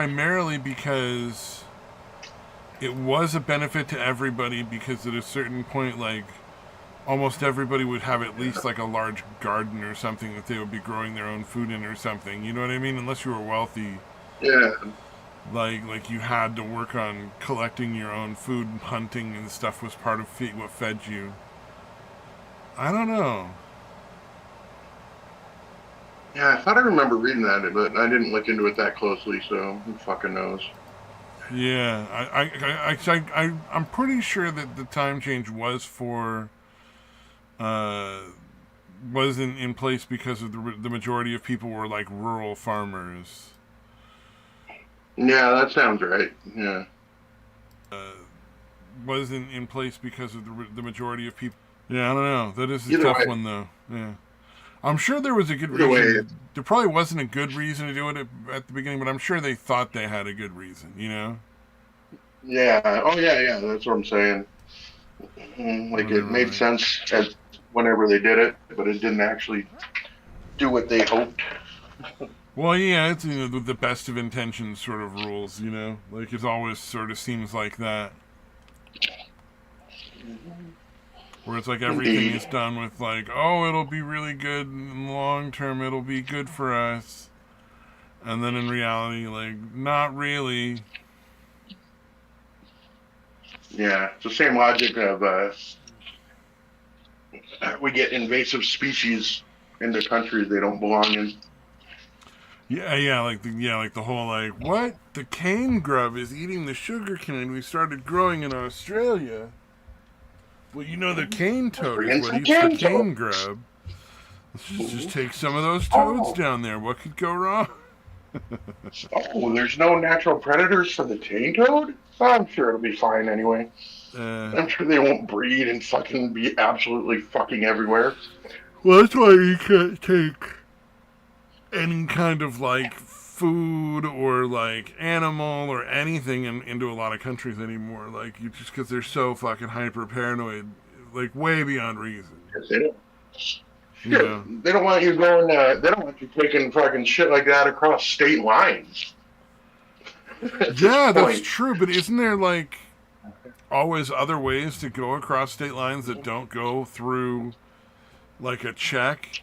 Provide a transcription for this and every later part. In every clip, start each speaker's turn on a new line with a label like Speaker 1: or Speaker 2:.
Speaker 1: primarily because it was a benefit to everybody because at a certain point, like, almost everybody would have at least like a large garden or something that they would be growing their own food in or something. You know what I mean? Unless you were wealthy,
Speaker 2: Yeah.
Speaker 1: like you had to work on collecting your own food and hunting and stuff was part of what fed you. I don't know.
Speaker 2: Yeah, I thought I remember reading that, but I didn't look into it that closely, so who fucking knows?
Speaker 1: Yeah, I'm pretty sure that the time change was for uh was in place because of the majority of people were like rural farmers.
Speaker 2: Yeah, that sounds right. Yeah.
Speaker 1: Uh, was in place because of the majority of people. Yeah, I don't know. That is a
Speaker 2: Either
Speaker 1: tough
Speaker 2: way,
Speaker 1: one though. Yeah, I'm sure there was a good
Speaker 2: either way,
Speaker 1: reason. There probably wasn't a good reason to do it at the beginning, but I'm sure they thought they had a good reason. You know,
Speaker 2: yeah. Oh, yeah, yeah. That's what I'm saying. Like
Speaker 1: where they
Speaker 2: it
Speaker 1: were
Speaker 2: made
Speaker 1: like,
Speaker 2: sense as whenever they did it, but it didn't actually do what they hoped.
Speaker 1: well, yeah, it's the best of intentions sort of rules. You know, like it always sort of seems like that. Where it's like everything
Speaker 2: Indeed.
Speaker 1: is done with like, oh, it'll be really good in the long term. It'll be good for us, and then in reality, like, not really.
Speaker 2: Yeah, it's the same logic of we get invasive species into countries they don't belong in.
Speaker 1: Like the whole like what the cane grub is eating the sugar cane we started growing in Australia. Well, you know the cane
Speaker 2: Let's
Speaker 1: toad
Speaker 2: bring
Speaker 1: is
Speaker 2: in
Speaker 1: what
Speaker 2: some
Speaker 1: eats the
Speaker 2: canto.
Speaker 1: cane grub. Let's just take some of those toads
Speaker 2: Oh,
Speaker 1: down there. What could go wrong?
Speaker 2: oh, there's no natural predators for the cane toad? I'm sure it'll be fine anyway.
Speaker 1: Uh,
Speaker 2: I'm sure they won't breed and fucking be absolutely fucking everywhere.
Speaker 1: well, that's why you can't take any kind of like food or like animal or anything into a lot of countries anymore. Like you just because they're so fucking hyper paranoid, like way beyond reason.
Speaker 2: They don't,
Speaker 1: You know.
Speaker 2: shit, they don't want you going. They don't want you taking fucking shit like that across state lines. At this
Speaker 1: Yeah, that's
Speaker 2: point,
Speaker 1: true. But isn't there like always other ways to go across state lines that don't go through like a check?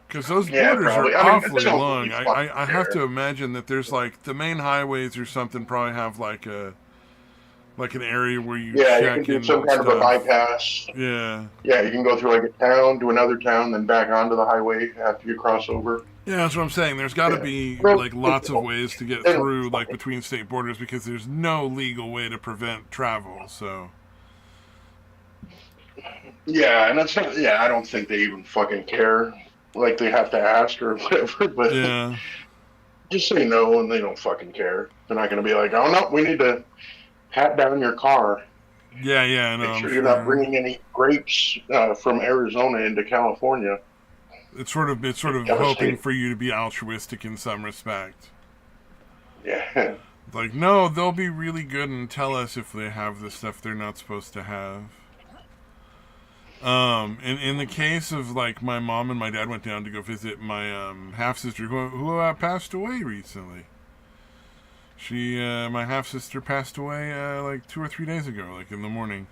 Speaker 1: Because those
Speaker 2: yeah,
Speaker 1: borders are
Speaker 2: probably. I mean, they
Speaker 1: awfully
Speaker 2: don't
Speaker 1: long.
Speaker 2: really fucking
Speaker 1: I have to
Speaker 2: care.
Speaker 1: imagine that there's like the main highways or something probably have like an area where you
Speaker 2: Yeah, you can
Speaker 1: check
Speaker 2: do
Speaker 1: in
Speaker 2: some
Speaker 1: and
Speaker 2: kind of a
Speaker 1: stuff.
Speaker 2: bypass.
Speaker 1: Yeah.
Speaker 2: Yeah, you can go through like a town to another town, then back onto the highway after you cross over.
Speaker 1: Yeah, that's what I'm saying. There's got to
Speaker 2: Yeah,
Speaker 1: be
Speaker 2: really,
Speaker 1: like
Speaker 2: they
Speaker 1: lots of ways to get
Speaker 2: don't
Speaker 1: through like
Speaker 2: fucking.
Speaker 1: between state borders because there's no legal way to prevent travel. So,
Speaker 2: Yeah, and that's not. Yeah, I don't think they even fucking care. Like they have to ask or whatever, but
Speaker 1: yeah.
Speaker 2: just say no, and they don't fucking care. They're not going to be like, "Oh no, we need to pat down your car.
Speaker 1: Yeah, no,
Speaker 2: Make
Speaker 1: I'm
Speaker 2: sure you're not
Speaker 1: sure.
Speaker 2: bringing any grapes from Arizona into California."
Speaker 1: It's sort of hoping
Speaker 2: Devastating.
Speaker 1: for you to be altruistic in some respect.
Speaker 2: Yeah,
Speaker 1: Like, no, they'll be really good and tell us if they have the stuff they're not supposed to have. In the case of like my mom and my dad went down to go visit my half sister who passed away recently. My half sister passed away like 2 or 3 days ago, like in the morning,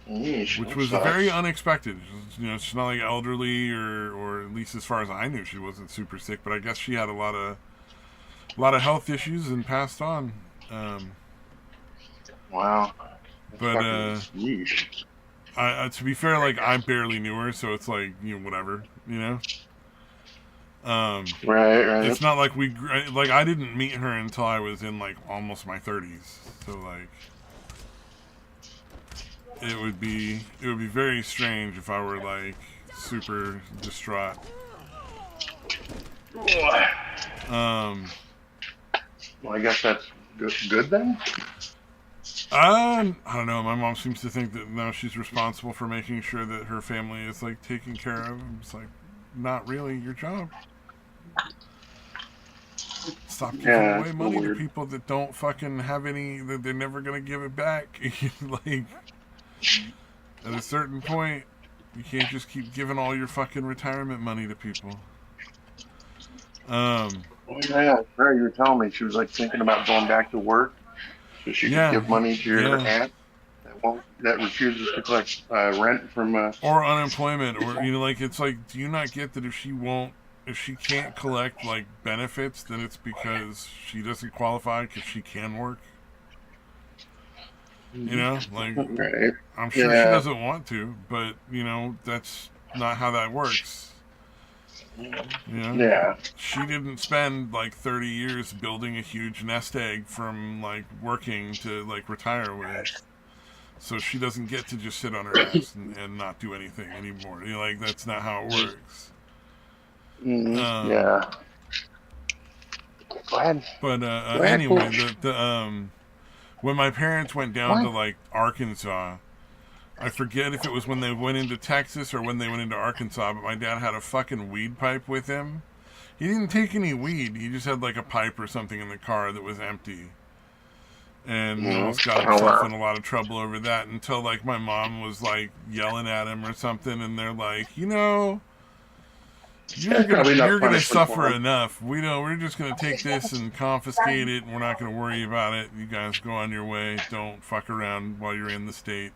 Speaker 2: yeesh,
Speaker 1: which
Speaker 2: that
Speaker 1: was very
Speaker 2: sucks.
Speaker 1: unexpected. She's not like elderly or at least as far as I knew, she wasn't super sick. But I guess she had a lot of health issues and passed on. Um,
Speaker 2: Wow, that's
Speaker 1: but
Speaker 2: fucking yeesh.
Speaker 1: to be fair, like I barely knew her, so it's like whatever, you know. Um,
Speaker 2: Right, right.
Speaker 1: it's not like like I didn't meet her until I was in like almost my 30s. So like it would be very strange if I were like super distraught. Um,
Speaker 2: Well, I guess that's good then.
Speaker 1: I don't know. My mom seems to think that now she's responsible for making sure that her family is like taken care of. It's like not really your job. Stop giving
Speaker 2: Yeah,
Speaker 1: away
Speaker 2: it's a little
Speaker 1: money to
Speaker 2: weird.
Speaker 1: people that don't fucking have any. That they're never gonna give it back. Like at a certain point, you can't just keep giving all your fucking retirement money to people. Um,
Speaker 2: Oh, yeah, right. You were telling me she was like thinking about going back to work so she could
Speaker 1: Yeah,
Speaker 2: give money to your
Speaker 1: yeah.
Speaker 2: aunt that refuses to collect rent from.
Speaker 1: Or unemployment, or like it's like, do you not get that if she can't collect like benefits, then it's because she doesn't qualify because she can work. Like
Speaker 2: Right.
Speaker 1: I'm sure she
Speaker 2: Yeah.
Speaker 1: doesn't want to, but that's not how that works. You know,
Speaker 2: Yeah.
Speaker 1: she didn't spend like 30 years building a huge nest egg from like working to like retire with. So she doesn't get to just sit on her ass and not do anything anymore. Like that's not how it works. Um,
Speaker 2: Yeah. Go ahead.
Speaker 1: but
Speaker 2: Go ahead,
Speaker 1: anyway,
Speaker 2: Coach.
Speaker 1: the when my parents went down to
Speaker 2: What?
Speaker 1: like Arkansas, I forget if it was when they went into Texas or when they went into Arkansas, but my dad had a fucking weed pipe with him. He didn't take any weed. He just had like a pipe or something in the car that was empty. And almost got
Speaker 2: Oh,
Speaker 1: himself
Speaker 2: wow.
Speaker 1: in a lot of trouble over that until like my mom was like yelling at him or something, and they're like,
Speaker 2: That's probably enough
Speaker 1: you're gonna
Speaker 2: punishment
Speaker 1: suffer
Speaker 2: for him.
Speaker 1: enough. We're just gonna take this and confiscate it, and we're not gonna worry about it. You guys go on your way. Don't fuck around while you're in the state.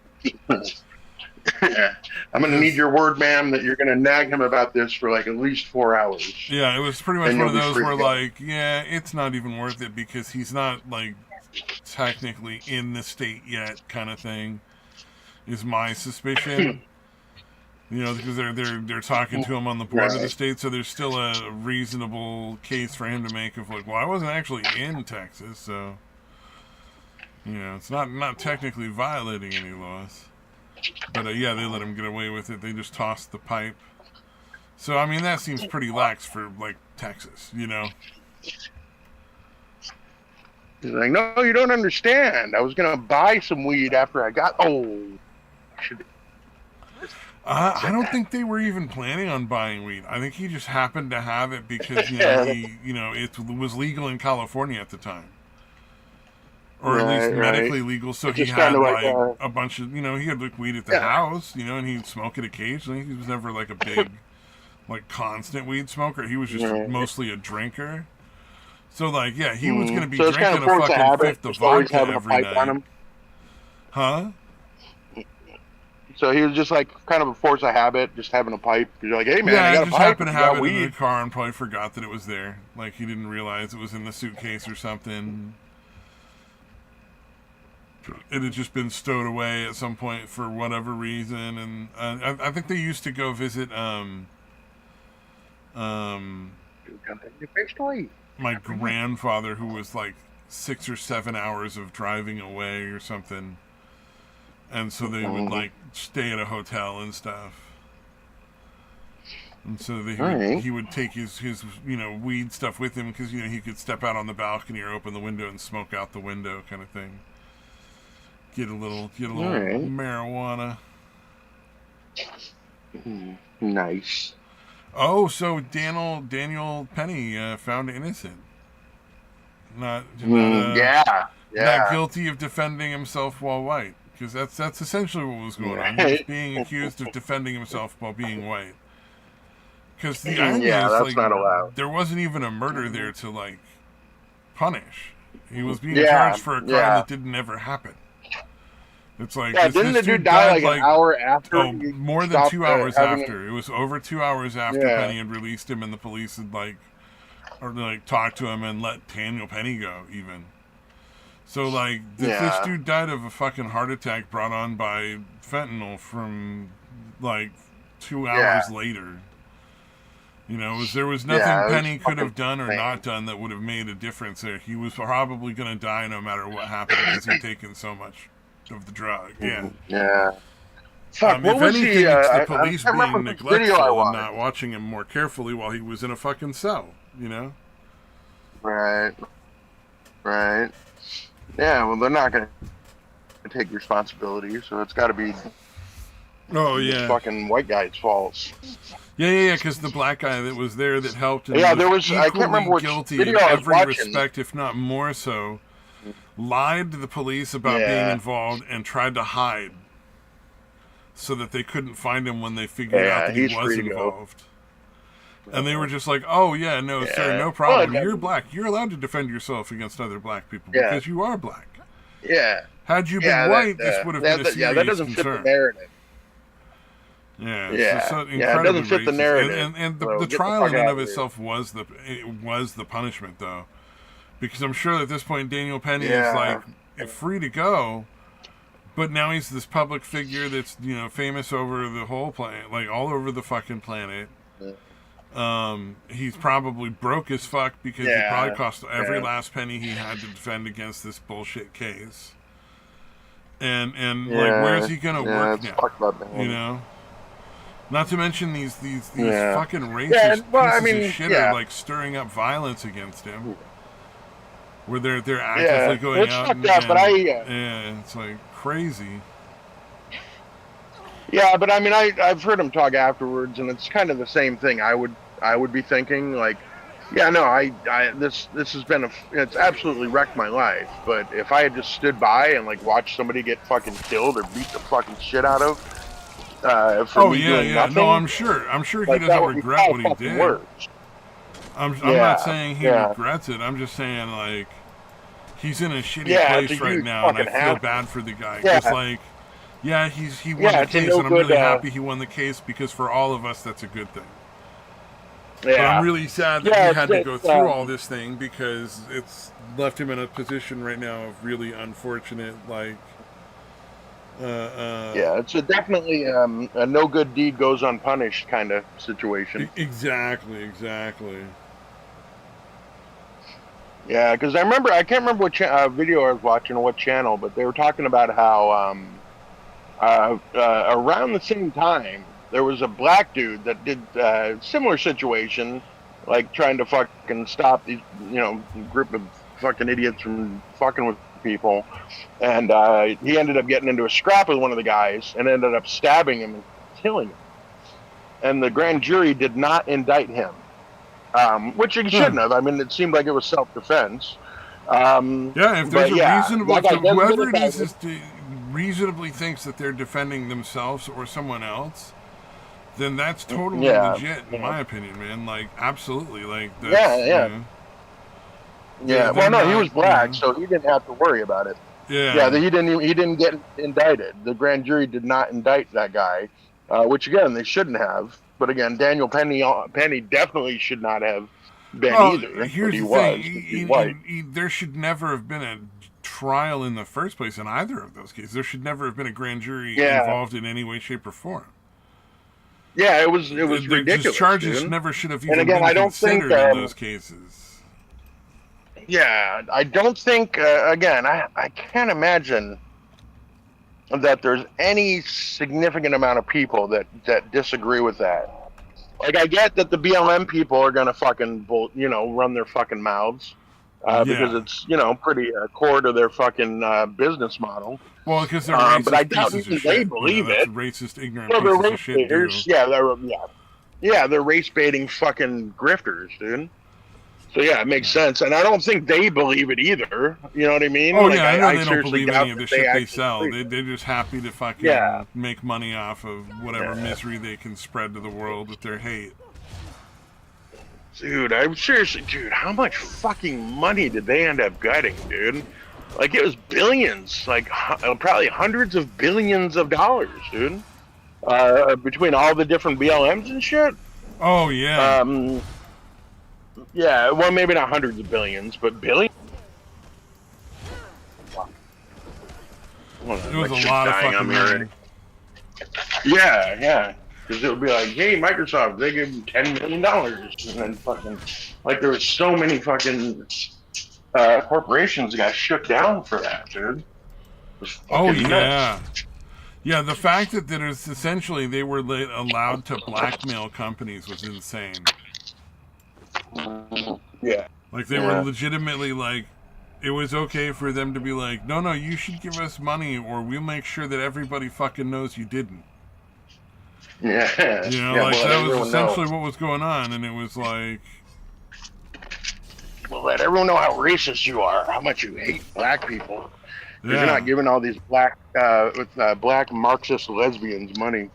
Speaker 2: Yeah. I'm going to need
Speaker 1: Because
Speaker 2: your word, ma'am, that you're going to nag him about this for like at least 4 hours.
Speaker 1: yeah, it was pretty much
Speaker 2: Then
Speaker 1: one
Speaker 2: you'll
Speaker 1: of
Speaker 2: be
Speaker 1: those
Speaker 2: free
Speaker 1: where
Speaker 2: to go.
Speaker 1: like, yeah, it's not even worth it because he's not like technically in the state yet, kind of thing. Is my suspicion. Because they're talking to him on the border of the
Speaker 2: Right.
Speaker 1: state, so there's still a reasonable case for him to make of like, well, I wasn't actually in Texas, so it's not technically violating any laws. But yeah, they let him get away with it. They just tossed the pipe. So I mean, that seems pretty lax for like Texas.
Speaker 2: He's like, no, you don't understand. I was going to buy some weed after I got. Oh, I should have
Speaker 1: I
Speaker 2: said
Speaker 1: don't
Speaker 2: that.
Speaker 1: think they were even planning on buying weed. I think he just happened to have it because
Speaker 2: Yeah.
Speaker 1: it was legal in California at the time, or at least
Speaker 2: Right, right.
Speaker 1: medically legal. So
Speaker 2: It's
Speaker 1: he
Speaker 2: just kind
Speaker 1: had
Speaker 2: of like,
Speaker 1: like a bunch of he had like weed at the
Speaker 2: yeah.
Speaker 1: house, and he'd smoke it occasionally. He was never like a big like constant weed smoker. He was just
Speaker 2: Right.
Speaker 1: mostly a drinker. So like yeah, he was gonna be
Speaker 2: So it's kind of
Speaker 1: drinking a
Speaker 2: force of
Speaker 1: fucking
Speaker 2: habit,
Speaker 1: fifth of
Speaker 2: just always
Speaker 1: vodka
Speaker 2: having a
Speaker 1: every
Speaker 2: pipe on
Speaker 1: night,
Speaker 2: him.
Speaker 1: huh?
Speaker 2: So he was just like kind of a force of habit, just having a pipe. You're like, hey man, I
Speaker 1: Yeah, he
Speaker 2: got a
Speaker 1: just
Speaker 2: pipe
Speaker 1: happened
Speaker 2: if
Speaker 1: to
Speaker 2: you
Speaker 1: have
Speaker 2: got
Speaker 1: it in the
Speaker 2: weed.
Speaker 1: car and probably forgot that it was there. Like he didn't realize it was in the suitcase or something. It had just been stowed away at some point for whatever reason, and I think they used to go visit um,
Speaker 2: Your big story.
Speaker 1: my grandfather, who was like 6 or 7 hours of driving away or something, and so they would
Speaker 2: Mm-hmm.
Speaker 1: like stay at a hotel and stuff. And so
Speaker 2: All right.
Speaker 1: he would take his weed stuff with him because he could step out on the balcony or open the window and smoke out the window kind of thing. Get a
Speaker 2: All
Speaker 1: little
Speaker 2: right.
Speaker 1: marijuana.
Speaker 2: Nice.
Speaker 1: Oh, so Daniel Penny found innocent,
Speaker 2: Yeah.
Speaker 1: not
Speaker 2: Yeah.
Speaker 1: guilty of defending himself while white, because that's essentially what was going on. He was
Speaker 2: Right.
Speaker 1: being accused of defending himself while being white. Because the irony
Speaker 2: Yeah,
Speaker 1: is,
Speaker 2: that's
Speaker 1: like,
Speaker 2: not allowed.
Speaker 1: there wasn't even a murder there to like punish. He was being
Speaker 2: Yeah.
Speaker 1: charged for a crime
Speaker 2: Yeah.
Speaker 1: that didn't ever happen. It's like
Speaker 2: Yeah. Didn't
Speaker 1: this
Speaker 2: the dude
Speaker 1: dude
Speaker 2: die
Speaker 1: died
Speaker 2: like an
Speaker 1: like
Speaker 2: hour after he
Speaker 1: more than
Speaker 2: stopped
Speaker 1: 2 hours
Speaker 2: having it?
Speaker 1: after. It was over 2 hours after
Speaker 2: Yeah.
Speaker 1: Penny had released him, and the police had talked to him and let Daniel Penny go even. So like this
Speaker 2: Yeah.
Speaker 1: dude died of a fucking heart attack brought on by fentanyl from like 2 hours
Speaker 2: Yeah.
Speaker 1: later. There was nothing
Speaker 2: Yeah. It was
Speaker 1: Penny could
Speaker 2: fucking
Speaker 1: have done or
Speaker 2: insane.
Speaker 1: not done that would have made a difference there. He was probably going to die no matter what happened because he'd taken so much of the drug. Yeah.
Speaker 2: Yeah. Fuck. What
Speaker 1: If
Speaker 2: was he?
Speaker 1: anything, it's the
Speaker 2: I can't
Speaker 1: police
Speaker 2: remember
Speaker 1: being
Speaker 2: which video I
Speaker 1: neglectful and
Speaker 2: watched.
Speaker 1: not watching him more carefully while he was in a fucking cell.
Speaker 2: Right. Right. Yeah. Well, they're not gonna take responsibility, so it's got to be
Speaker 1: Oh
Speaker 2: this
Speaker 1: yeah,
Speaker 2: fucking white guy's fault.
Speaker 1: yeah. Because the black guy that was there that helped and
Speaker 2: Yeah.
Speaker 1: was
Speaker 2: There was. I can't
Speaker 1: equally
Speaker 2: remember which
Speaker 1: guilty in
Speaker 2: video I was
Speaker 1: every
Speaker 2: watching.
Speaker 1: respect, if not more so, lied to the police about being
Speaker 2: Yeah.
Speaker 1: involved and tried to hide so that they couldn't find him when they figured out
Speaker 2: Yeah.
Speaker 1: that he
Speaker 2: He's
Speaker 1: was
Speaker 2: free to go.
Speaker 1: involved. And they were just like, oh, yeah, no, sir, no problem. You're black. You're allowed to defend yourself against other black people because you are black.
Speaker 2: Yeah.
Speaker 1: Had you been white, this would have been a serious
Speaker 2: that doesn't
Speaker 1: concern.
Speaker 2: fit the narrative.
Speaker 1: Yeah,
Speaker 2: Yeah,
Speaker 1: it
Speaker 2: doesn't fit the narrative.
Speaker 1: And the trial in and of itself was the punishment, though. Because I'm sure at this point Daniel Penny is, like, free to go, but now he's this public figure that's, famous over the whole planet, like, all over the fucking planet. He's probably broke as fuck because it probably cost every last penny he had to defend against this bullshit case. And like, where's he gonna work now? Not to mention these fucking racist pieces of shit are like stirring up violence against him. Where they're actively going out and it's like crazy.
Speaker 2: Yeah, but I mean, I've heard him talk afterwards, and it's kind of the same thing. I would be thinking like, this has been it's absolutely wrecked my life. But if I had just stood by and like watched somebody get fucking killed or beat the fucking shit out of, for me doing nothing,
Speaker 1: no, I'm sure he doesn't regret what he did.
Speaker 2: Worse.
Speaker 1: I'm not saying he regrets it. I'm just saying like he's in a shitty place right now, and I feel bad for the guy. Just like. Yeah, he won the case, and I'm really happy he won the case because for all of us, that's a good thing. Yeah. But I'm really sad that he had to go through all this thing because it's left him in a position right now of really unfortunate, like...
Speaker 2: it's definitely a no good deed goes unpunished kind of situation.
Speaker 1: Exactly.
Speaker 2: Yeah, because I can't remember what video I was watching or what channel, but they were talking about how... around the same time, there was a black dude that did a similar situation, like trying to fucking stop these, group of fucking idiots from fucking with people. And he ended up getting into a scrap with one of the guys and ended up stabbing him and killing him. And the grand jury did not indict him, which he shouldn't have. I mean, it seemed like it was self-defense.
Speaker 1: If there's a reasonable... whoever it is reasonably thinks that they're defending themselves or someone else, then that's totally legit, in my opinion, man. Like, absolutely. Like, that's,
Speaker 2: Well, no, he was black, so he didn't have to worry about it. He didn't get indicted. The grand jury did not indict that guy, which again they shouldn't have. But again, Daniel Penny definitely should not have been either.
Speaker 1: Here's the thing: there should never have been a trial in the first place in either of those cases. There should never have been a grand jury involved in any way, shape, or form.
Speaker 2: Yeah, it was ridiculous.
Speaker 1: Charges never should have even been considered in those cases.
Speaker 2: Yeah, I don't think. Again, I can't imagine that there's any significant amount of people that disagree with that. Like, I get that the BLM people are gonna fucking run their fucking mouths. Because it's, pretty core to their fucking business model.
Speaker 1: Well, because they're racist
Speaker 2: but I doubt they believe it.
Speaker 1: Racist, ignorant pieces of shit.
Speaker 2: They're race baiting fucking grifters, dude. So it makes sense, and I don't think they believe it either. You know what I mean?
Speaker 1: Oh I know they don't believe any of the shit they sell. They're just happy to fucking make money off of whatever misery they can spread to the world with their hate.
Speaker 2: Dude, how much fucking money did they end up getting, dude? Like, it was billions, like probably hundreds of billions of dollars, dude. Between all the different BLMs and shit.
Speaker 1: Oh, yeah.
Speaker 2: Well, maybe not hundreds of billions, but billions.
Speaker 1: It was a lot of fucking money.
Speaker 2: Yeah. Because it would be like, hey, Microsoft, they give you $10 million. And then fucking, like, there was so many fucking corporations that got shook down for that, dude.
Speaker 1: Nuts. Yeah, the fact that there's essentially they were allowed to blackmail companies was insane.
Speaker 2: Yeah.
Speaker 1: Like, they were legitimately like, it was okay for them to be like, no, you should give us money or we'll make sure that everybody fucking knows you didn't.
Speaker 2: Yeah.
Speaker 1: That was essentially what was going on, and it was like...
Speaker 2: Well, let everyone know how racist you are, how much you hate black people. Because you're not giving all these black Marxist lesbians money.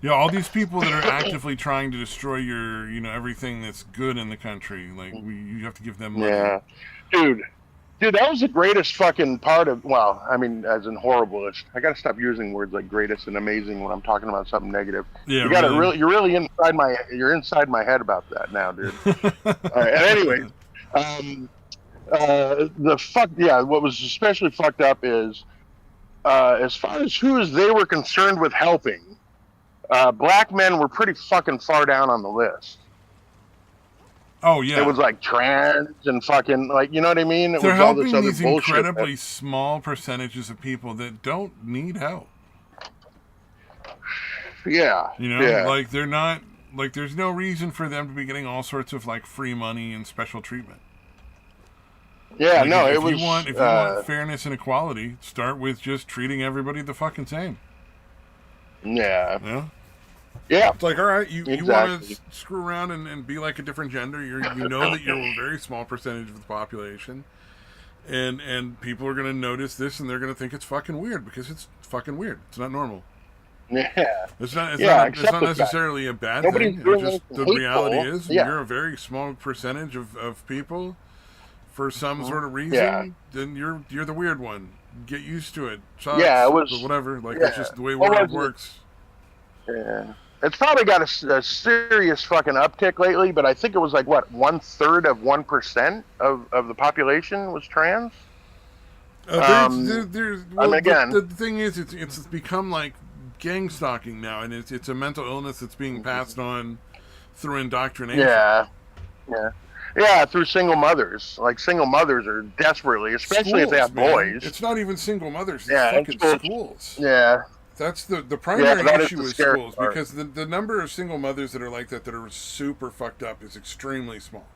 Speaker 1: Yeah, all these people that are actively trying to destroy your, everything that's good in the country. Like, you have to give them money.
Speaker 2: Yeah, dude. Dude, that was the greatest fucking part of. Well, I mean, as in horriblest. I got to stop using words like greatest and amazing when I'm talking about something negative.
Speaker 1: Yeah,
Speaker 2: You got to
Speaker 1: really.
Speaker 2: really. You're really inside my. You're inside my head about that now, dude. All right. And anyways, um, the fuck. Yeah. What was especially fucked up is, as far as they were concerned with helping, black men were pretty fucking far down on the list.
Speaker 1: Oh, yeah.
Speaker 2: It was like trans and fucking like, you know what I mean? It
Speaker 1: They're
Speaker 2: was all this
Speaker 1: helping
Speaker 2: other
Speaker 1: these
Speaker 2: bullshit.
Speaker 1: incredibly small percentages of people that don't need help.
Speaker 2: Yeah. Yeah.
Speaker 1: Like, they're not, like, there's no reason for them to be getting all sorts of, like, free money and special treatment.
Speaker 2: Yeah,
Speaker 1: like,
Speaker 2: no,
Speaker 1: if
Speaker 2: it was.
Speaker 1: You want, if you want fairness and equality, start with just treating everybody the fucking same.
Speaker 2: Yeah.
Speaker 1: Yeah.
Speaker 2: Yeah.
Speaker 1: It's like, all right, you
Speaker 2: exactly.
Speaker 1: want to screw around and be like a different gender. You know that you're a very small percentage of the population. And people are going to notice this and they're going to think it's fucking weird because it's fucking weird. It's not normal.
Speaker 2: Yeah.
Speaker 1: It's not necessarily a bad
Speaker 2: Nobody's
Speaker 1: thing.
Speaker 2: doing
Speaker 1: It's just the
Speaker 2: hateful.
Speaker 1: reality is
Speaker 2: Yeah.
Speaker 1: you're a very small percentage of people for some sort of reason, then you're the weird one. Get used to it. Sucks,
Speaker 2: Yeah, it was.
Speaker 1: But whatever. Like,
Speaker 2: Yeah.
Speaker 1: that's just the way world works.
Speaker 2: Yeah. It's probably got a serious fucking uptick lately, but I think it was like, what, 1/3 of 1% of the population was trans?
Speaker 1: Again, the thing is, it's become like gang stalking now, and it's a mental illness that's being passed on through indoctrination.
Speaker 2: Yeah. Yeah. Yeah, through single mothers. Like, single mothers are desperately, especially if they have boys.
Speaker 1: It's not even single mothers. It's fucking schools.
Speaker 2: Yeah.
Speaker 1: That's the primary issue with schools,
Speaker 2: part.
Speaker 1: because the number of single mothers that are like that are super fucked up is extremely small.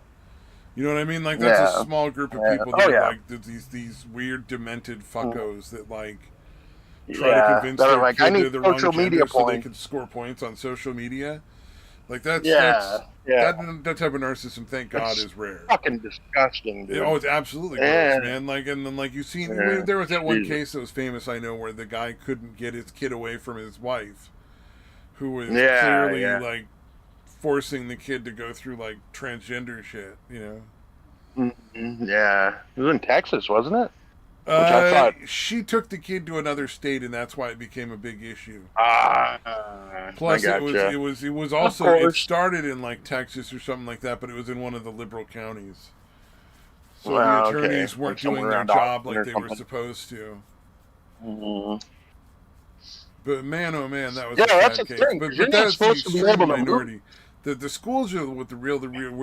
Speaker 1: You know what I mean? Like, that's a small group of people that are like these weird demented fuckos that like try to convince their
Speaker 2: like,
Speaker 1: kid they're the wrong
Speaker 2: social media
Speaker 1: gender so
Speaker 2: points.
Speaker 1: they can score points on social media. Like, that type of narcissism, thank God, is rare.
Speaker 2: Fucking disgusting, dude.
Speaker 1: Oh, it's absolutely gross, man. Like, and then, like, you see, there was that one case that was famous, I know, where the guy couldn't get his kid away from his wife, who was clearly like forcing the kid to go through like transgender shit, you know?
Speaker 2: Yeah, it was in Texas, wasn't it?
Speaker 1: Which I thought she took the kid to another state, and that's why it became a big issue. Plus, it was also, it started in like Texas or something like that, but it was in one of the liberal counties, so the attorneys weren't doing their job like they were supposed to. But man, oh man, that was a sad case. But that's supposed to be able minority. The schools are where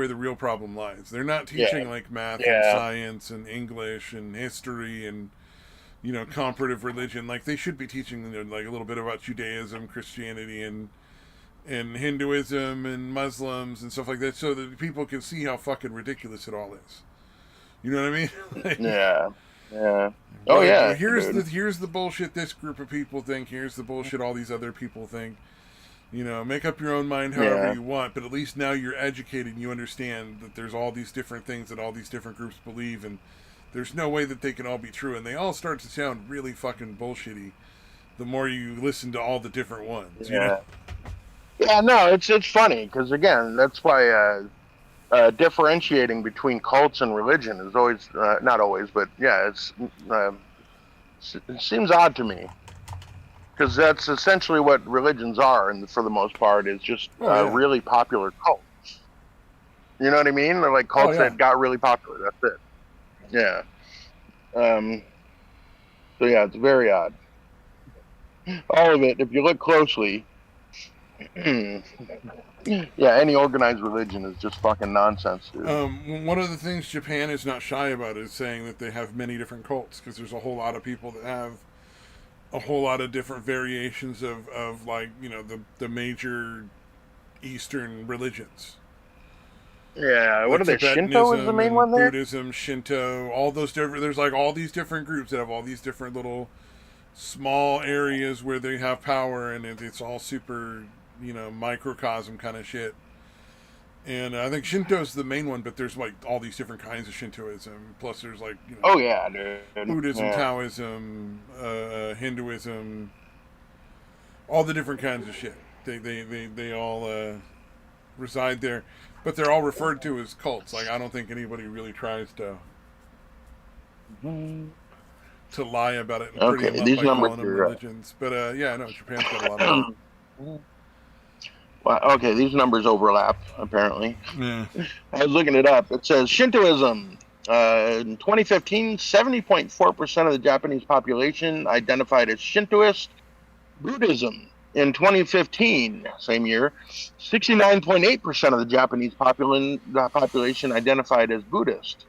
Speaker 1: the real problem lies. They're not teaching like math and science and English and history and comparative religion. Like, they should be teaching like a little bit about Judaism, Christianity, and Hinduism and Muslims and stuff like that, so that people can see how fucking ridiculous it all is. You know what I mean? Like,
Speaker 2: yeah.
Speaker 1: Oh yeah. Here's the bullshit this group of people think. Here's the bullshit all these other people think. Make up your own mind however you want, but at least now you're educated and you understand that there's all these different things that all these different groups believe, and there's no way that they can all be true, and they all start to sound really fucking bullshitty the more you listen to all the different ones.
Speaker 2: Yeah, no, it's funny, because again, that's why differentiating between cults and religion is always, not always, but it seems odd to me. Because that's essentially what religions are, and for the most part, is just really popular cults. You know what I mean? They're like cults that got really popular. That's it. Yeah. So yeah, it's very odd. All of it, if you look closely, any organized religion is just fucking nonsense, dude.
Speaker 1: One of the things Japan is not shy about is saying that they have many different cults, because there's a whole lot of people that have a whole lot of different variations of like, the major Eastern religions.
Speaker 2: Yeah, what are they? Shinto is the main one there?
Speaker 1: Buddhism, Shinto, all those different, there's like all these different groups that have all these different little small areas where they have power, and it's all super, microcosm kind of shit. And I think Shinto's the main one, but there's like all these different kinds of Shintoism. Plus, there's like Buddhism, Taoism, Hinduism, all the different kinds of shit. they all reside there, but they're all referred to as cults. Like I don't think anybody really tries to lie about it and pretty them
Speaker 2: Okay,
Speaker 1: up
Speaker 2: these
Speaker 1: by
Speaker 2: numbers
Speaker 1: calling them
Speaker 2: are.
Speaker 1: religions. But yeah, no, Japan's got a lot of them.
Speaker 2: Well, okay, these numbers overlap, apparently.
Speaker 1: Yeah.
Speaker 2: I was looking it up. It says Shintoism. In 2015, 70.4% of the Japanese population identified as Shintoist. Buddhism. In 2015, same year, 69.8% of the Japanese population identified as Buddhist.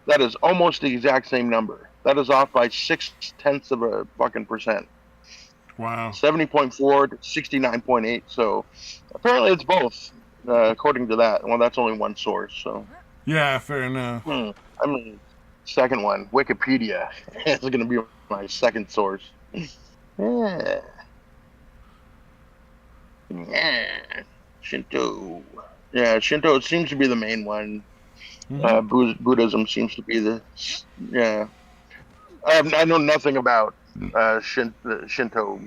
Speaker 2: That is almost the exact same number. That is off by 0.6 of a fucking percent.
Speaker 1: Wow.
Speaker 2: 70.4 to 69.8. So apparently it's both, according to that. Well, that's only one source. So
Speaker 1: Yeah, fair enough.
Speaker 2: I mean, second one, Wikipedia. It's going to be my second source. Yeah. Yeah. Shinto. Yeah, Shinto seems to be the main one. Buddhism seems to be the. Yeah. I know nothing about Shinto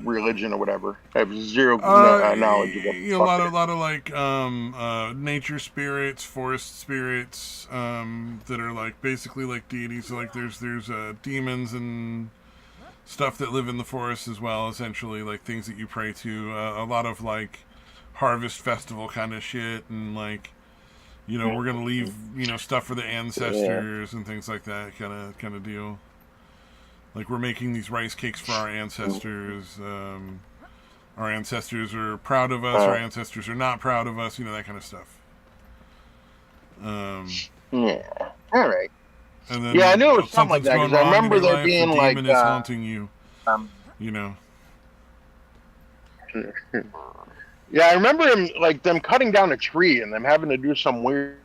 Speaker 2: religion or whatever. I have zero knowledge of what the
Speaker 1: A
Speaker 2: fuck
Speaker 1: lot of like nature spirits, forest spirits that are like basically like deities. So like there's demons and stuff that live in the forest as well. Essentially, like things that you pray to. A lot of like harvest festival kind of shit, and like we're gonna leave stuff for the ancestors and things like that kind of deal. Like we're making these rice cakes for our ancestors. Our ancestors are proud of us. Our ancestors are not proud of us. That kind of stuff.
Speaker 2: Yeah. All right.
Speaker 1: And then
Speaker 2: I knew it was something like that because I remember there being like
Speaker 1: demon is haunting you.
Speaker 2: Yeah, I remember them cutting down a tree and them having to do some weird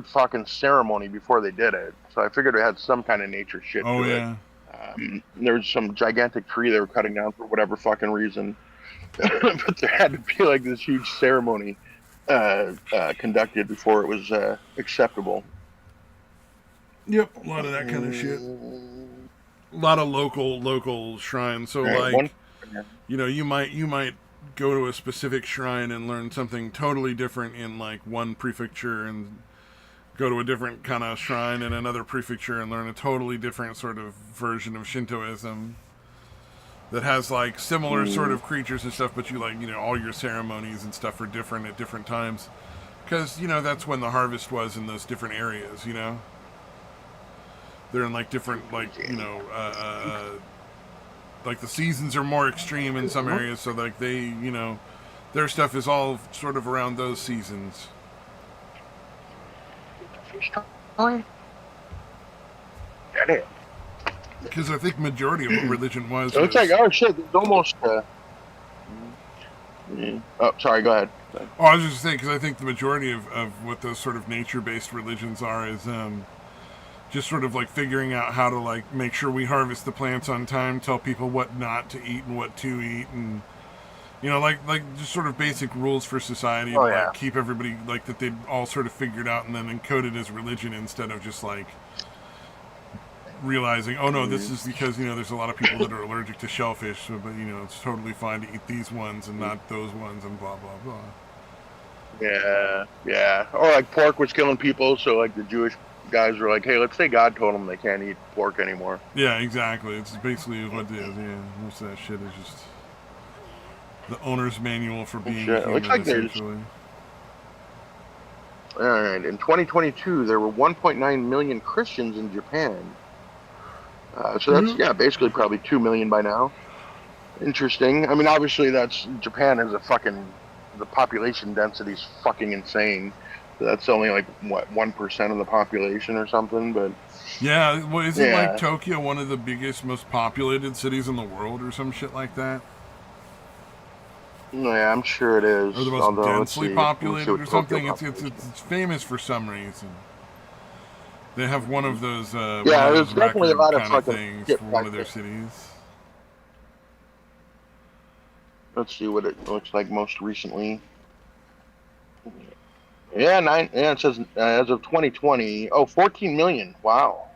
Speaker 2: fucking ceremony before they did it. So I figured it had some kind of nature shit to it. There was some gigantic tree they were cutting down for whatever fucking reason. But there had to be like this huge ceremony conducted before it was acceptable.
Speaker 1: Yep, a lot of that kind of shit. A lot of local shrines. So you might go to a specific shrine and learn something totally different in like one prefecture, and go to a different kind of shrine in another prefecture and learn a totally different sort of version of Shintoism that has like similar sort of creatures and stuff, but all your ceremonies and stuff are different at different times because that's when the harvest was in those different areas. They're in like different like the seasons are more extreme in some areas, so like they their stuff is all sort of around those seasons.
Speaker 2: Got it.
Speaker 1: Because I think majority of what religion was.
Speaker 2: It looks like shit. It's almost. Oh, sorry. Go ahead.
Speaker 1: Oh, I was just saying because I think the majority of what those sort of nature-based religions are is just sort of like figuring out how to like make sure we harvest the plants on time, tell people what not to eat and what to eat, and like just sort of basic rules for society, like keep everybody like that they'd all sort of figured out and then encode it as religion instead of just like realizing, oh no, this is because there's a lot of people that are allergic to shellfish, so, but it's totally fine to eat these ones and not those ones and blah blah blah.
Speaker 2: Yeah. Or like pork was killing people, so like the Jewish guys were like, hey, let's say God told them they can't eat pork anymore.
Speaker 1: Yeah, exactly. It's basically what it is. Yeah, most of that shit is just the owner's manual for being human,
Speaker 2: looks like
Speaker 1: essentially.
Speaker 2: All right. In 2022, there were 1.9 million Christians in Japan. So that's basically probably 2 million by now. Interesting. I mean, obviously, Japan is the population density is fucking insane. So that's only like what 1% of the population or something. But
Speaker 1: yeah, well, isn't like Tokyo one of the biggest, most populated cities in the world or some shit like that?
Speaker 2: Yeah, I'm sure it is.
Speaker 1: Or the most densely populated or something. It's famous for some reason. They have one of those
Speaker 2: there's definitely a lot of
Speaker 1: kind of things for one of their cities.
Speaker 2: Let's see what it looks like most recently. It says as of 2020, 14 million. Wow.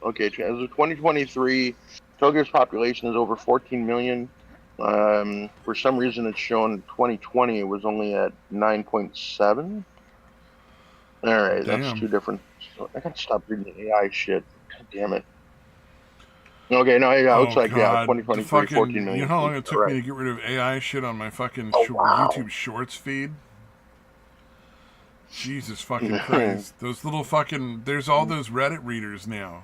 Speaker 2: Okay, as of 2023, Tokyo's population is over 14 million. For some reason, it's showing 2020. It was only at 9.7. All right, that's two
Speaker 1: Damn.
Speaker 2: different. I gotta stop reading the AI shit. God damn it. Okay, no, yeah, it looks
Speaker 1: Oh
Speaker 2: like
Speaker 1: god, the
Speaker 2: 2023, 14
Speaker 1: fucking, you know
Speaker 2: million
Speaker 1: how long
Speaker 2: views.
Speaker 1: it
Speaker 2: All
Speaker 1: took me
Speaker 2: right.
Speaker 1: to get rid of AI shit on my fucking
Speaker 2: Oh wow.
Speaker 1: YouTube Shorts feed? Jesus fucking Christ. Those little fucking, there's all those Reddit readers now.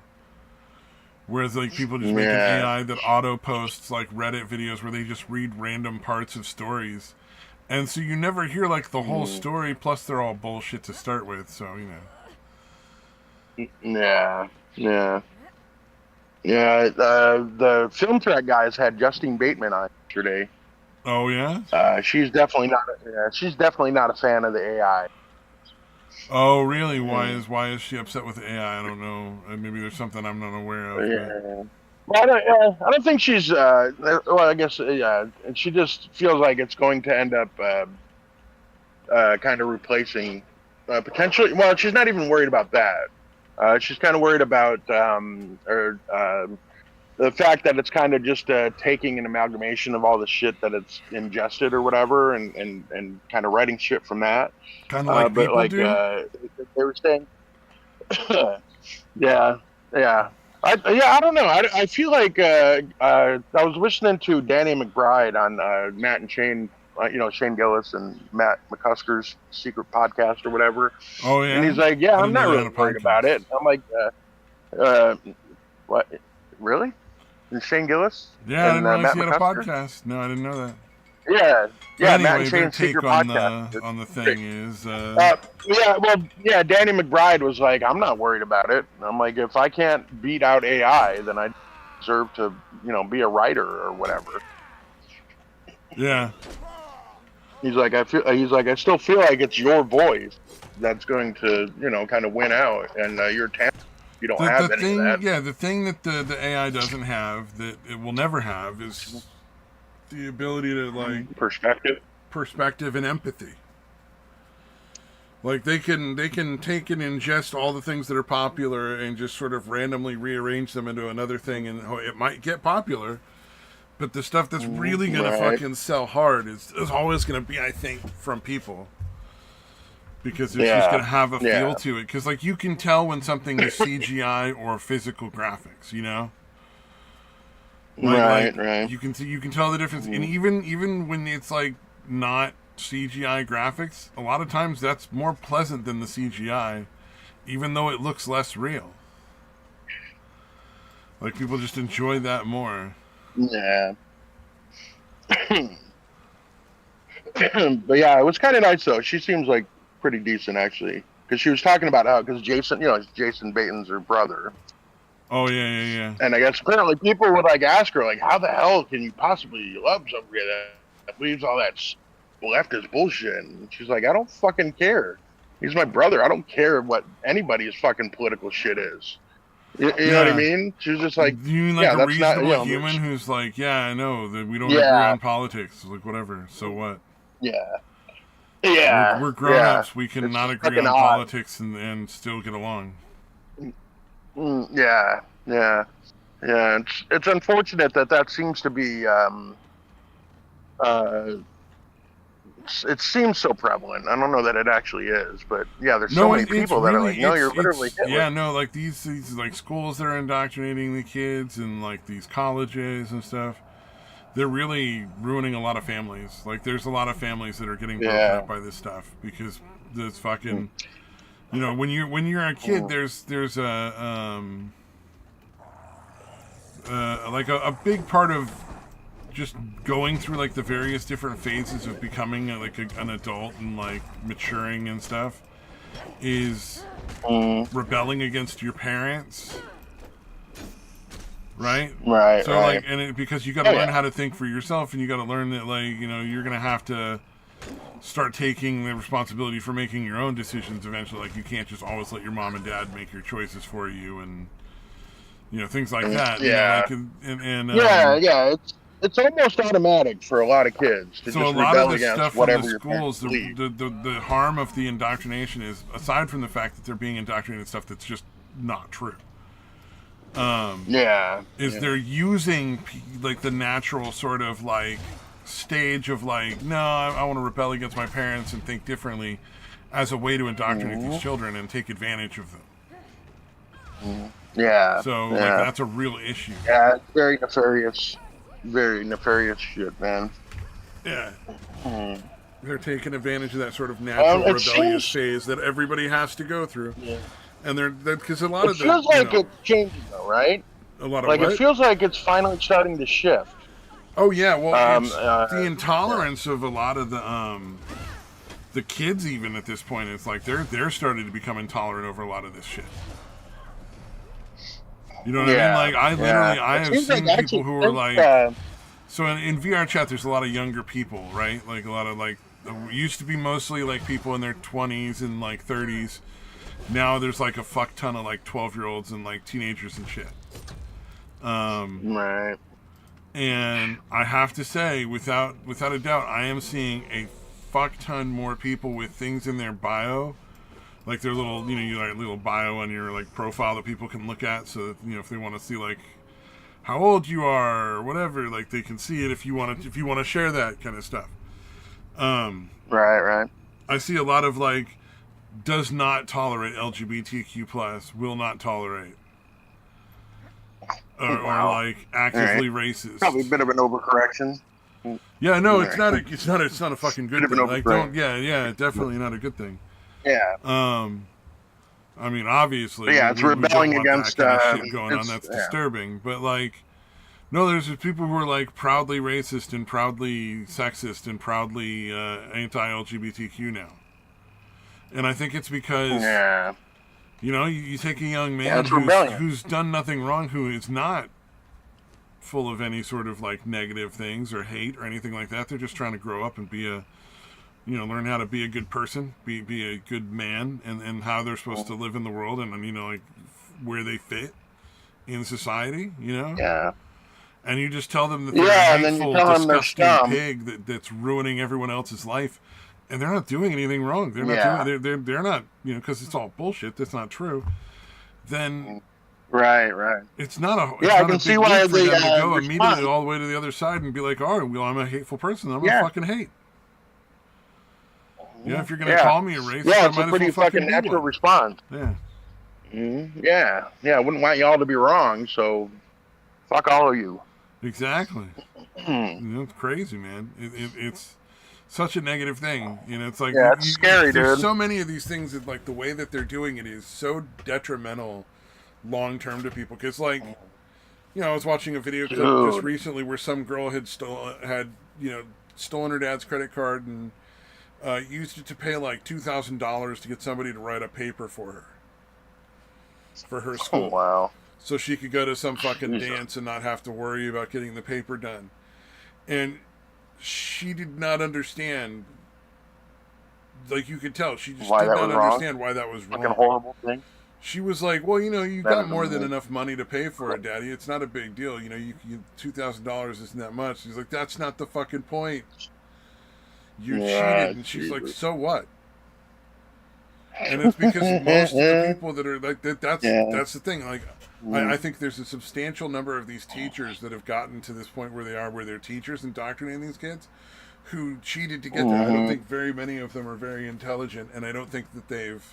Speaker 1: Whereas like people just make an
Speaker 2: Yeah.
Speaker 1: AI that auto posts like Reddit videos where they just read random parts of stories. And so you never hear like the whole
Speaker 2: Mm,
Speaker 1: story, plus they're all bullshit to start with, so you know.
Speaker 2: yeah. Yeah. Yeah. The film track guys had Justine Bateman on yesterday.
Speaker 1: Oh yeah?
Speaker 2: She's definitely not a fan of the AI.
Speaker 1: Oh really?
Speaker 2: Mm,
Speaker 1: Why is she upset with the AI? I don't know. Maybe there's something I'm not aware of, but
Speaker 2: yeah. Well, I don't think she's. Well, I guess yeah. And she just feels like it's going to end up kind of replacing potentially. Well, she's not even worried about that. She's kind of worried about the fact that it's kind of just taking an amalgamation of all the shit that it's ingested or whatever, and kind of writing shit from that.
Speaker 1: kind of like
Speaker 2: But
Speaker 1: people
Speaker 2: like
Speaker 1: do.
Speaker 2: they were saying, yeah, yeah. I don't know. I feel like I was listening to Danny McBride on Matt and Shane, Shane Gillis and Matt McCusker's secret podcast or whatever,
Speaker 1: Oh
Speaker 2: and he's
Speaker 1: yeah?
Speaker 2: like, "Yeah,
Speaker 1: I
Speaker 2: I'm
Speaker 1: didn't know
Speaker 2: not
Speaker 1: they had
Speaker 2: really
Speaker 1: a
Speaker 2: worried about
Speaker 1: podcast.
Speaker 2: it." I'm like, uh, "What? Really?" And Shane Gillis
Speaker 1: Yeah, I
Speaker 2: and
Speaker 1: didn't realize
Speaker 2: Matt
Speaker 1: he had a
Speaker 2: McCusker?
Speaker 1: podcast. No, I didn't know that.
Speaker 2: Yeah,
Speaker 1: But
Speaker 2: yeah, Matt and
Speaker 1: anyway, their
Speaker 2: Shane's
Speaker 1: take
Speaker 2: secret podcast.
Speaker 1: on the thing is
Speaker 2: Yeah, well, yeah, Danny McBride was like, I'm not worried about it. I'm like, if I can't beat out AI, then I deserve to, be a writer or whatever.
Speaker 1: yeah.
Speaker 2: He's like, I still feel like it's your voice that's going to, kind of win out, and your talent, you don't
Speaker 1: The
Speaker 2: have any of
Speaker 1: thing,
Speaker 2: that.
Speaker 1: yeah, the thing that the AI doesn't have, that it will never have, is the ability to like
Speaker 2: Perspective.
Speaker 1: perspective and empathy. Like they can take and ingest all the things that are popular and just sort of randomly rearrange them into another thing, and it might get popular. But the stuff that's really gonna
Speaker 2: Right.
Speaker 1: fucking sell hard is always gonna be, I think, from people, because it's just
Speaker 2: Yeah.
Speaker 1: gonna have a feel
Speaker 2: Yeah.
Speaker 1: to it. Because like you can tell when something is CGI or physical graphics, you know. Like
Speaker 2: Right. Right.
Speaker 1: you can tell the difference, and
Speaker 2: Mm.
Speaker 1: even when it's like not CGI graphics, a lot of times that's more pleasant than the CGI, even though it looks less real. Like people just enjoy that more.
Speaker 2: Yeah. But yeah, it was kind of nice though. She seems like pretty decent actually, because she was talking about how because Jason, Jason Bateman's her brother,
Speaker 1: Oh yeah, yeah, yeah.
Speaker 2: and I guess apparently people would like ask her like, how the hell can you possibly love somebody that believes all that leftist bullshit? And she's like, I don't fucking care. He's my brother. I don't care what anybody's fucking political shit is. You know what I
Speaker 1: Yeah.
Speaker 2: mean? She was just
Speaker 1: You
Speaker 2: like,
Speaker 1: mean like
Speaker 2: yeah,
Speaker 1: a
Speaker 2: that's not,
Speaker 1: reasonable human who's like, yeah, I know that we don't agree
Speaker 2: yeah,
Speaker 1: on politics, like whatever. So what?
Speaker 2: yeah, yeah,
Speaker 1: We're grown
Speaker 2: yeah.
Speaker 1: ups. We can
Speaker 2: It's
Speaker 1: not
Speaker 2: just
Speaker 1: agree
Speaker 2: fucking
Speaker 1: on
Speaker 2: odd.
Speaker 1: politics and still get along.
Speaker 2: Yeah, yeah. Yeah, it's unfortunate that that seems to be uh it seems so prevalent. I don't know that it actually is, but yeah, there's so
Speaker 1: No,
Speaker 2: many
Speaker 1: it's
Speaker 2: people that are
Speaker 1: really
Speaker 2: like, no, you're literally
Speaker 1: it's
Speaker 2: Hitler.
Speaker 1: yeah, no, like these like schools that are indoctrinating the kids and like these colleges and stuff. They're really ruining a lot of families. Like there's a lot of families that are getting broken
Speaker 2: Yeah.
Speaker 1: up by this stuff because this fucking, when you're a kid,
Speaker 2: Mm.
Speaker 1: there's like a big part of just going through like the various different phases of becoming an adult and like maturing and stuff is
Speaker 2: Mm.
Speaker 1: rebelling against your parents, right?
Speaker 2: Right,
Speaker 1: So
Speaker 2: right.
Speaker 1: like, because you got to
Speaker 2: Oh
Speaker 1: learn
Speaker 2: yeah.
Speaker 1: how to think for yourself, and you got to learn that like you're gonna have to start taking the responsibility for making your own decisions eventually. Like you can't just always let your mom and dad make your choices for you, and things like that.
Speaker 2: Yeah.
Speaker 1: Like and
Speaker 2: Yeah, yeah. It's almost automatic for a lot of kids to
Speaker 1: so a
Speaker 2: just
Speaker 1: lot of
Speaker 2: rebel
Speaker 1: the
Speaker 2: against
Speaker 1: stuff from the
Speaker 2: whatever your parents
Speaker 1: schools,
Speaker 2: believe.
Speaker 1: the harm of the indoctrination is, aside from the fact that they're being indoctrinated in stuff that's just not true. Is they're using like the natural sort of like stage of like, no, I want to rebel against my parents and think differently, as a way to indoctrinate these children and take advantage of them.
Speaker 2: Yeah.
Speaker 1: So like that's a real issue.
Speaker 2: Yeah, it's very nefarious shit, man.
Speaker 1: Yeah. They're taking advantage of that sort of natural rebellious phase that everybody has to go through.
Speaker 2: Yeah.
Speaker 1: And they're because a lot of
Speaker 2: it feels like it's changing though, right?
Speaker 1: A lot of
Speaker 2: like
Speaker 1: what?
Speaker 2: It feels like it's finally starting to shift.
Speaker 1: Oh yeah, well, it's the intolerance of a lot of the kids even at this point. It's like they're starting to become intolerant over a lot of this shit. You know what I mean? Like I have seen people who are like. So in VR chat, there's a lot of younger people, right? Like a lot of like used to be mostly like people in their 20s and like 30s. Now there's like a fuck ton of like 12-year-olds and like teenagers and shit.
Speaker 2: Right.
Speaker 1: And I have to say, without a doubt, I am seeing a fuck ton more people with things in their bio, like their little, you like little bio on your like profile that people can look at, so that, if they want to see like how old you are or whatever, like they can see it if you want to share that kind of stuff.
Speaker 2: Right.
Speaker 1: I see a lot of like does not tolerate LGBTQ plus, will not tolerate. Or like actively racist.
Speaker 2: Probably a bit of an overcorrection.
Speaker 1: Yeah, no, it's not a fucking good thing. Like, definitely not a good thing.
Speaker 2: Yeah.
Speaker 1: I mean, obviously,
Speaker 2: it's rebelling against
Speaker 1: that kind of shit going on. That's disturbing. But like, no, there's people who are like proudly racist and proudly sexist and proudly anti-LGBTQ now, and I think it's because you take a young man who's done nothing wrong, who is not full of any sort of like negative things or hate or anything like that. They're just trying to grow up and be a, learn how to be a good person, be a good man, and how they're supposed to live in the world, and like where they fit in society.
Speaker 2: Yeah.
Speaker 1: And you just tell them that they're a hateful, disgusting pig that's ruining everyone else's life. And they're not doing anything wrong. They're not doing. They're not. Because it's all bullshit. That's not true. Then,
Speaker 2: right.
Speaker 1: It's not a. It's
Speaker 2: I
Speaker 1: not
Speaker 2: can
Speaker 1: a
Speaker 2: see
Speaker 1: big
Speaker 2: why
Speaker 1: leap for
Speaker 2: they
Speaker 1: them to go
Speaker 2: respond.
Speaker 1: immediately all the way to the other side and be like, "Oh, well, I'm a hateful person. I'm gonna fucking hate." If you're gonna call me a racist,
Speaker 2: it's a pretty fucking natural response.
Speaker 1: Yeah.
Speaker 2: I wouldn't want y'all to be wrong. So, fuck all of you.
Speaker 1: Exactly. It's crazy, man. It's such a negative thing. It's like
Speaker 2: it's scary,
Speaker 1: there's
Speaker 2: dude.
Speaker 1: so many of these things that like the way that they're doing it is so detrimental long term to people. Because like, I was watching a video clip just recently where some girl had stolen her dad's credit card and used it to pay like $2,000 to get somebody to write a paper for her school.
Speaker 2: Oh, wow.
Speaker 1: So she could go to some fucking dance and not have to worry about getting the paper done. And she did not understand. Like, you could tell, she just did not understand why that was wrong.
Speaker 2: Fucking horrible thing.
Speaker 1: She was like, well, you got more than enough money to pay for it, Daddy. It's not a big deal. You $2,000 isn't that much. She's like, that's not the fucking point. You cheated. And she's like, so what? And it's because most of the people that are like that, that's the thing. Like, I think there's a substantial number of these teachers that have gotten to this point where they're teachers indoctrinating these kids who cheated to get there. I don't think very many of them are very intelligent, and I don't think that they've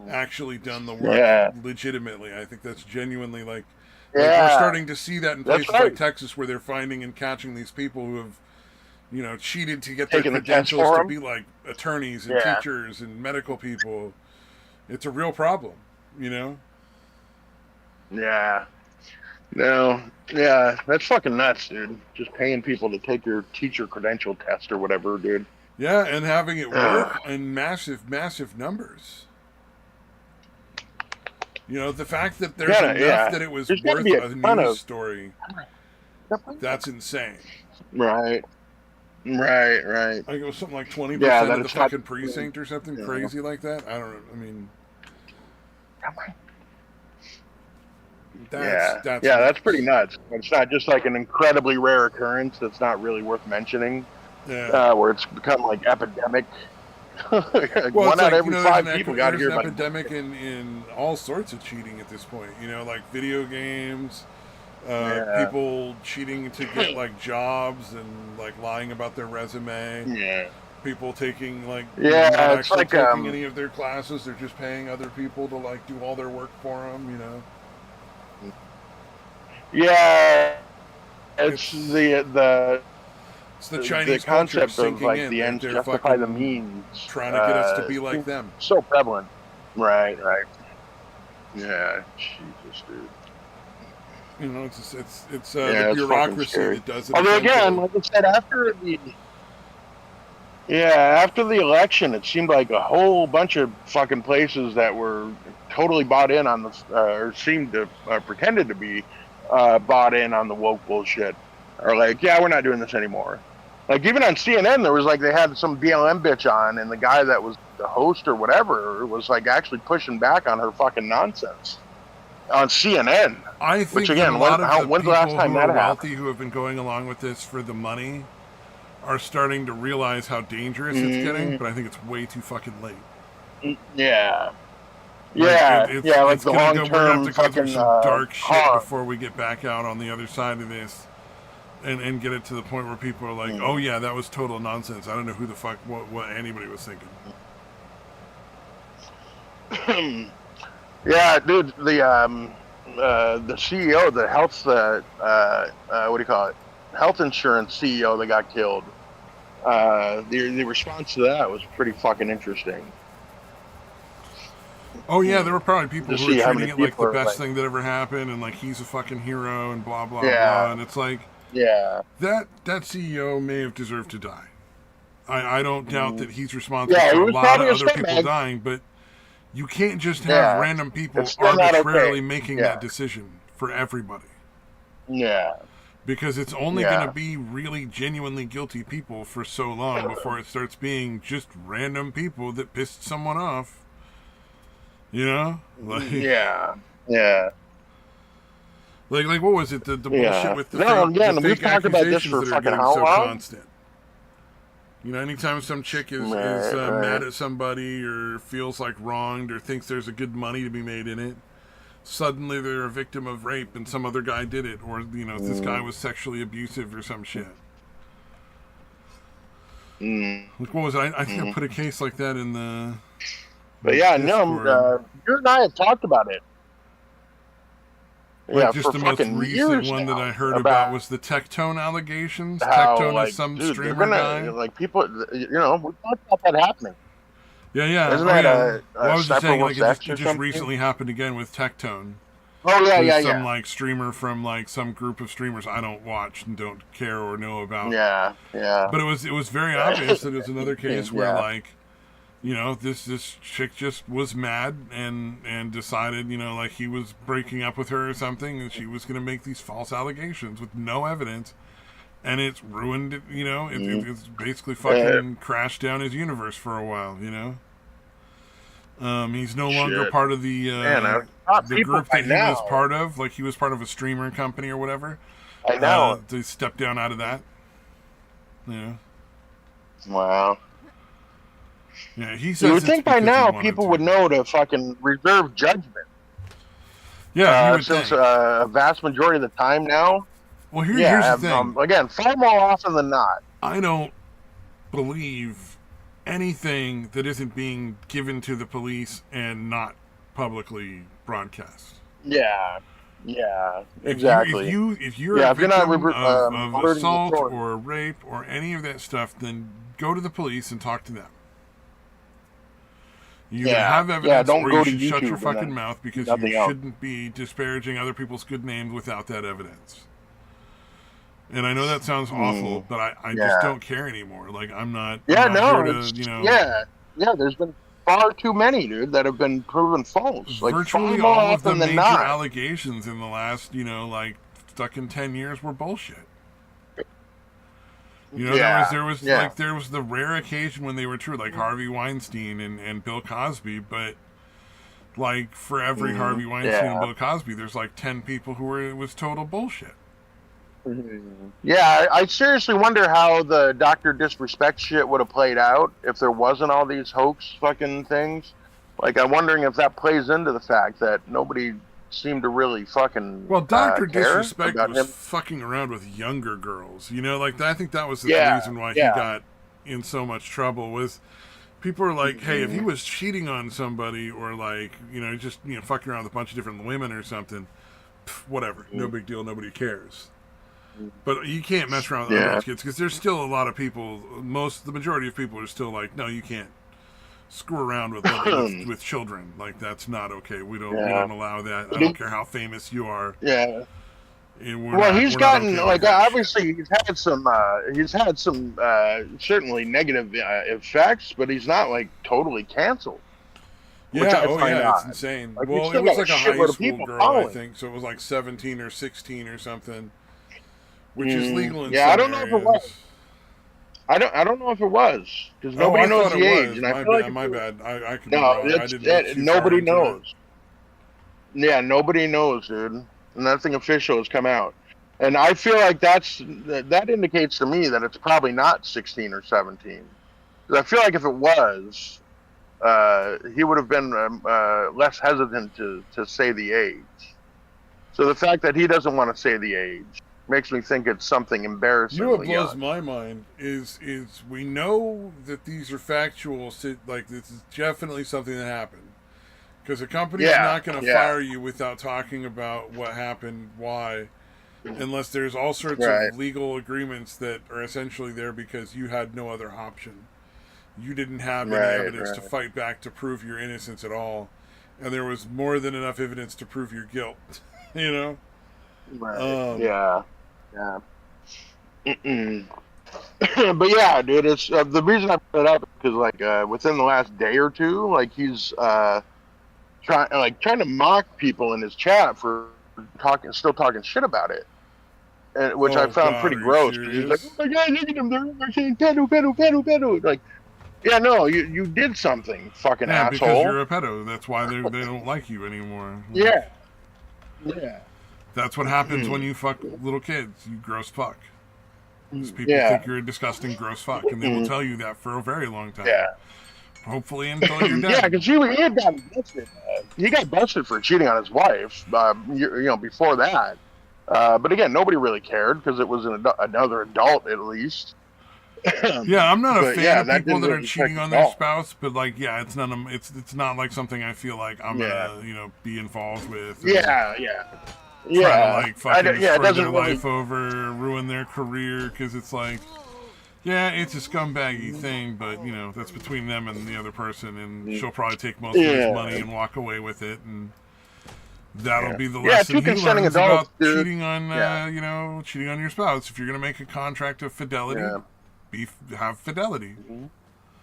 Speaker 1: actually done the work legitimately. I think that's genuinely like we're starting to see that in places like Texas where they're finding and catching these people who have cheated to get their credentials to be like attorneys and teachers and medical people. It's a real problem,
Speaker 2: Yeah. No. Yeah, that's fucking nuts, dude. Just paying people to take your teacher credential test or whatever, dude.
Speaker 1: Yeah, and having it work in massive, massive numbers. The fact that there's enough that it was worth a news story, that's insane.
Speaker 2: Right. I
Speaker 1: think it was something like 20% of the fucking precinct or something crazy like that. I don't know. I mean... That's
Speaker 2: pretty nuts. It's not just like an incredibly rare occurrence that's not really worth mentioning. Where it's become like epidemic
Speaker 1: Well,
Speaker 2: One
Speaker 1: it's
Speaker 2: out
Speaker 1: like,
Speaker 2: of every five people got
Speaker 1: there's
Speaker 2: here
Speaker 1: an
Speaker 2: by.
Speaker 1: epidemic in all sorts of cheating at this point. Like video games,
Speaker 2: Yeah,
Speaker 1: people cheating to get like jobs and like lying about their resume.
Speaker 2: yeah,
Speaker 1: People taking like not
Speaker 2: yeah. It's
Speaker 1: actually
Speaker 2: like
Speaker 1: taking any of their classes. They're just paying other people to like do all their work for them.
Speaker 2: yeah. It's
Speaker 1: It's it's the
Speaker 2: the
Speaker 1: Chinese culture
Speaker 2: concept of
Speaker 1: sinking
Speaker 2: like
Speaker 1: in.
Speaker 2: the
Speaker 1: They're
Speaker 2: ends
Speaker 1: they're
Speaker 2: justify the
Speaker 1: fucking
Speaker 2: means.
Speaker 1: trying to get us to be like
Speaker 2: Seems
Speaker 1: them.
Speaker 2: so prevalent. Right, right. Yeah, Jesus, dude.
Speaker 1: It's the
Speaker 2: Yeah, it's fucking
Speaker 1: bureaucracy
Speaker 2: scary.
Speaker 1: that does it
Speaker 2: Although again,
Speaker 1: essentially.
Speaker 2: like I said, after the election, it seemed like a whole bunch of fucking places that were totally bought in on the or seemed to pretended to be bought in on the woke bullshit. Or like, yeah, we're not doing this anymore. Like even on CNN, there was like they had some BLM bitch on, and the guy that was the host or whatever was like actually pushing back on her fucking nonsense on CNN.
Speaker 1: I
Speaker 2: Which
Speaker 1: think that a
Speaker 2: again,
Speaker 1: lot of the
Speaker 2: when's the last
Speaker 1: people
Speaker 2: time
Speaker 1: who are
Speaker 2: that happened?
Speaker 1: wealthy who have been going along with this for the money are starting to realize how dangerous it's getting,
Speaker 2: Mm,
Speaker 1: but I think it's way too fucking late.
Speaker 2: yeah,
Speaker 1: Like
Speaker 2: yeah, yeah. Like
Speaker 1: it's
Speaker 2: the
Speaker 1: gonna
Speaker 2: long
Speaker 1: go. We're gonna have
Speaker 2: term
Speaker 1: to go through
Speaker 2: fucking
Speaker 1: some dark shit
Speaker 2: harm.
Speaker 1: before we get back out on the other side of this, and get it to the point where people are like, "Oh yeah, that was total nonsense. I don't know who the fuck what anybody was thinking."
Speaker 2: Yeah, dude. The CEO, the health what do you call it? Health insurance CEO that got killed. The response to that was pretty fucking interesting.
Speaker 1: Oh yeah, there were probably people
Speaker 2: To
Speaker 1: who were
Speaker 2: see how
Speaker 1: treating
Speaker 2: many
Speaker 1: it like
Speaker 2: people
Speaker 1: the
Speaker 2: are
Speaker 1: best
Speaker 2: like,
Speaker 1: thing that ever happened, and like he's a fucking hero, and blah blah blah.
Speaker 2: yeah,
Speaker 1: And it's like
Speaker 2: yeah,
Speaker 1: that CEO may have deserved to die. I don't doubt
Speaker 2: mm,
Speaker 1: that he's responsible
Speaker 2: yeah. It
Speaker 1: for a
Speaker 2: was
Speaker 1: lot of
Speaker 2: probably a
Speaker 1: other people
Speaker 2: scumbag.
Speaker 1: dying, but you can't just have
Speaker 2: Yeah,
Speaker 1: random
Speaker 2: it's
Speaker 1: people
Speaker 2: still not okay.
Speaker 1: arbitrarily making
Speaker 2: Yeah,
Speaker 1: that decision for everybody.
Speaker 2: yeah,
Speaker 1: Because it's only going to
Speaker 2: yeah,
Speaker 1: be really genuinely guilty people for so long before it starts being just random people that pissed someone off. Like
Speaker 2: yeah, yeah,
Speaker 1: like what was it? The bullshit
Speaker 2: yeah.
Speaker 1: with
Speaker 2: No,
Speaker 1: the
Speaker 2: again, we've
Speaker 1: fake
Speaker 2: talked about this
Speaker 1: accusations
Speaker 2: for
Speaker 1: that are
Speaker 2: fucking
Speaker 1: getting
Speaker 2: how
Speaker 1: so
Speaker 2: long?
Speaker 1: constant. Anytime some chick is
Speaker 2: Right, right.
Speaker 1: mad at somebody or feels like wronged or thinks there's a good money to be made in it, suddenly they're a victim of rape and some other guy did it, or this guy
Speaker 2: Mm,
Speaker 1: was sexually abusive or some shit.
Speaker 2: mm,
Speaker 1: Like what was it? I think I
Speaker 2: mm.
Speaker 1: put a case like that in
Speaker 2: But
Speaker 1: the
Speaker 2: yeah, no,
Speaker 1: Discord.
Speaker 2: you and I have talked about it.
Speaker 1: Like
Speaker 2: Yeah,
Speaker 1: just
Speaker 2: for
Speaker 1: the most
Speaker 2: fucking
Speaker 1: recent
Speaker 2: years
Speaker 1: one that
Speaker 2: now
Speaker 1: I heard about
Speaker 2: about
Speaker 1: was the Tectone allegations.
Speaker 2: how,
Speaker 1: Tectone is
Speaker 2: like,
Speaker 1: some
Speaker 2: dude, they're
Speaker 1: streamer
Speaker 2: gonna
Speaker 1: guy.
Speaker 2: like people. We talked about that happening.
Speaker 1: Yeah, yeah.
Speaker 2: Isn't
Speaker 1: Oh
Speaker 2: that
Speaker 1: yeah. Well,
Speaker 2: a
Speaker 1: I was just saying, like
Speaker 2: Steppenwolf's ex
Speaker 1: it
Speaker 2: or
Speaker 1: just
Speaker 2: something?
Speaker 1: recently happened again with Tectone,
Speaker 2: Oh yeah,
Speaker 1: who's
Speaker 2: yeah,
Speaker 1: some
Speaker 2: yeah,
Speaker 1: like streamer from like some group of streamers I don't watch and don't care or know about.
Speaker 2: yeah, yeah,
Speaker 1: But it was very obvious that it was another case where
Speaker 2: yeah.
Speaker 1: like this chick just was mad and decided like he was breaking up with her or something, and she was going to make these false allegations with no evidence, and it's ruined it.
Speaker 2: Mm.
Speaker 1: It's basically
Speaker 2: Uh,
Speaker 1: fucking crashed down his universe for a while. He's no longer
Speaker 2: Shit,
Speaker 1: part of
Speaker 2: man. I thought
Speaker 1: the
Speaker 2: people
Speaker 1: group
Speaker 2: by
Speaker 1: that he was
Speaker 2: now.
Speaker 1: part of. Like he was part of a streamer company or whatever.
Speaker 2: I know.
Speaker 1: To step down out of that. Yeah,
Speaker 2: Wow.
Speaker 1: yeah. He
Speaker 2: You
Speaker 1: says
Speaker 2: would
Speaker 1: it's
Speaker 2: think by
Speaker 1: because he
Speaker 2: now
Speaker 1: wanted
Speaker 2: people
Speaker 1: to.
Speaker 2: would know to fucking reserve judgment.
Speaker 1: Yeah, you would
Speaker 2: Since
Speaker 1: think.
Speaker 2: a vast majority of the time now,
Speaker 1: Well, here's the
Speaker 2: yeah.
Speaker 1: thing.
Speaker 2: Again, far more often than not.
Speaker 1: I don't believe anything that isn't being given to the police and not publicly broadcast.
Speaker 2: Yeah, yeah,
Speaker 1: If you if
Speaker 2: exactly.
Speaker 1: you if you're a
Speaker 2: Yeah, if you're not
Speaker 1: victim of
Speaker 2: alerting the
Speaker 1: assault
Speaker 2: authority.
Speaker 1: or rape or any of that stuff, then go to the police and talk to them. You either
Speaker 2: Yeah,
Speaker 1: have
Speaker 2: yeah.
Speaker 1: evidence
Speaker 2: Don't
Speaker 1: or
Speaker 2: go
Speaker 1: you
Speaker 2: to
Speaker 1: should shut your
Speaker 2: YouTube and
Speaker 1: fucking
Speaker 2: then
Speaker 1: mouth because you
Speaker 2: nothing else.
Speaker 1: shouldn't be disparaging other people's good names without that evidence. And I know that sounds awful,
Speaker 2: Mm,
Speaker 1: but I just
Speaker 2: yeah,
Speaker 1: don't care anymore. Like I'm
Speaker 2: yeah.
Speaker 1: not here
Speaker 2: No,
Speaker 1: to,
Speaker 2: it's yeah, yeah. There's been far too many, dude, that have been proven false. Like far
Speaker 1: virtually
Speaker 2: more
Speaker 1: all of the
Speaker 2: often than
Speaker 1: major
Speaker 2: not.
Speaker 1: allegations in the last, like stuck in 10 years were bullshit.
Speaker 2: Yeah, yeah.
Speaker 1: There was the rare occasion when they were true, like Harvey Weinstein and Bill Cosby, but like for every
Speaker 2: Mm,
Speaker 1: Harvey Weinstein and
Speaker 2: yeah,
Speaker 1: Bill Cosby, there's like 10 people who were it was total bullshit.
Speaker 2: Yeah, I seriously wonder how the Doctor Disrespect shit would have played out if there wasn't all these hoax fucking things. Like, I'm wondering if that plays into the fact that nobody seemed to really fucking
Speaker 1: Well, Doctor
Speaker 2: care
Speaker 1: Disrespect
Speaker 2: about
Speaker 1: was
Speaker 2: him.
Speaker 1: fucking around with younger girls. You know, like I think that was the
Speaker 2: Yeah,
Speaker 1: reason why he
Speaker 2: yeah.
Speaker 1: got in so much trouble. Was people are like, hey, if he
Speaker 2: Hmm.
Speaker 1: was cheating on somebody or like, just fucking around with a bunch of different women or something, whatever, no big deal, nobody cares. But you can't mess around with
Speaker 2: Yeah.
Speaker 1: underage kids because there's still a lot of people. The majority of people are still like, no, you can't screw around with with children. Like that's not okay. We don't
Speaker 2: Yeah.
Speaker 1: allow that. I
Speaker 2: But
Speaker 1: don't care how famous you are.
Speaker 2: yeah.
Speaker 1: And
Speaker 2: Well, he's
Speaker 1: we're not
Speaker 2: gotten
Speaker 1: okay with
Speaker 2: like
Speaker 1: that shit.
Speaker 2: obviously he's had some certainly negative effects, but he's not like totally canceled, which
Speaker 1: Yeah,
Speaker 2: I
Speaker 1: oh yeah,
Speaker 2: find
Speaker 1: it's
Speaker 2: odd.
Speaker 1: insane.
Speaker 2: Like he's
Speaker 1: Well, it
Speaker 2: still
Speaker 1: was
Speaker 2: got a
Speaker 1: like a high
Speaker 2: shitload of
Speaker 1: school
Speaker 2: people
Speaker 1: girl, I
Speaker 2: following.
Speaker 1: think. So it was like 17 or 16 or something, which is legal in
Speaker 2: Yeah, I
Speaker 1: some
Speaker 2: don't know if it was.
Speaker 1: areas.
Speaker 2: I don't know if it was because
Speaker 1: Oh,
Speaker 2: nobody
Speaker 1: I
Speaker 2: knows
Speaker 1: thought it
Speaker 2: the age,
Speaker 1: was.
Speaker 2: and I feel like if
Speaker 1: My
Speaker 2: it,
Speaker 1: bad. I could be
Speaker 2: no,
Speaker 1: wrong. I didn't look too far
Speaker 2: nobody
Speaker 1: into it.
Speaker 2: knows. Yeah, nobody knows, dude. And nothing official has come out. And I feel like that indicates to me that it's probably not 16 or 17. 'Cause I feel like if it was, he would have been less hesitant to say the age. So the fact that he doesn't want to say the age makes me think it's something
Speaker 1: You know what
Speaker 2: embarrassingly
Speaker 1: blows
Speaker 2: young.
Speaker 1: my mind is we know that these are factual. Like this is definitely something that happened because a company is
Speaker 2: Yeah,
Speaker 1: not going to
Speaker 2: yeah,
Speaker 1: fire you without talking about what happened, why, unless there's all sorts
Speaker 2: right,
Speaker 1: of legal agreements that are essentially there because you had no other option. You didn't have any
Speaker 2: right,
Speaker 1: evidence to
Speaker 2: right,
Speaker 1: fight back to prove your innocence at all, and there was more than enough evidence to prove your guilt. you know.
Speaker 2: right.
Speaker 1: Um,
Speaker 2: Yeah, yeah. But yeah, dude, it's the reason I put it up because like within the last day or two, like he's trying to mock people in his chat for still talking shit about it, and which I
Speaker 1: oh
Speaker 2: found
Speaker 1: God,
Speaker 2: pretty
Speaker 1: are you
Speaker 2: gross because he's like, "Oh
Speaker 1: serious?
Speaker 2: my god, look at them! They're saying pedo, pedo, pedo, pedo." Like, yeah, no, you did something, fucking
Speaker 1: Yeah, because
Speaker 2: asshole.
Speaker 1: you're a pedo. That's why they don't like you anymore. Like
Speaker 2: Yeah, yeah,
Speaker 1: that's what happens when you fuck little kids. You gross fuck. Because people
Speaker 2: yeah,
Speaker 1: think you're a disgusting gross fuck, and they will tell you that for a very long time.
Speaker 2: yeah.
Speaker 1: Hopefully until you're
Speaker 2: Yeah,
Speaker 1: dead.
Speaker 2: because he had gotten busted. He got busted for cheating on his wife. Before that. But again, nobody really cared because it was another adult at least.
Speaker 1: Yeah, I'm not a
Speaker 2: But
Speaker 1: fan
Speaker 2: yeah,
Speaker 1: of
Speaker 2: that
Speaker 1: people
Speaker 2: didn't
Speaker 1: that are
Speaker 2: really affect
Speaker 1: cheating
Speaker 2: him
Speaker 1: on
Speaker 2: at
Speaker 1: their
Speaker 2: all.
Speaker 1: spouse, but like, yeah, it's not like something I feel like I'm
Speaker 2: Yeah,
Speaker 1: gonna be involved with or
Speaker 2: yeah, yeah,
Speaker 1: try to
Speaker 2: yeah.
Speaker 1: like fucking
Speaker 2: Yeah, it
Speaker 1: destroy their
Speaker 2: doesn't
Speaker 1: life
Speaker 2: really.
Speaker 1: over, ruin their career, because it's like, yeah, it's a scumbaggy thing, but that's between them and the other person, and she'll probably take most of his money
Speaker 2: Yeah,
Speaker 1: and walk away with it, and that'll
Speaker 2: yeah,
Speaker 1: be the
Speaker 2: yeah.
Speaker 1: lesson
Speaker 2: Two
Speaker 1: he
Speaker 2: consenting
Speaker 1: learns
Speaker 2: adults,
Speaker 1: about
Speaker 2: dude. Yeah,
Speaker 1: cheating on your spouse. If you're gonna make a contract of fidelity,
Speaker 2: yeah.
Speaker 1: have fidelity.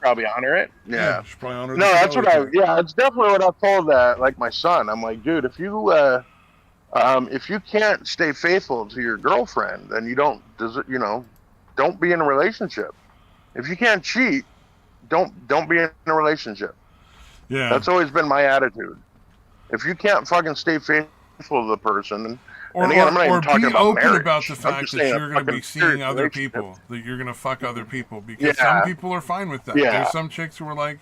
Speaker 2: Probably honor it.
Speaker 1: Yeah, you
Speaker 2: Yeah.
Speaker 1: should probably honor
Speaker 2: No,
Speaker 1: the
Speaker 2: that's what
Speaker 1: fidelity
Speaker 2: I.
Speaker 1: check.
Speaker 2: Yeah, it's definitely what I've told like my son. I'm like, dude, if you can't stay faithful to your girlfriend, then you don't don't be in a relationship. If you can't cheat, don't be in a relationship.
Speaker 1: Yeah,
Speaker 2: That's always been my attitude. If you can't fucking stay faithful to the person,
Speaker 1: or
Speaker 2: and again, I'm
Speaker 1: or
Speaker 2: not
Speaker 1: or
Speaker 2: even talking
Speaker 1: be
Speaker 2: about
Speaker 1: open about the
Speaker 2: marriage. I'm
Speaker 1: fact
Speaker 2: just
Speaker 1: that
Speaker 2: saying a
Speaker 1: you're gonna be
Speaker 2: fucking
Speaker 1: seeing
Speaker 2: serious
Speaker 1: other
Speaker 2: relationship.
Speaker 1: people, that you're gonna fuck other people, because some
Speaker 2: Yeah,
Speaker 1: people are fine with that. There's
Speaker 2: yeah,
Speaker 1: some chicks who are like,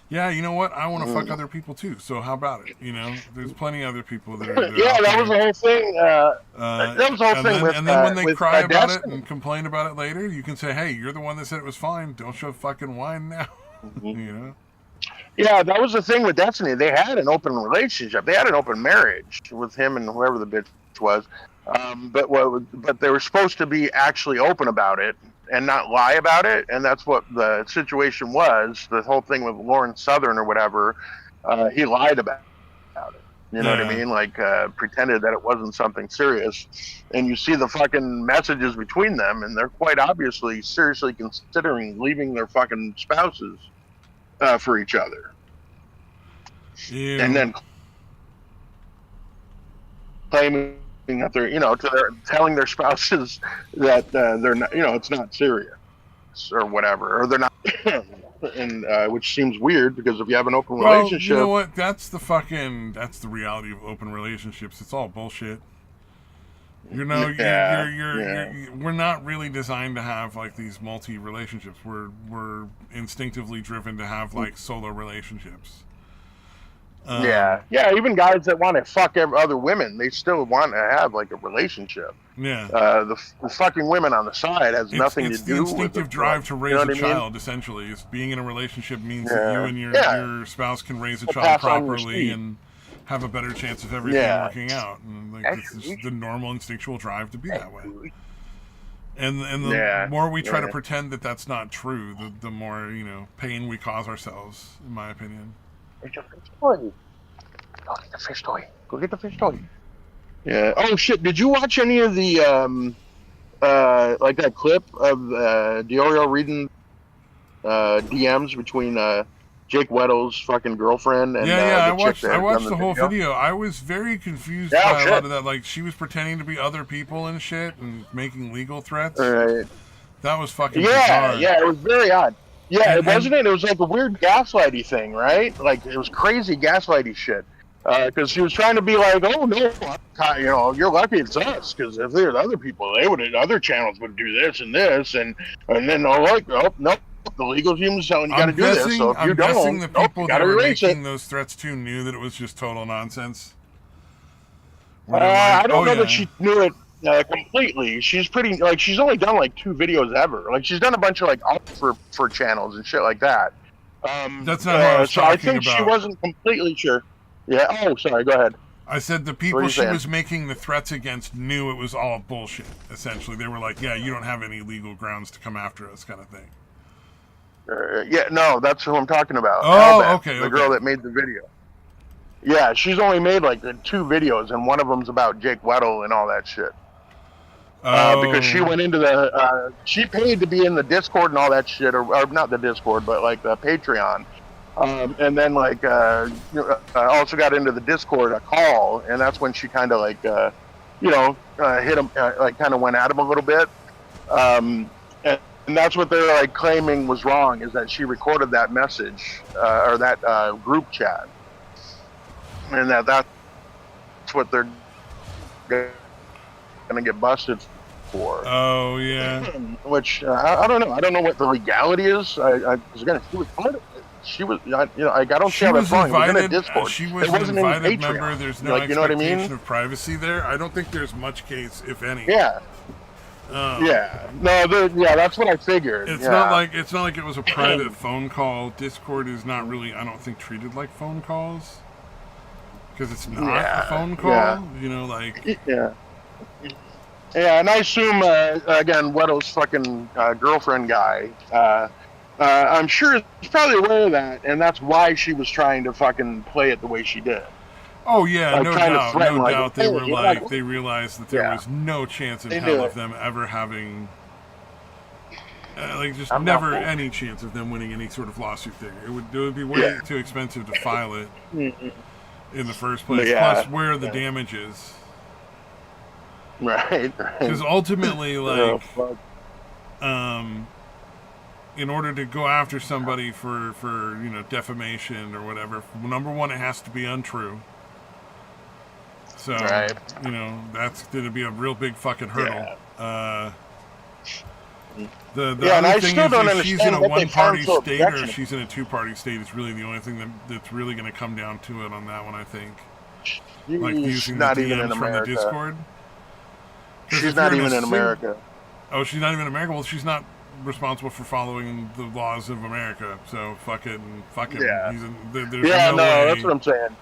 Speaker 1: yeah, you know what? I want to fuck
Speaker 2: mm.
Speaker 1: other people too. So how about it? There's plenty of other people that are
Speaker 2: Yeah.
Speaker 1: out
Speaker 2: That was
Speaker 1: there.
Speaker 2: the whole thing. That was the whole
Speaker 1: And
Speaker 2: thing
Speaker 1: then
Speaker 2: with
Speaker 1: and then when they cry about it
Speaker 2: Destiny.
Speaker 1: and complain about it later, you can say, "Hey, you're the one that said it was fine. Don't show fucking whine now."
Speaker 2: Mhm.
Speaker 1: you know?
Speaker 2: Yeah, that was the thing with Destiny. They had an open relationship. They had an open marriage with him and whoever the bitch was. But they were supposed to be actually open about it and not lie about it. And that's what the situation was. The whole thing with Lauren Southern or whatever, he lied about it. You know what I
Speaker 1: Yeah.
Speaker 2: mean? Like pretended that it wasn't something serious. And you see the fucking messages between them, and they're quite obviously seriously considering leaving their fucking spouses for each other, and
Speaker 1: Ew.
Speaker 2: then claiming that they're, telling their spouses that they're not, it's not serious or whatever, or they're not, and which seems weird because if you have an open
Speaker 1: Well, you know
Speaker 2: relationship,
Speaker 1: what? That's the reality of open relationships. It's all bullshit. You know,
Speaker 2: Yeah,
Speaker 1: we're not really designed to have like these multi relationships. We're instinctively driven to have like solo relationships.
Speaker 2: yeah. Even guys that want to fuck other women, they still want to have like a relationship.
Speaker 1: Yeah.
Speaker 2: The fucking women on the side has nothing to
Speaker 1: It's the
Speaker 2: do with
Speaker 1: instinctive
Speaker 2: it.
Speaker 1: drive to
Speaker 2: You know
Speaker 1: raise
Speaker 2: what
Speaker 1: a
Speaker 2: I mean?
Speaker 1: child. Essentially, it's being in a relationship means that you
Speaker 2: Yeah,
Speaker 1: and
Speaker 2: yeah.
Speaker 1: your spouse can raise a
Speaker 2: To
Speaker 1: child
Speaker 2: pass on your
Speaker 1: properly
Speaker 2: seed.
Speaker 1: and have a better chance of everything
Speaker 2: Yeah.
Speaker 1: working out. And like this is the normal instinctual drive to be that way. And the
Speaker 2: Yeah.
Speaker 1: more we try to
Speaker 2: Yeah.
Speaker 1: pretend that that's not true, the more pain we cause ourselves, in my opinion.
Speaker 2: Where's your fish toy? Go get the fish toy. Go get the fish toy. Yeah. Oh shit! Did you watch any of the like that clip of Diorio reading DMs between Jake Weddle's fucking girlfriend and
Speaker 1: Yeah,
Speaker 2: the chick
Speaker 1: I
Speaker 2: that had done
Speaker 1: watched
Speaker 2: the
Speaker 1: the whole
Speaker 2: video?
Speaker 1: video. I was very confused
Speaker 2: Yeah, oh,
Speaker 1: by a lot
Speaker 2: shit.
Speaker 1: of that. Like she was pretending to be other people and shit and making legal threats.
Speaker 2: Right.
Speaker 1: That was fucking
Speaker 2: Yeah,
Speaker 1: bizarre.
Speaker 2: yeah, it was very odd. Yeah, it
Speaker 1: And
Speaker 2: wasn't it. It was like a weird gaslighty thing, right? Like it was crazy gaslighty shit. Because she was trying to be like, oh no, you're lucky it's us. Because if there's other people, other channels would do this and this, and then no, the legal team's telling you got to do this. So if you
Speaker 1: I'm guessing
Speaker 2: don't,
Speaker 1: the
Speaker 2: nope, you
Speaker 1: people
Speaker 2: got
Speaker 1: that
Speaker 2: to
Speaker 1: were
Speaker 2: erase it.
Speaker 1: making those threats to knew that it was just total nonsense. Where they're
Speaker 2: I
Speaker 1: like,
Speaker 2: don't
Speaker 1: oh
Speaker 2: know that
Speaker 1: yeah,
Speaker 2: she knew it completely. She's pretty she's only done like 2 videos ever. Like she's done a bunch of like for channels and shit like that.
Speaker 1: that's not who I was
Speaker 2: So I
Speaker 1: talking
Speaker 2: think she
Speaker 1: about.
Speaker 2: wasn't completely sure. Yeah. Oh, sorry. Go ahead.
Speaker 1: I said the
Speaker 2: What are
Speaker 1: people
Speaker 2: you
Speaker 1: she
Speaker 2: saying?
Speaker 1: was making the threats against knew it was all bullshit. Essentially, they were like, yeah, you don't have any legal grounds to come after us, kind of thing.
Speaker 2: Yeah. No, that's who I'm talking about.
Speaker 1: Oh,
Speaker 2: Albert,
Speaker 1: okay,
Speaker 2: the girl that made the video. Yeah, she's only made like 2 videos, and one of them's about Jake Weddle and all that shit. Because she went into she paid to be in the Discord and all that shit, or not the Discord, but like the Patreon. And then like also got into the Discord a call, and that's when she kind of like hit him, like kind of went at him a little bit. And that's what they're like claiming was wrong, is that she recorded that message or that group chat, and that's what they're gonna get busted for.
Speaker 1: Oh yeah.
Speaker 2: Which I don't know. I don't know what the legality is. I was gonna. She was part of it. She was, I don't see how that's wrong. It was in a Discord.
Speaker 1: She was
Speaker 2: it
Speaker 1: an
Speaker 2: wasn't
Speaker 1: invited
Speaker 2: in Patreon.
Speaker 1: member. There's no
Speaker 2: like, you know what I
Speaker 1: expectation
Speaker 2: mean?
Speaker 1: of privacy there. I don't think there's much case, if any.
Speaker 2: Yeah. Yeah. No. That's what I figured.
Speaker 1: It's not like it was a private phone call. Discord is not really, I don't think, treated like phone calls because it's not a phone call.
Speaker 2: Yeah.
Speaker 1: Yeah.
Speaker 2: Yeah, and I assume again, Weddle's fucking girlfriend guy. I'm sure he's probably aware of that, and that's why she was trying to fucking play it the way she did.
Speaker 1: Oh yeah, no doubt. They were
Speaker 2: like,
Speaker 1: they realized that there was no chance in hell of them ever having, never any chance of them winning any sort of lawsuit there. It would be way too expensive to file it in the first place. Plus, where are the damages?
Speaker 2: Right.
Speaker 1: Because ultimately, like, in order to go after somebody for defamation or whatever, number one, it has to be untrue. So that's going to be a real big fucking hurdle. The other thing is if she's in a one-party state or if she's in a two-party state, it's really the only thing that's really going to come down to it on that one, I think. Like using the DMs from the Discord.
Speaker 2: She's not even in America.
Speaker 1: Oh, she's not even in America? Well, she's not responsible for following the laws of America, so fuck it.
Speaker 2: Yeah.
Speaker 1: There's no way.
Speaker 2: That's what I'm saying.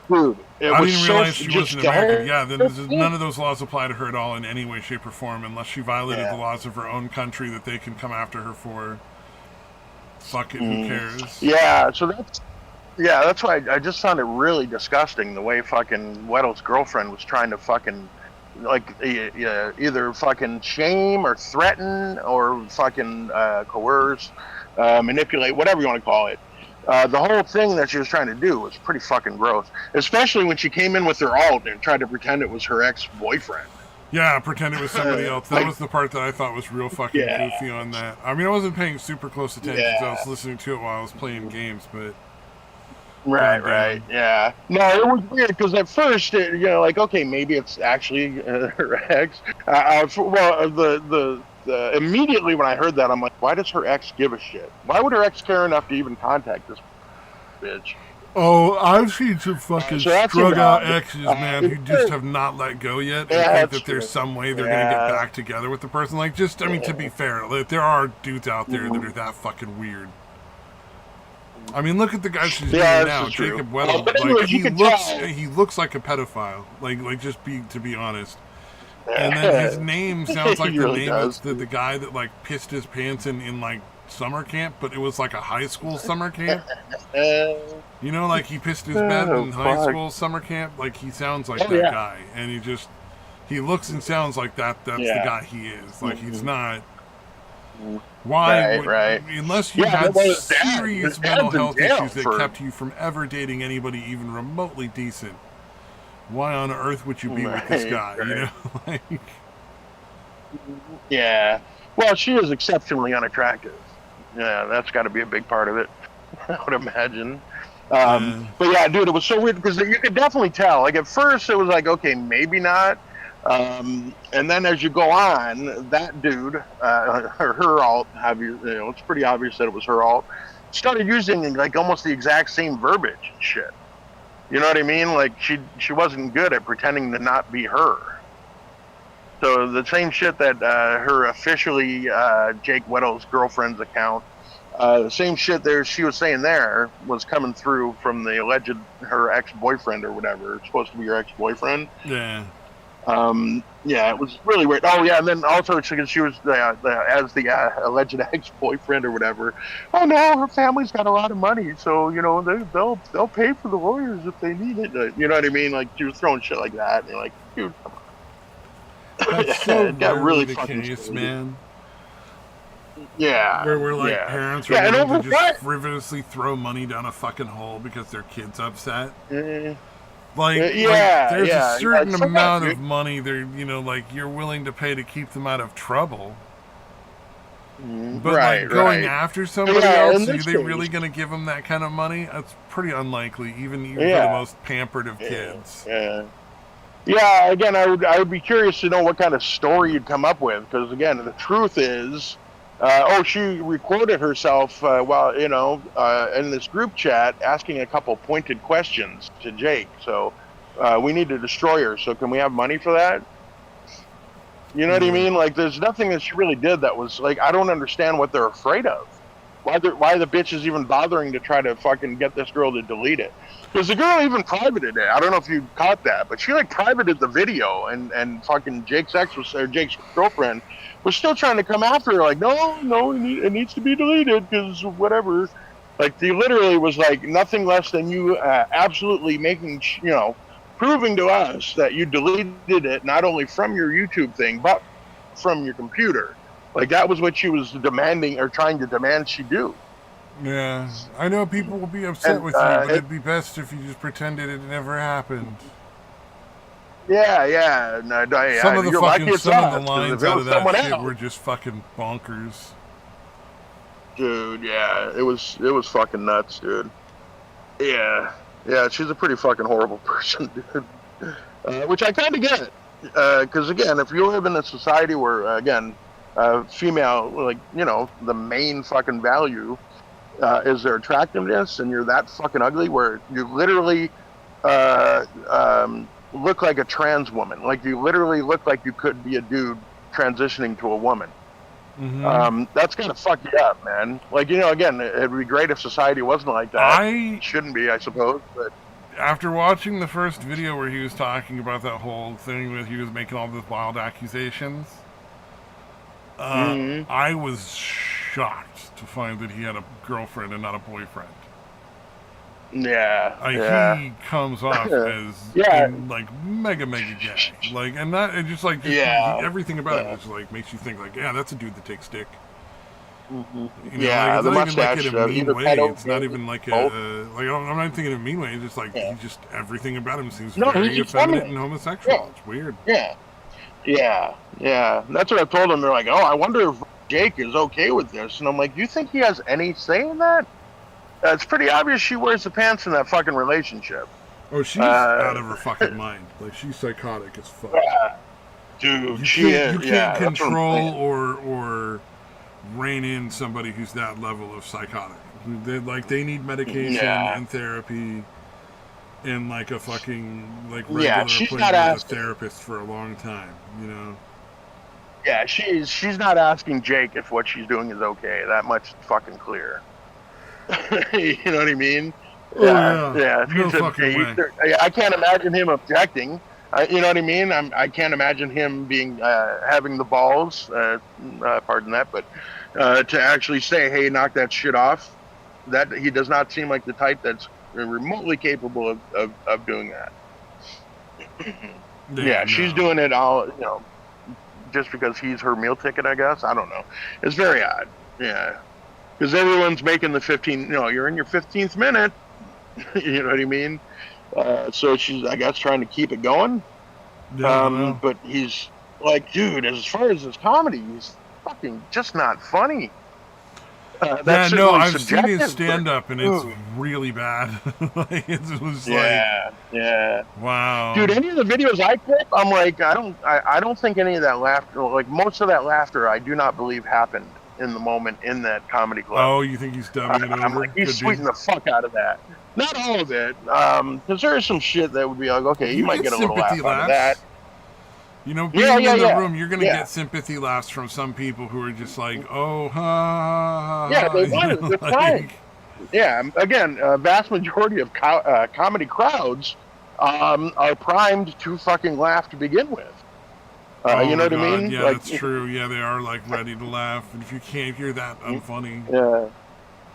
Speaker 2: Dude,
Speaker 1: I didn't realize she wasn't American. Yeah, then none of those laws apply to her at all in any way, shape, or form, unless she violated the laws of her own country that they can come after her for. Fuck it, who cares?
Speaker 2: Yeah, so that's why I just found it really disgusting the way fucking Weddle's girlfriend was trying to fucking either fucking shame or threaten or fucking coerce, manipulate, whatever you want to call it. The whole thing that she was trying to do was pretty fucking gross, especially when she came in with her alt and tried to pretend it was her ex-boyfriend.
Speaker 1: Yeah, pretend it was somebody else. That was the part that I thought was real fucking goofy on that. I mean, I wasn't paying super close attention because I was listening to it while I was playing games, but
Speaker 2: Right, right,
Speaker 1: Goddamn.
Speaker 2: yeah. No, it was weird because at first, like, okay, maybe it's actually her ex. Well, immediately when I heard that, I'm like, why does her ex give a shit? Why would her ex care enough to even contact this bitch?
Speaker 1: Oh, I've seen some fucking
Speaker 2: So that seemed
Speaker 1: strung out
Speaker 2: odd.
Speaker 1: exes, man, who just have not let go yet and
Speaker 2: Yeah,
Speaker 1: think
Speaker 2: that's
Speaker 1: that there's
Speaker 2: true.
Speaker 1: some way they're gonna get
Speaker 2: Yeah.
Speaker 1: back together with the person. Like, just, I mean, to be fair, like, there are dudes out there that are that fucking weird. I mean, look at the guy she's
Speaker 2: Yeah,
Speaker 1: dating
Speaker 2: this
Speaker 1: now,
Speaker 2: is true.
Speaker 1: Jacob Weddle.
Speaker 2: But
Speaker 1: Like,
Speaker 2: anyways, you could tell.
Speaker 1: he looks like a pedophile. Like just to be honest. And then his name sounds like
Speaker 2: He
Speaker 1: the
Speaker 2: really
Speaker 1: name of
Speaker 2: does.
Speaker 1: the guy that like pissed his pants in like summer camp, but it was like a high school summer camp. You know, like he pissed his bed in high school summer camp. Like he sounds like that guy, and he looks and sounds like that. That's the guy he is. Like he's not. Why?
Speaker 2: Right.
Speaker 1: Unless you had serious mental health issues that kept you from ever dating anybody even remotely decent. Why on earth would you be with this guy? You know, like.
Speaker 2: Yeah. Well, she is exceptionally unattractive. Yeah, that's got to be a big part of it. I would imagine. But yeah, dude, it was so weird because you could definitely tell. Like at first, it was like, okay, maybe not. And then as you go on, that dude, her alt, it's pretty obvious that it was her alt, started using like almost the exact same verbiage and shit. You know what I mean? Like she wasn't good at pretending to not be her. So the same shit that her officially Jake Weddle's girlfriend's account, the same shit there she was saying there was coming through from the alleged her ex-boyfriend or whatever. It's supposed to be your ex-boyfriend.
Speaker 1: Yeah.
Speaker 2: Yeah, it was really weird. Oh yeah, and then also she was as the alleged ex-boyfriend or whatever. Oh no, her family's got a lot of money, so they'll pay for the lawyers if they need it. You know what I mean? Like she was throwing shit like that, and you're like, dude, come on.
Speaker 1: That's so
Speaker 2: it got
Speaker 1: rarely
Speaker 2: really
Speaker 1: the
Speaker 2: fucking
Speaker 1: case,
Speaker 2: silly.
Speaker 1: man.
Speaker 2: Yeah,
Speaker 1: Where like parents are willing to just frivolously throw money down a fucking hole because their kid's upset. Like there's a certain amount of money there, like you're willing to pay to keep them out of trouble. But like going after somebody else, are they really going to give them that kind of money? That's pretty unlikely, even for the most pampered of kids.
Speaker 2: Yeah, again, I would be curious to know what kind of story you'd come up with, because again, the truth is, she recorded herself while in this group chat asking a couple pointed questions to Jake. So we need to destroy her. So can we have money for that? You know what I mean? Like, there's nothing that she really did that was like, I don't understand what they're afraid of. Why the bitch is even bothering to try to fucking get this girl to delete it? Because the girl even privated it. I don't know if you caught that, but she like privated the video, and fucking Jake's girlfriend was still trying to come after her. Like, no, it needs to be deleted because whatever. Like, he literally was like nothing less than you absolutely proving to us that you deleted it not only from your YouTube thing but from your computer. Like, that was what she was demanding or trying to demand she do.
Speaker 1: Yeah, I know people will be upset with you, but it'd be best if you just pretended it never happened.
Speaker 2: Yeah.
Speaker 1: Some of the lines out of that shit were just fucking bonkers.
Speaker 2: Dude, yeah, it was fucking nuts, dude. Yeah, she's a pretty fucking horrible person, dude. Which I kind of get, because again, if you live in a society where female, like, the main fucking value is their attractiveness, and you're that fucking ugly where you literally look like a trans woman. Like, you literally look like you could be a dude transitioning to a woman. That's gonna fuck you up, man. Like, again, it'd be great if society wasn't like that. It shouldn't be, I suppose, but
Speaker 1: after watching the first video where he was talking about that whole thing where he was making all those wild accusations, I was shocked to find that he had a girlfriend and not a boyfriend. He comes off as like mega gay, like, and that, and just like everything about it just like makes you think like, that's a dude that takes dick.
Speaker 2: The
Speaker 1: mustache. It's not even like in a mean way. It's not even like I'm not thinking in a mean way. It's just like he just everything about him seems very effeminate and homosexual. It's weird.
Speaker 2: Yeah. That's what I told them. They're like, oh, I wonder if Jake is okay with this, and I'm like, you think he has any say in that? it's pretty obvious she wears the pants in that fucking relationship.
Speaker 1: Oh, she's out
Speaker 2: Uh,
Speaker 1: of her fucking mind. Like, she's psychotic as fuck.
Speaker 2: yeah, dude,
Speaker 1: You
Speaker 2: she
Speaker 1: can't
Speaker 2: is.
Speaker 1: you can't
Speaker 2: Yeah, that's what I'm
Speaker 1: control
Speaker 2: saying.
Speaker 1: or rein in somebody who's that level of psychotic. They need medication
Speaker 2: Yeah,
Speaker 1: and therapy and like a fucking like
Speaker 2: yeah,
Speaker 1: regular
Speaker 2: she's not
Speaker 1: appointment with a
Speaker 2: asking.
Speaker 1: therapist for a long time. You know.
Speaker 2: Yeah, she's not asking Jake if what she's doing is okay. That much is fucking clear. You know what I mean?
Speaker 1: Oh
Speaker 2: Yeah,
Speaker 1: yeah,
Speaker 2: yeah. If
Speaker 1: no
Speaker 2: he's a
Speaker 1: fucking
Speaker 2: date,
Speaker 1: way.
Speaker 2: I can't imagine him objecting. You know what I mean? I can't imagine him being having the balls. Pardon that, but to actually say, "Hey, knock that shit off." That he does not seem like the type that's remotely capable of doing that.
Speaker 1: Yeah,
Speaker 2: Yeah, she's
Speaker 1: no.
Speaker 2: doing it all. Just because he's her meal ticket, I guess. I don't know. It's very odd. Yeah, because everyone's making the 15. You're in your 15th minute. You know what I mean? So she's, I guess, trying to keep it going.
Speaker 1: Yeah, well.
Speaker 2: But he's like, dude, as far as his comedy, he's fucking just not funny.
Speaker 1: Yeah,
Speaker 2: That's
Speaker 1: no,
Speaker 2: certainly
Speaker 1: I've seen his
Speaker 2: subjective, but
Speaker 1: stand up and it's
Speaker 2: dude,
Speaker 1: really bad. Like, it was like,
Speaker 2: yeah, yeah. Dude,
Speaker 1: wow.
Speaker 2: any of the videos I clip, I'm like, I don't think any of that laughter, like most of that laughter, I do not believe happened in the moment in that comedy club.
Speaker 1: Oh, you think he's dubbing it
Speaker 2: I'm like,
Speaker 1: over?
Speaker 2: he's
Speaker 1: Could be.
Speaker 2: sweeting the fuck out of that. Not all of it, because there is some shit that would be like, okay, you
Speaker 1: You
Speaker 2: might
Speaker 1: get
Speaker 2: get a little
Speaker 1: sympathy
Speaker 2: laugh out of that.
Speaker 1: laughs. You know,
Speaker 2: Yeah,
Speaker 1: being
Speaker 2: yeah,
Speaker 1: in the
Speaker 2: yeah,
Speaker 1: room, you're gonna
Speaker 2: yeah,
Speaker 1: get sympathy laughs from some people who are just like, "Oh, ha, ha,
Speaker 2: yeah.
Speaker 1: ha,"
Speaker 2: They
Speaker 1: you
Speaker 2: want it.
Speaker 1: know,
Speaker 2: They're fine.
Speaker 1: like,
Speaker 2: Yeah. Again, a vast majority of comedy crowds are primed to fucking laugh to begin with.
Speaker 1: oh
Speaker 2: You know
Speaker 1: my
Speaker 2: what I
Speaker 1: god,
Speaker 2: mean?
Speaker 1: yeah,
Speaker 2: Like,
Speaker 1: that's true. Yeah, they are like ready to laugh, and if you can't, you're that unfunny.
Speaker 2: yeah.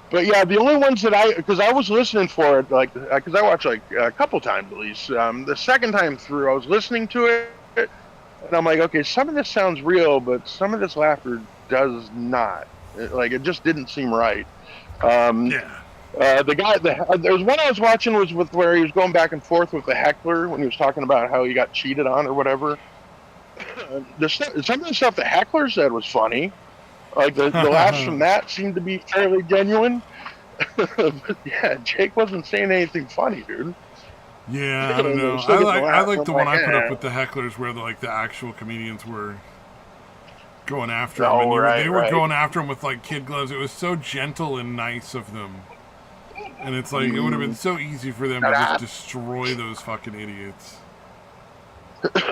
Speaker 2: But yeah, the only ones that because I was listening for it, like, because I watched like a couple times at least. The second time through, I was listening to it, and I'm like, okay, some of this sounds real, but some of this laughter does not. Like, it just didn't seem right. Um,
Speaker 1: Yeah.
Speaker 2: there was one I was watching was with where he was going back and forth with the heckler when he was talking about how he got cheated on or whatever. Some of the stuff the heckler said was funny. Like the laughs from that seemed to be fairly genuine. But yeah, Jake wasn't saying anything funny, dude.
Speaker 1: Yeah, I don't
Speaker 2: And they were
Speaker 1: know.
Speaker 2: still getting the
Speaker 1: I
Speaker 2: laughs.
Speaker 1: like
Speaker 2: I'm
Speaker 1: the one
Speaker 2: like,
Speaker 1: I put up
Speaker 2: eh.
Speaker 1: with the hecklers where the actual comedians were going after him, and
Speaker 2: Oh,
Speaker 1: they
Speaker 2: right,
Speaker 1: were
Speaker 2: right.
Speaker 1: going after him with like kid gloves. It was so gentle and nice of them, and it's like it would have been so easy for them to just destroy those fucking idiots.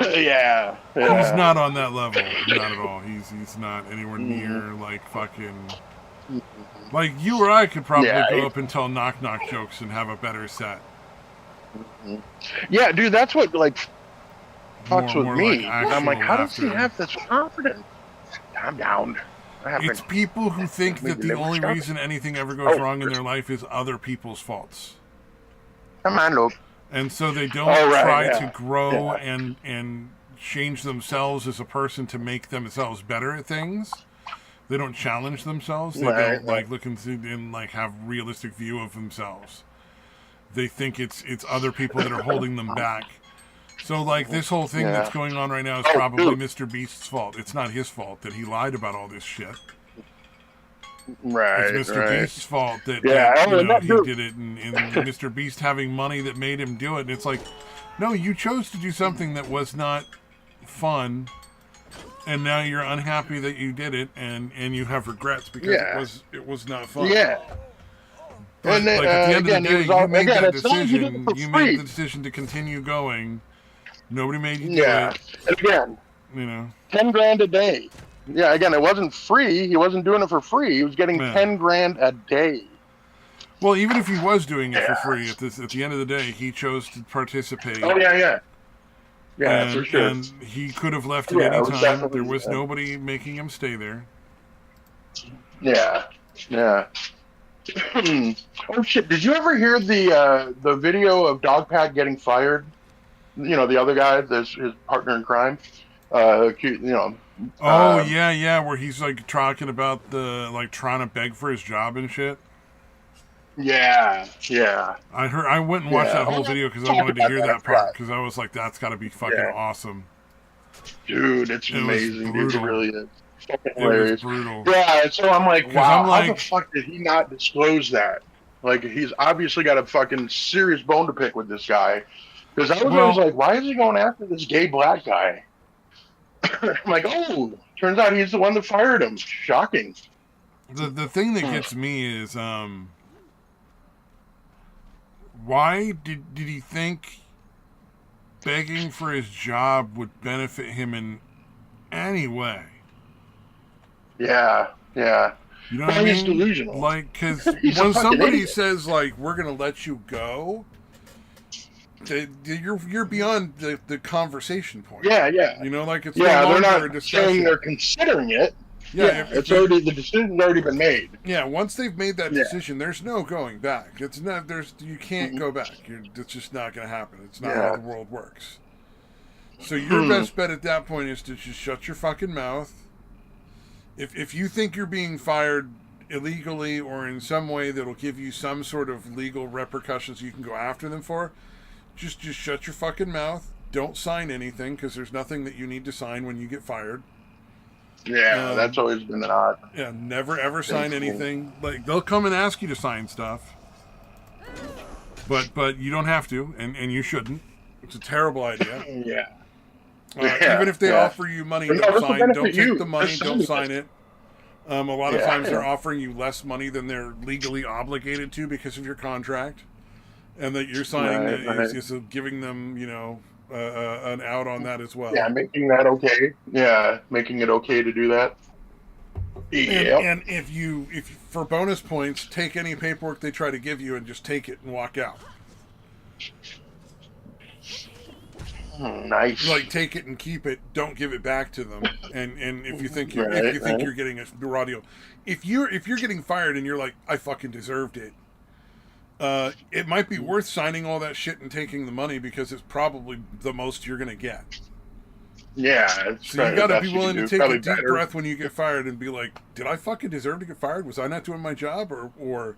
Speaker 2: Yeah,
Speaker 1: He's
Speaker 2: yeah.
Speaker 1: not on that level, not at all. He's not anywhere near like fucking like you or I could probably
Speaker 2: Yeah,
Speaker 1: go up and tell knock knock jokes and have a better set.
Speaker 2: yeah, dude. That's what like fucks with
Speaker 1: More like
Speaker 2: me because I'm
Speaker 1: actual
Speaker 2: like, how does he
Speaker 1: laughter.
Speaker 2: have this confidence? Calm down. What
Speaker 1: It's
Speaker 2: happened?
Speaker 1: people who think
Speaker 2: We
Speaker 1: that the
Speaker 2: delivered
Speaker 1: only
Speaker 2: stuff.
Speaker 1: reason anything ever goes
Speaker 2: Oh,
Speaker 1: wrong in their life is other people's faults.
Speaker 2: come on, look.
Speaker 1: And so they don't
Speaker 2: Oh, right,
Speaker 1: try to
Speaker 2: yeah,
Speaker 1: grow
Speaker 2: yeah.
Speaker 1: and change themselves as a person to make themselves better at things. They don't challenge themselves. They
Speaker 2: Right,
Speaker 1: don't
Speaker 2: right.
Speaker 1: like look and like have realistic view of themselves. They think it's other people that are holding them back. So like this whole thing that's
Speaker 2: Yeah.
Speaker 1: going on right now is
Speaker 2: Oh,
Speaker 1: probably
Speaker 2: dude.
Speaker 1: Mr. Beast's fault. It's not his fault that he lied about all this shit. It's
Speaker 2: Right,
Speaker 1: Mr.
Speaker 2: right.
Speaker 1: Beast's fault that,
Speaker 2: Yeah. Oh, and that
Speaker 1: he
Speaker 2: dude.
Speaker 1: did it, and Mr. Beast having money that made him do it. And it's like, no, you chose to do something that was not fun, and now you're unhappy that you did it, and you have regrets because
Speaker 2: Yeah.
Speaker 1: it was not fun.
Speaker 2: Yeah.
Speaker 1: But
Speaker 2: And
Speaker 1: like at the end of the
Speaker 2: again, he
Speaker 1: day,
Speaker 2: was all
Speaker 1: you made
Speaker 2: again.
Speaker 1: that
Speaker 2: It's not like he did it
Speaker 1: decision.
Speaker 2: for
Speaker 1: You made
Speaker 2: free.
Speaker 1: the decision to continue going. Nobody made you do
Speaker 2: Yeah.
Speaker 1: it.
Speaker 2: And again,
Speaker 1: You know,
Speaker 2: 10 grand a day. Yeah. Again, it wasn't free. He wasn't doing it for free. He was getting
Speaker 1: man.
Speaker 2: 10 grand a day.
Speaker 1: Well, even if he was doing it for
Speaker 2: Yeah.
Speaker 1: free, at the end of the day, he chose to participate.
Speaker 2: Oh yeah, yeah. Yeah, for sure.
Speaker 1: And he could have left at
Speaker 2: Yeah,
Speaker 1: any
Speaker 2: it was
Speaker 1: time. There
Speaker 2: definitely.
Speaker 1: was nobody making him stay there.
Speaker 2: Yeah. Yeah. Oh shit! Did you ever hear the video of Dogpat getting fired? The other guy, his partner in crime.
Speaker 1: Oh yeah, where he's like talking about the like trying to beg for his job and shit.
Speaker 2: Yeah, yeah,
Speaker 1: I went and watched
Speaker 2: yeah.
Speaker 1: that whole video because I wanted to hear that part because I was like, that's got to be fucking
Speaker 2: Yeah,
Speaker 1: awesome.
Speaker 2: dude, it's
Speaker 1: It was
Speaker 2: amazing, dude. It
Speaker 1: brutal.
Speaker 2: really is. Fucking
Speaker 1: It was
Speaker 2: hilarious.
Speaker 1: brutal.
Speaker 2: Yeah, so I'm like,
Speaker 1: Because I'm
Speaker 2: wow, how the
Speaker 1: like,
Speaker 2: fuck did he not disclose that? Like, he's obviously got a fucking serious bone to pick with this guy. Because I was always
Speaker 1: Well,
Speaker 2: like, why is he going after this gay black guy? I'm like, oh, turns out he's the one that fired him. Shocking.
Speaker 1: the thing that gets me is why did he think begging for his job would benefit him in any way?
Speaker 2: Yeah, yeah.
Speaker 1: You know what I
Speaker 2: Well, he's
Speaker 1: mean?
Speaker 2: delusional.
Speaker 1: Like, because
Speaker 2: He's a
Speaker 1: when
Speaker 2: fucking
Speaker 1: somebody
Speaker 2: idiot.
Speaker 1: says like we're gonna let you go, you're beyond the conversation point.
Speaker 2: Yeah, yeah.
Speaker 1: You know, like it's no
Speaker 2: Yeah, they're
Speaker 1: longer a
Speaker 2: not saying
Speaker 1: discussion.
Speaker 2: they're considering it.
Speaker 1: Yeah,
Speaker 2: Yeah, it's already, the decision's already been made.
Speaker 1: yeah. Once they've made that
Speaker 2: Yeah.
Speaker 1: decision, there's no going back. It's not. You can't
Speaker 2: Mhm.
Speaker 1: go back. It's just not going to happen. It's not how
Speaker 2: Yeah.
Speaker 1: the world works. So your
Speaker 2: Hmm.
Speaker 1: best bet at that point is to just shut your fucking mouth. If you think you're being fired illegally or in some way that'll give you some sort of legal repercussions you can go after them for, just shut your fucking mouth. Don't sign anything because there's nothing that you need to sign when you get fired.
Speaker 2: Yeah, that's always been an odd
Speaker 1: Yeah, never ever
Speaker 2: thing
Speaker 1: sign
Speaker 2: for me.
Speaker 1: anything. Like they'll come and ask you to sign stuff, but you don't have to, and you shouldn't. It's a terrible idea.
Speaker 2: Yeah.
Speaker 1: Even
Speaker 2: Yeah,
Speaker 1: if they
Speaker 2: yeah.
Speaker 1: offer you money,
Speaker 2: But no,
Speaker 1: don't
Speaker 2: this will
Speaker 1: sign. Don't
Speaker 2: benefit
Speaker 1: take the
Speaker 2: you.
Speaker 1: money.
Speaker 2: Just
Speaker 1: Don't
Speaker 2: sign
Speaker 1: sign
Speaker 2: it.
Speaker 1: it. A lot of
Speaker 2: Yeah,
Speaker 1: times they're
Speaker 2: yeah.
Speaker 1: offering you less money than they're legally obligated to because of your contract, and that you're signing
Speaker 2: Right, right.
Speaker 1: is giving them, an out on that as well.
Speaker 2: Yeah, making that okay. Yeah, making it okay to do that. Yep.
Speaker 1: And if for bonus points, take any paperwork they try to give you and just take it and walk out.
Speaker 2: Nice.
Speaker 1: Like take it and keep it. Don't give it back to them. And if you think
Speaker 2: Right.
Speaker 1: you're getting a raw deal, if you're getting fired and you're like I fucking deserved it, it might be worth signing all that shit and taking the money because it's probably the most you're gonna get.
Speaker 2: Yeah, it's
Speaker 1: So you
Speaker 2: probably
Speaker 1: got
Speaker 2: the
Speaker 1: to
Speaker 2: best
Speaker 1: be
Speaker 2: you can
Speaker 1: willing to
Speaker 2: do.
Speaker 1: take
Speaker 2: Probably
Speaker 1: a deep
Speaker 2: better.
Speaker 1: breath when you get fired and be like, did I fucking deserve to get fired? Was I not doing my job, or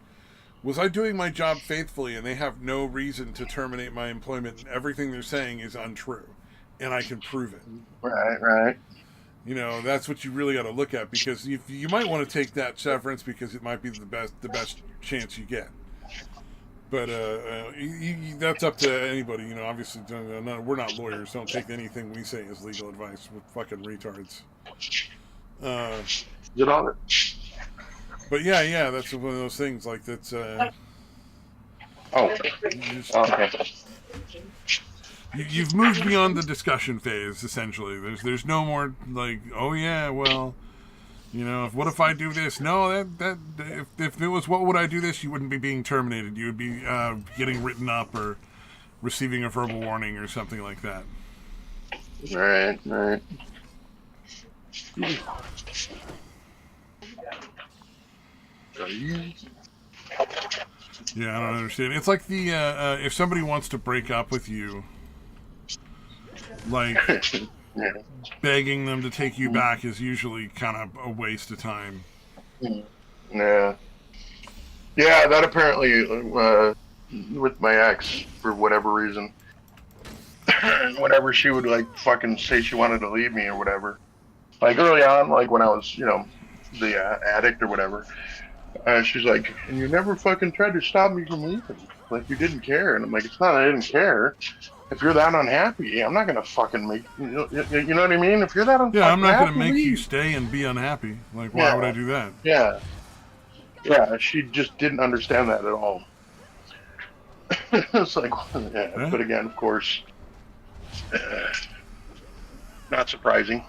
Speaker 1: was I doing my job faithfully and they have no reason to terminate my employment and everything they're saying is untrue and I can prove it?
Speaker 2: Right, right.
Speaker 1: That's what you really got to look at because you might want to take that severance because it might be the best chance you get. But that's up to anybody. Obviously, we're not lawyers. Don't take anything we say as legal advice. We're fucking retards.
Speaker 2: Is it on it?
Speaker 1: But yeah, that's one of those things. Like that's
Speaker 2: Oh, okay.
Speaker 1: you've moved beyond the discussion phase. Essentially, there's no more like, oh yeah, well, what if I do this? No, that if it was what would I do this, you wouldn't be being terminated. You would be getting written up or receiving a verbal warning or something like that.
Speaker 2: Right, right.
Speaker 1: Yeah, I don't understand. It's like the if somebody wants to break up with you, like
Speaker 2: Yeah.
Speaker 1: begging them to take you back is usually kind of a waste of time.
Speaker 2: Yeah. Yeah, that apparently with my ex for whatever reason. Whenever she would like fucking say she wanted to leave me or whatever. Like early on, like when I was, the addict or whatever. She's like, and you never fucking tried to stop me from leaving. Like you didn't care. And I'm like, it's not I didn't care. If you're that unhappy, I'm not gonna fucking make you know what I mean. If you're that unhappy,
Speaker 1: Yeah, I'm not going to make you stay and be unhappy. Like, why would I do that?
Speaker 2: Yeah, yeah. She just didn't understand that at all. It's like, yeah. But again, of course, not surprising.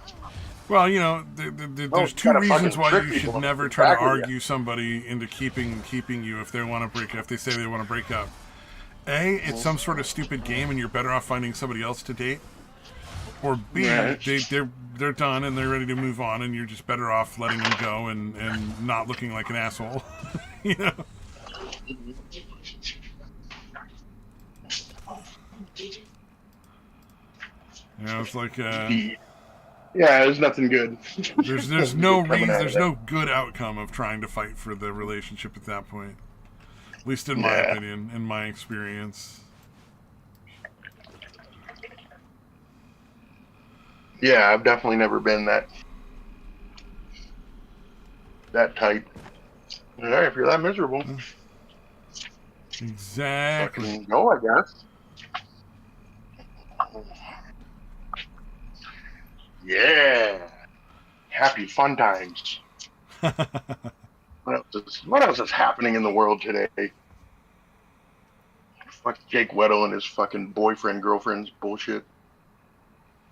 Speaker 1: Well, there's two reasons why you should never try to argue somebody into keeping you if they want to break up. If they say they want to break up. A, it's some sort of stupid game and you're better off finding somebody else to date. Or B, they're done and they're ready to move on and you're just better off letting them go and not looking like an asshole. It's like
Speaker 2: yeah, there's nothing good.
Speaker 1: there's no reason, there's no good outcome of trying to fight for the relationship at that point. At least in my opinion, in my experience.
Speaker 2: Yeah, I've definitely never been that type. All right, if you're that miserable.
Speaker 1: Exactly.
Speaker 2: Fucking go, I guess. Yeah. Happy fun times. What else is happening in the world today? Fuck Jake Weddle and his fucking boyfriend, girlfriend's bullshit.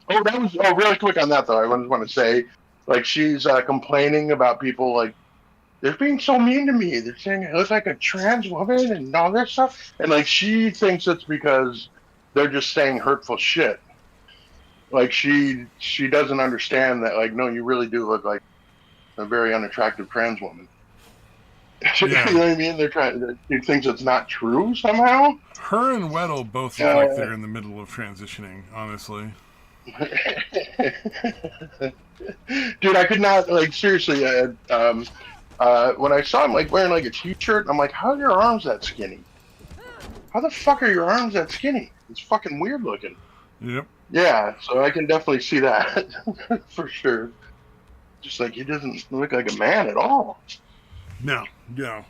Speaker 2: Really quick on that though. I just want to say, like, she's complaining about people like they're being so mean to me. They're saying I look like a trans woman and all that stuff. And like she thinks it's because they're just saying hurtful shit. Like she doesn't understand that like no, you really do look like a very unattractive trans woman.
Speaker 1: Yeah.
Speaker 2: You know what I mean? She thinks it's not true somehow.
Speaker 1: Her and Weddle both look like they're in the middle of transitioning, honestly.
Speaker 2: Dude, I could not like seriously. When I saw him like wearing like a t-shirt, I'm like, how are your arms that skinny? How the fuck are your arms that skinny? It's fucking weird looking.
Speaker 1: Yep.
Speaker 2: Yeah, so I can definitely see that for sure. Just like he doesn't look like a man at all.
Speaker 1: No.
Speaker 2: Other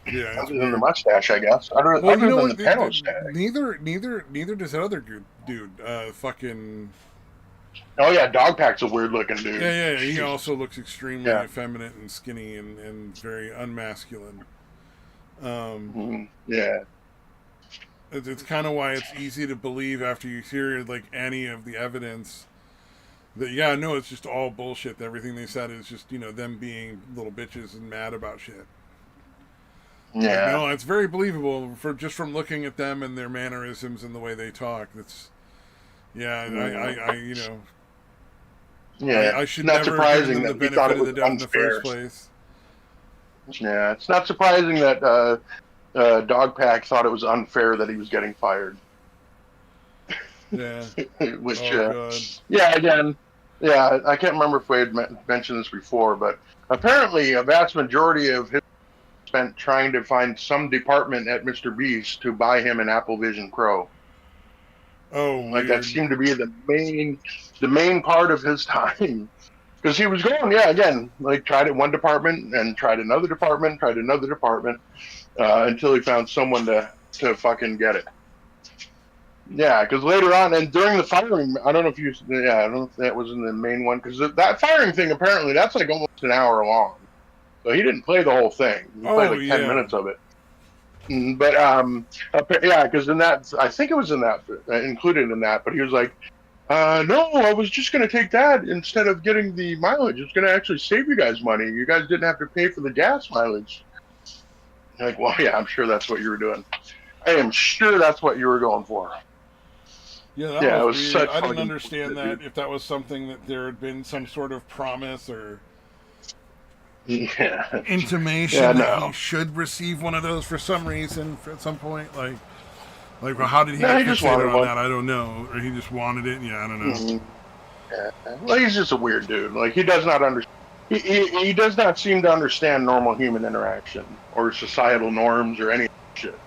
Speaker 2: than the mustache, I guess. Other than the pen mustache.
Speaker 1: Neither does that other dude. Fucking.
Speaker 2: Oh yeah, Dogpack's a weird looking dude.
Speaker 1: Yeah. He also looks extremely effeminate and skinny and very unmasculine.
Speaker 2: Yeah.
Speaker 1: It's kind of why it's easy to believe after you hear like any of the evidence that it's just all bullshit. Everything they said is just them being little bitches and mad about shit.
Speaker 2: Yeah.
Speaker 1: Like, no, it's very believable from looking at them and their mannerisms and the way they talk. That's I should
Speaker 2: not
Speaker 1: never
Speaker 2: surprising
Speaker 1: give them the
Speaker 2: that
Speaker 1: benefit of the doubt in the first place.
Speaker 2: Yeah, it's not surprising that Dogpack thought it was unfair that he was getting fired.
Speaker 1: Yeah.
Speaker 2: Which,
Speaker 1: God.
Speaker 2: I can't remember if we had mentioned this before, but apparently a vast majority of his spent trying to find some department at Mr. Beast to buy him an Apple Vision Pro.
Speaker 1: Oh,
Speaker 2: like that seemed to be the main part of his time. Because he was going, like tried at one department and tried another department, until he found someone to fucking get it. Yeah, because later on and during the firing, I don't know if that was in the main one, because that firing thing apparently that's like almost an hour long. So he didn't play the whole thing. He played like 10 minutes of it. But because in that, I think it was in that included in that. But he was like, no, I was just going to take that instead of getting the mileage. It's going to actually save you guys money. You guys didn't have to pay for the gas mileage. Like, well, yeah, I'm sure that's what you were doing. I am sure that's what you were going for.
Speaker 1: Yeah, that was weird. I didn't understand that, if that was something that there had been some sort of promise or intimation that he should receive one of those for some reason at some point. Like well, how did he get fixated on that? I don't know. Or he just wanted it? Yeah, I don't know.
Speaker 2: Mm-hmm. Yeah. Well, he's just a weird dude. Like, he does not understand. He does not seem to understand normal human interaction or societal norms or any shit.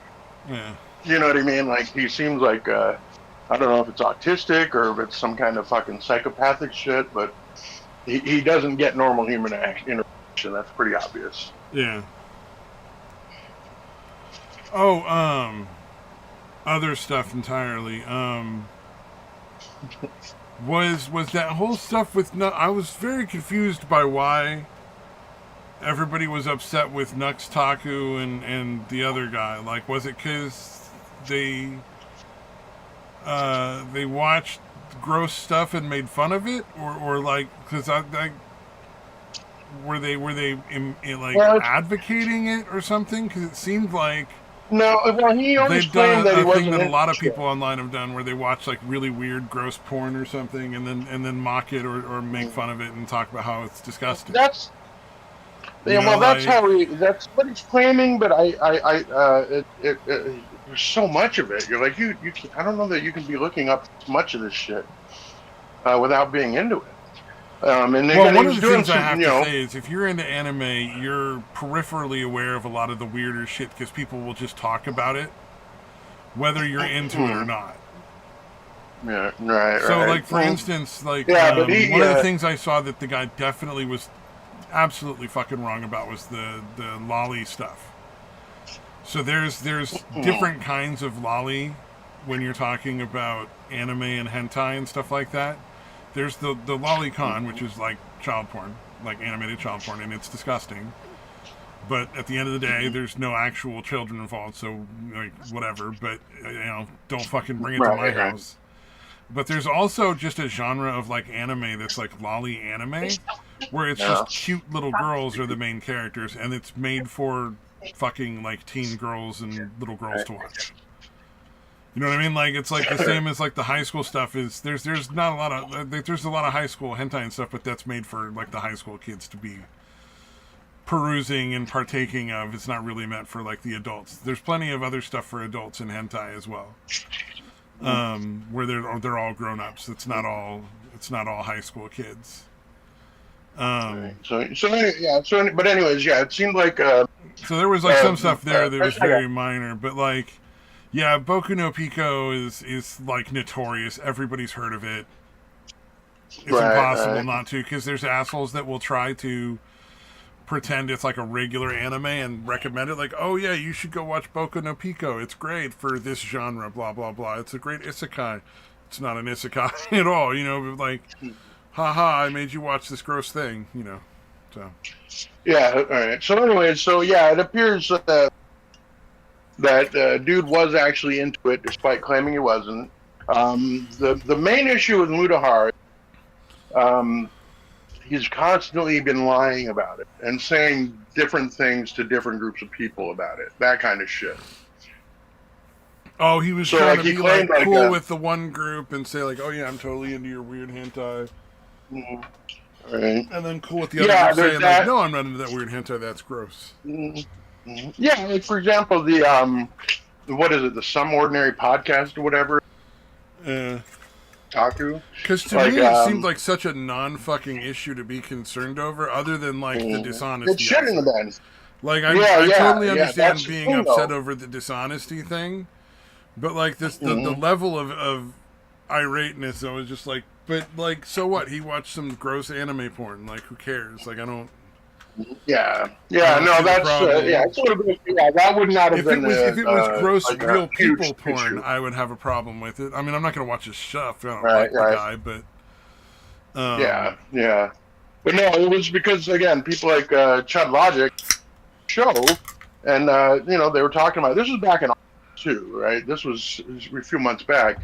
Speaker 1: Yeah.
Speaker 2: You know what I mean? Like, he seems like, I don't know if it's autistic or if it's some kind of fucking psychopathic shit, but he doesn't get normal human interaction. That's pretty obvious.
Speaker 1: Yeah. Oh, other stuff entirely. Was that whole stuff with I was very confused by why everybody was upset with Nux Taku and the other guy. Like, was it because they watched gross stuff and made fun of it, or like because I were they advocating it or something? Because it seemed like
Speaker 2: no. Well, he always claimed that he wasn't.
Speaker 1: Thing that a lot of people online have done, where they watch like really weird, gross porn or something, and then mock it or make fun of it and talk about how it's disgusting.
Speaker 2: That's what he's claiming. But there's so much of it. You're like I don't know that you can be looking up much of this shit without being into it. One of the things I have to say is if you're into anime, you're peripherally aware of a lot of the weirder shit because people will just talk about it, whether you're into it or not. Yeah, right.
Speaker 1: So, like, for instance, like, one of the things I saw that the guy definitely was absolutely fucking wrong about was the lolly stuff. So there's different kinds of lolly when you're talking about anime and hentai and stuff like that. There's the lolicon, which is like child porn, like animated child porn, and it's disgusting. But at the end of the day, there's no actual children involved, so like whatever. But don't fucking bring it to my house. But there's also just a genre of like anime that's like lolly anime, where it's just cute little girls are the main characters, and it's made for fucking like teen girls and little girls to watch. You know what I mean? Like it's like the same as like the high school stuff is. There's not a lot of there's a lot of high school hentai and stuff, but that's made for like the high school kids to be perusing and partaking of. It's not really meant for like the adults. There's plenty of other stuff for adults in hentai as well, where they're all grown ups. It's not all high school kids.
Speaker 2: But anyways, yeah, it seemed like
Speaker 1: so there was like some stuff there that was very minor, but like yeah, Boku no Pico is like notorious. Everybody's heard of it. It's impossible not to, because there's assholes that will try to pretend it's like a regular anime and recommend it, like, oh yeah, you should go watch Boku no Pico, it's great for this genre, blah blah blah, it's a great isekai. It's not an isekai at all, like, haha, I made you watch this gross thing, so
Speaker 2: yeah. All right, so anyway, so yeah, it appears that dude was actually into it despite claiming he wasn't. The main issue with Mutahar, he's constantly been lying about it and saying different things to different groups of people about it. That kind of shit.
Speaker 1: Oh, he was trying to be like cool with the one group and say like, oh yeah, I'm totally into your weird hentai.
Speaker 2: Mm-hmm. Right.
Speaker 1: And then cool with the other group saying like, no, I'm not into that weird hentai, that's gross.
Speaker 2: Mm-hmm. Yeah, like for example, the what is it, the Some Ordinary Podcast or whatever? Taku?
Speaker 1: Because to me, it seemed like such a non-fucking issue to be concerned over, other than like the dishonesty.
Speaker 2: It shouldn't have been.
Speaker 1: Like I totally understand being upset over the dishonesty thing, but like this, the level of irateness, I was just like, but like, so what? He watched some gross anime porn. Like, who cares? Like, I don't.
Speaker 2: Yeah. No, that's it's sort of, that would not have been.
Speaker 1: If it was gross like real people porn, I would have a problem with it. I mean, I'm not going to watch his stuff. I don't like the guy, but
Speaker 2: yeah. But no, it was because again, people like Chud Logic show, and they were talking about this was back in too, right? This was a few months back,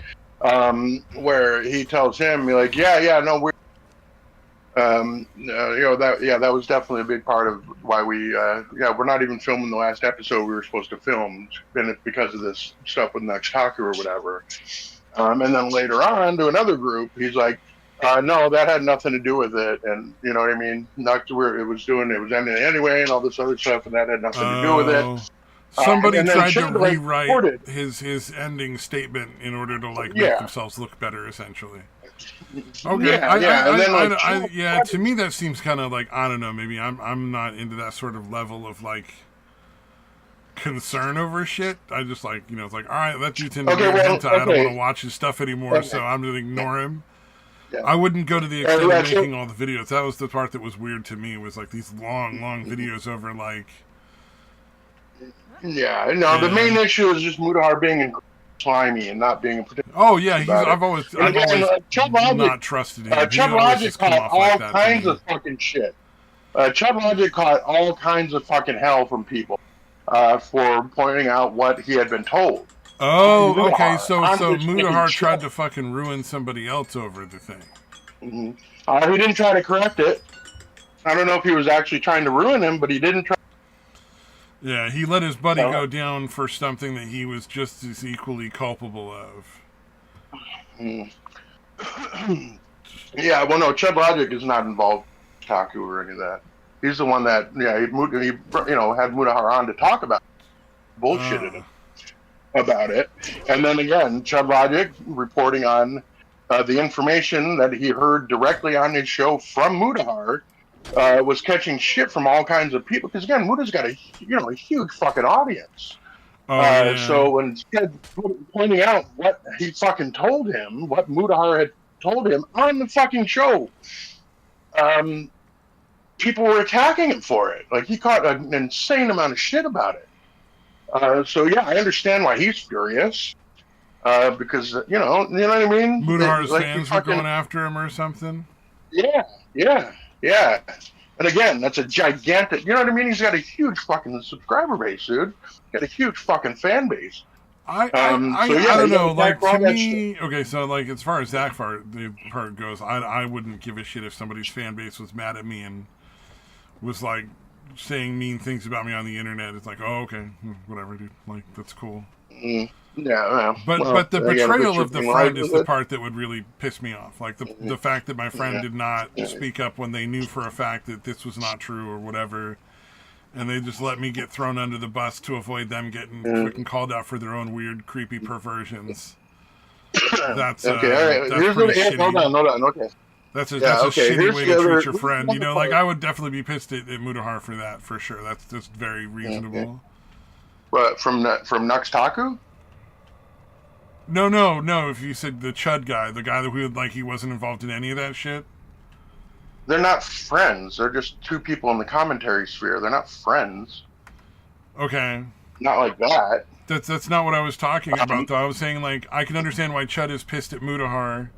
Speaker 2: where he tells him, like, no, we're. That was definitely a big part of why we're not even filming the last episode we were supposed to film, because of this stuff with Naxtaku or whatever. And then later on to another group, he's like, no, that had nothing to do with it, and you know what I mean. It was ending anyway, and all this other stuff, and that had nothing to do with it.
Speaker 1: Somebody tried to rewrite his ending statement in order to like make themselves look better, essentially. Okay, to me that seems kind of like, I don't know, maybe I'm not into that sort of level of like concern over shit. I just like, it's like, all right, that dude's into hentai. I don't want to watch his stuff anymore, so I'm gonna ignore him. Yeah. I wouldn't go to the extent of making all the videos. That was the part that was weird to me. Was like these long videos over like.
Speaker 2: Yeah, no. The main issue is just Mutahar being slimy and not being.
Speaker 1: Oh yeah, I've always not trusted him.
Speaker 2: Chud Logic caught all kinds of fucking shit. Chud Logic caught all kinds of fucking hell from people for pointing out what he had been told.
Speaker 1: Oh, okay. So Mutahar tried to fucking ruin somebody else over the thing.
Speaker 2: Mm-hmm. He didn't try to correct it. I don't know if he was actually trying to ruin him, but he didn't try.
Speaker 1: Yeah, he let his buddy go down for something that he was just as equally culpable of.
Speaker 2: Yeah, well, no, Chud Logic is not involved with Taku or any of that. He's the one that, he had Mutahar on to talk about bullshitted him about it. And then again, Chud Logic reporting on the information that he heard directly on his show from Mutahar, was catching shit from all kinds of people. Because again, Muta's got a huge fucking audience. So when pointing out what he fucking told him, what Mutahar had told him on the fucking show, people were attacking him for it. Like, he caught an insane amount of shit about it. So yeah, I understand why he's furious. Because you know what I mean.
Speaker 1: Mudahar's
Speaker 2: Like he
Speaker 1: fans were
Speaker 2: fucking
Speaker 1: going after him or something.
Speaker 2: yeah, yeah, yeah. And again, that's a gigantic. You know what I mean? He's got a huge fucking subscriber base, dude. Got a huge fucking fan base. So
Speaker 1: I
Speaker 2: yeah,
Speaker 1: don't
Speaker 2: you got
Speaker 1: know.
Speaker 2: to attack
Speaker 1: Like
Speaker 2: for
Speaker 1: to
Speaker 2: all that shit.
Speaker 1: me, okay. So like as far as that part goes, I wouldn't give a shit if somebody's fan base was mad at me and was like saying mean things about me on the internet. It's like, oh okay, whatever, dude. Like that's cool.
Speaker 2: Mm, yeah, well,
Speaker 1: But the
Speaker 2: again, if it's
Speaker 1: betrayal
Speaker 2: your
Speaker 1: of the
Speaker 2: fucking
Speaker 1: friend is the
Speaker 2: livelihood,
Speaker 1: part that would really piss me off. Like the fact that my friend
Speaker 2: yeah,
Speaker 1: did not
Speaker 2: yeah.
Speaker 1: speak up when they knew for a fact that this was not true or whatever, and they just let me get thrown under the bus to avoid them getting
Speaker 2: Mm.
Speaker 1: fucking called out for their own weird, creepy perversions.
Speaker 2: Okay, all right.
Speaker 1: That's
Speaker 2: Here's
Speaker 1: pretty
Speaker 2: the hold
Speaker 1: shitty.
Speaker 2: on, hold on. Okay,
Speaker 1: That's
Speaker 2: yeah,
Speaker 1: a
Speaker 2: okay.
Speaker 1: shitty
Speaker 2: Here's
Speaker 1: way
Speaker 2: the
Speaker 1: to
Speaker 2: other.
Speaker 1: treat your
Speaker 2: Here's the
Speaker 1: friend. You
Speaker 2: other
Speaker 1: know, like
Speaker 2: part.
Speaker 1: I would definitely be pissed at Mutahar for that for sure. That's just very
Speaker 2: Okay.
Speaker 1: reasonable.
Speaker 2: But from Nux Taku,
Speaker 1: No. If you said the Chud guy, the guy that we would like, he wasn't involved in any of that shit.
Speaker 2: they're not friends. They're just two people in the commentary sphere. They're not friends.
Speaker 1: Okay.
Speaker 2: Not like that.
Speaker 1: That's not what I was talking about,
Speaker 2: Um,
Speaker 1: though. I was saying, like, I can understand why Chud is pissed at Mutahar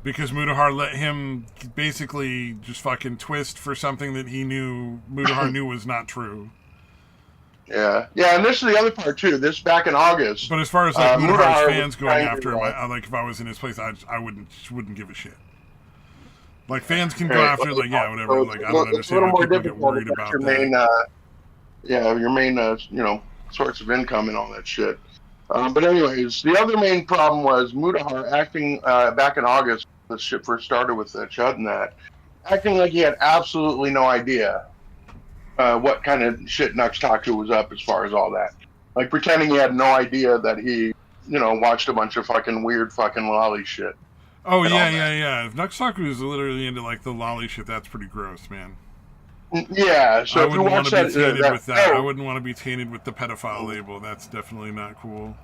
Speaker 1: because Mutahar let him basically just fucking twist for something that he knew Mutahar knew was not true.
Speaker 2: yeah, yeah, and this is the other part too. This back in August,
Speaker 1: But as far as like Mutahar's
Speaker 2: Mudahar was
Speaker 1: fans going
Speaker 2: trying
Speaker 1: after
Speaker 2: to.
Speaker 1: him, like if I was in his place, I wouldn't give a shit. Like fans can go
Speaker 2: Right,
Speaker 1: after, like yeah, whatever.
Speaker 2: so
Speaker 1: Like I don't
Speaker 2: it's a
Speaker 1: understand
Speaker 2: little
Speaker 1: why
Speaker 2: more
Speaker 1: people get
Speaker 2: difficult if
Speaker 1: worried
Speaker 2: that's your
Speaker 1: about that.
Speaker 2: main, your main, source of income and all that shit. But anyways, the other main problem was Mudahar acting back in August. This shit first started with Chud and that, acting like he had absolutely no idea what kind of shit Nux Taku was up as far as all that. Like pretending he had no idea that he, watched a bunch of fucking weird fucking lolly shit
Speaker 1: Oh
Speaker 2: and all
Speaker 1: yeah,
Speaker 2: that.
Speaker 1: yeah, yeah. If Nuxtaku is literally into like the lolly shit, that's pretty gross, man.
Speaker 2: Yeah,
Speaker 1: I
Speaker 2: so if you
Speaker 1: wouldn't want
Speaker 2: watch
Speaker 1: to be
Speaker 2: that,
Speaker 1: tainted with that. I
Speaker 2: oh,
Speaker 1: wouldn't want to be tainted with the pedophile label. That's definitely not cool.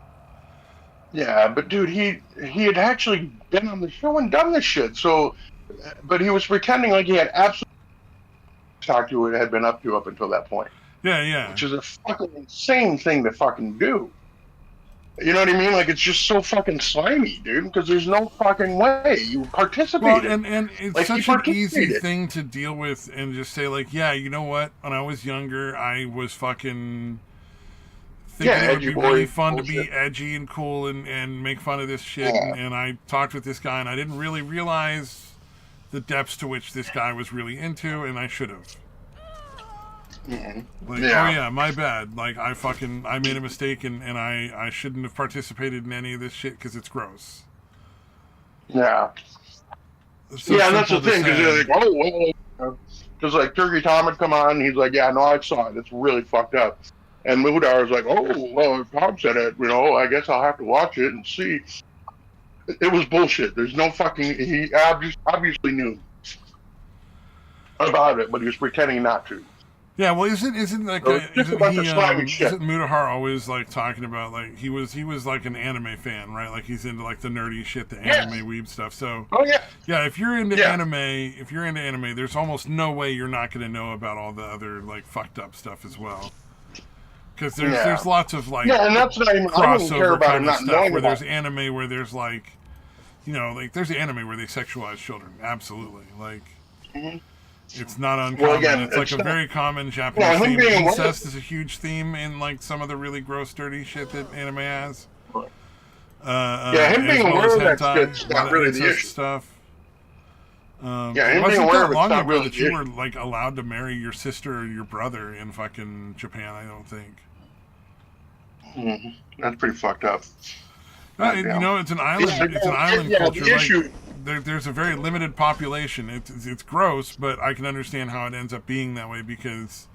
Speaker 2: yeah, but dude, he had actually been on the show and done this shit. So, but he was pretending like he had absolutely talked to what had been up to up until that point,
Speaker 1: Yeah, yeah.
Speaker 2: which is a fucking insane thing to fucking do. You know what I mean? Like it's just so fucking slimy, dude. Because there's no fucking way you
Speaker 1: Well,
Speaker 2: participated.
Speaker 1: and it's
Speaker 2: Like he
Speaker 1: such an easy
Speaker 2: participated.
Speaker 1: thing to deal with and just say like, yeah, you know what? When I was younger, I was fucking
Speaker 2: Yeah,
Speaker 1: thinking it would
Speaker 2: edgy
Speaker 1: be really
Speaker 2: boy
Speaker 1: fun to
Speaker 2: bullshit.
Speaker 1: be edgy and cool and make fun of this shit.
Speaker 2: Yeah.
Speaker 1: And I talked with this guy, and I didn't really realize the depths to which this guy was really into, and I should have. Like, oh
Speaker 2: Yeah.
Speaker 1: yeah, my bad. Like, I made a mistake, and I shouldn't have participated in any of this shit because it's gross.
Speaker 2: Yeah.
Speaker 1: It's so
Speaker 2: Yeah, and that's the
Speaker 1: simple to
Speaker 2: thing, because
Speaker 1: say.
Speaker 2: they're like, oh, well, because like Turkey Tom would come on, and he's like, yeah, no, I saw it. It's really fucked up. And Mudar was like, oh, well, if Tom said it, I guess I'll have to watch it and see. It was bullshit. There's no fucking. He obviously knew about it, but he was pretending not to.
Speaker 1: Yeah, well, isn't like
Speaker 2: So it's just a bunch of slimy shit.
Speaker 1: isn't Mutahar always like talking about like he was like an anime fan, right? Like he's into like the nerdy shit, the
Speaker 2: Yes.
Speaker 1: anime weeb stuff. So
Speaker 2: Oh yeah.
Speaker 1: yeah, if you're into
Speaker 2: Yeah.
Speaker 1: anime, there's almost no way you're not going to know about all the other like fucked up stuff as well. Because there's lots of like
Speaker 2: Yeah, and that's not even. I wouldn't care
Speaker 1: crossover
Speaker 2: about
Speaker 1: kind
Speaker 2: him
Speaker 1: of
Speaker 2: not
Speaker 1: stuff
Speaker 2: knowing
Speaker 1: where
Speaker 2: about
Speaker 1: there's
Speaker 2: it.
Speaker 1: anime where there's like, like there's anime where they sexualize children. Absolutely, like.
Speaker 2: Mhm.
Speaker 1: It's not uncommon.
Speaker 2: Well, again,
Speaker 1: it's like
Speaker 2: it's
Speaker 1: a
Speaker 2: not-
Speaker 1: very common Japanese
Speaker 2: him
Speaker 1: theme.
Speaker 2: being
Speaker 1: Incest is a huge theme in like some of the really gross, dirty shit that anime has.
Speaker 2: Yeah, him
Speaker 1: as
Speaker 2: being
Speaker 1: well
Speaker 2: aware
Speaker 1: as
Speaker 2: of that
Speaker 1: hentai,
Speaker 2: shit's
Speaker 1: a lot
Speaker 2: not
Speaker 1: of
Speaker 2: really the
Speaker 1: incest
Speaker 2: issue.
Speaker 1: stuff.
Speaker 2: Yeah,
Speaker 1: It
Speaker 2: him being
Speaker 1: wasn't
Speaker 2: aware
Speaker 1: that
Speaker 2: of it's
Speaker 1: long
Speaker 2: not
Speaker 1: ago
Speaker 2: really
Speaker 1: that
Speaker 2: the
Speaker 1: you
Speaker 2: issue.
Speaker 1: were like allowed to marry your sister or your brother in fucking Japan. I don't think.
Speaker 2: Mhm. That's pretty fucked up.
Speaker 1: It's an island. It's an island
Speaker 2: Yeah,
Speaker 1: culture.
Speaker 2: the issue.
Speaker 1: Like, there's a very limited population. It's gross, but I can understand how it ends up being that way because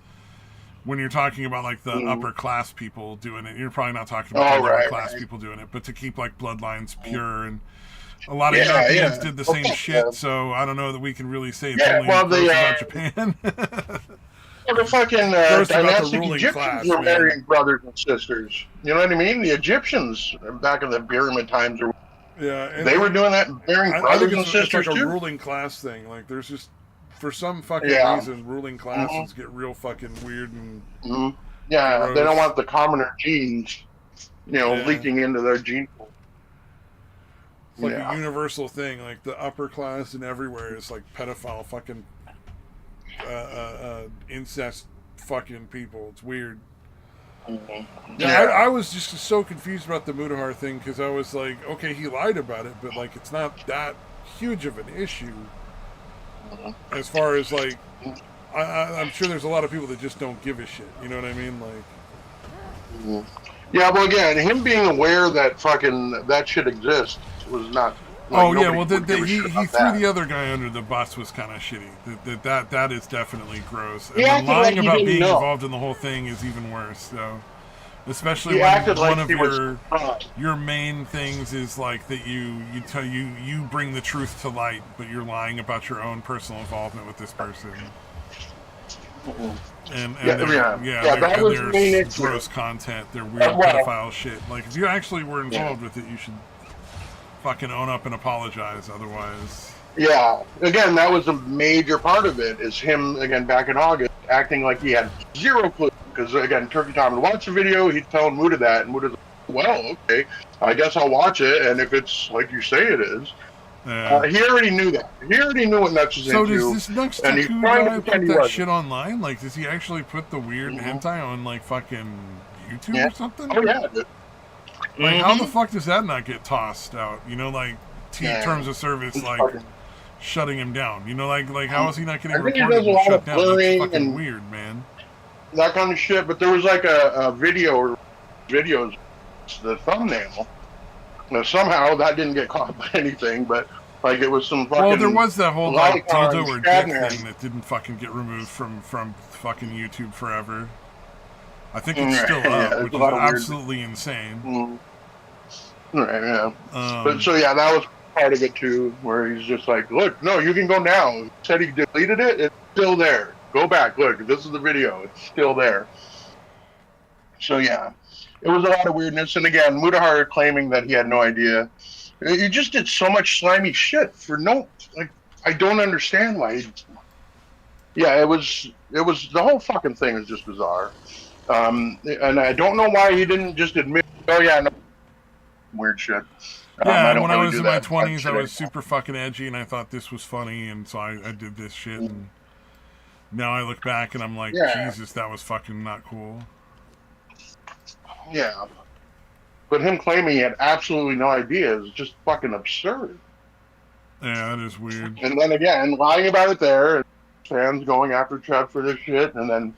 Speaker 1: when you're talking about like the upper class people doing it, you're probably not talking about the lower class people doing it, but to keep like bloodlines pure and a lot of Europeans did the same shit. So I don't know that we can really say it's only gross about Japan.
Speaker 2: The fucking
Speaker 1: Gross about the
Speaker 2: dynastic
Speaker 1: ruling
Speaker 2: Egyptians
Speaker 1: class,
Speaker 2: were
Speaker 1: man.
Speaker 2: marrying brothers and sisters. You know what I mean? The Egyptians back in the pyramid times,
Speaker 1: Yeah,
Speaker 2: they were doing that, marrying
Speaker 1: I think
Speaker 2: brothers and
Speaker 1: it's
Speaker 2: sisters
Speaker 1: like a
Speaker 2: too.
Speaker 1: ruling class thing. Like there's just for some fucking
Speaker 2: Yeah.
Speaker 1: reason ruling classes get real fucking weird and
Speaker 2: Mhm. Yeah, they don't
Speaker 1: Gross.
Speaker 2: want the commoner genes,
Speaker 1: Yeah.
Speaker 2: leaking into their gene pool.
Speaker 1: It's like a
Speaker 2: Yeah.
Speaker 1: universal thing. Like the upper class and everywhere is like pedophile fucking incest fucking people. It's weird. Yeah, I
Speaker 2: Yeah.
Speaker 1: was just so confused about the Mudahar thing because I was like, okay, he lied about it, but like it's not that huge of an issue as far as like I'm sure there's a lot of people that just don't give a shit. You know what I mean? Like,
Speaker 2: Yeah, well, again, him being aware that fucking that shit exists was not like
Speaker 1: oh yeah,
Speaker 2: nobody
Speaker 1: well
Speaker 2: would give a shit
Speaker 1: he
Speaker 2: about
Speaker 1: threw
Speaker 2: that.
Speaker 1: the other guy under the bus was kind of shitty. That is definitely gross.
Speaker 2: He
Speaker 1: And then
Speaker 2: acted like
Speaker 1: lying
Speaker 2: he
Speaker 1: about
Speaker 2: didn't
Speaker 1: being
Speaker 2: know.
Speaker 1: involved in the whole thing is even worse. So, especially
Speaker 2: He acted
Speaker 1: when
Speaker 2: like
Speaker 1: one of
Speaker 2: he was.
Speaker 1: your main things is like that you bring the truth to light, but you're lying about your own personal involvement with this person. And
Speaker 2: Yeah, yeah, yeah. That was the main
Speaker 1: there's
Speaker 2: issue.
Speaker 1: gross content. They're weird
Speaker 2: Well,
Speaker 1: pedophile shit. Like if you actually were
Speaker 2: yeah.
Speaker 1: involved with it, you should fucking own up and apologize. Otherwise,
Speaker 2: Yeah. Again, that was a major part of it. Is him again back in August acting like he had zero clue. Because again, Turkey Tom would watch the video, he'd tell Muda that, and Muda's like, well, okay, I guess I'll watch it, and if it's like you say it is, he already knew that. He already knew what Nuts was
Speaker 1: so does
Speaker 2: into,
Speaker 1: this Nux
Speaker 2: and he's
Speaker 1: Taku
Speaker 2: trying to
Speaker 1: guy
Speaker 2: pretend
Speaker 1: put
Speaker 2: he
Speaker 1: that
Speaker 2: wasn't.
Speaker 1: shit online? Like, does he actually put the weird hentai on like fucking YouTube
Speaker 2: Yeah.
Speaker 1: or something?
Speaker 2: Oh yeah.
Speaker 1: Like, how the fuck does that not get tossed out? You know, like terms of service,
Speaker 2: It's
Speaker 1: like
Speaker 2: fucking,
Speaker 1: shutting him down. You know, like how is he not getting
Speaker 2: I think he
Speaker 1: reported
Speaker 2: does a
Speaker 1: and
Speaker 2: lot
Speaker 1: shut
Speaker 2: of
Speaker 1: down? That's
Speaker 2: blurring
Speaker 1: fucking
Speaker 2: and
Speaker 1: weird, man.
Speaker 2: that kind of shit. But there was like a video or videos, the thumbnail. Now somehow that didn't get caught by anything, but like it was some
Speaker 1: Well, there
Speaker 2: fucking
Speaker 1: was that whole like
Speaker 2: lolicon
Speaker 1: dildo or dick
Speaker 2: Shadman.
Speaker 1: thing that didn't fucking get removed from fucking YouTube forever. I think it's
Speaker 2: Right,
Speaker 1: still
Speaker 2: yeah,
Speaker 1: up,
Speaker 2: there's
Speaker 1: which
Speaker 2: a
Speaker 1: is
Speaker 2: lot of weird.
Speaker 1: absolutely insane.
Speaker 2: Right, yeah. But
Speaker 1: Um,
Speaker 2: so yeah, that was part of it too, where he's just like, look, no, you can go now. He said he deleted it. It's still there. Go back. Look, this is the video. It's still there. So yeah, it was a lot of weirdness. And again, Mudahar claiming that he had no idea. He just did so much slimy shit for no, like, I don't understand why. Yeah, it was the whole fucking thing is just bizarre. And I don't know why he didn't just admit, oh yeah, no, weird shit.
Speaker 1: yeah,
Speaker 2: I
Speaker 1: and
Speaker 2: don't
Speaker 1: when I
Speaker 2: really
Speaker 1: was
Speaker 2: do
Speaker 1: in my
Speaker 2: that type of
Speaker 1: 20s, I
Speaker 2: shit
Speaker 1: was
Speaker 2: anymore.
Speaker 1: super fucking edgy, and I thought this was funny, and so I did this shit. And now I look back and I'm like,
Speaker 2: Yeah,
Speaker 1: Jesus, that was fucking not cool.
Speaker 2: yeah. But him claiming he had absolutely no idea is just fucking absurd.
Speaker 1: Yeah, that is weird.
Speaker 2: And then again, lying about it there, and fans going after Trev for this shit, and then,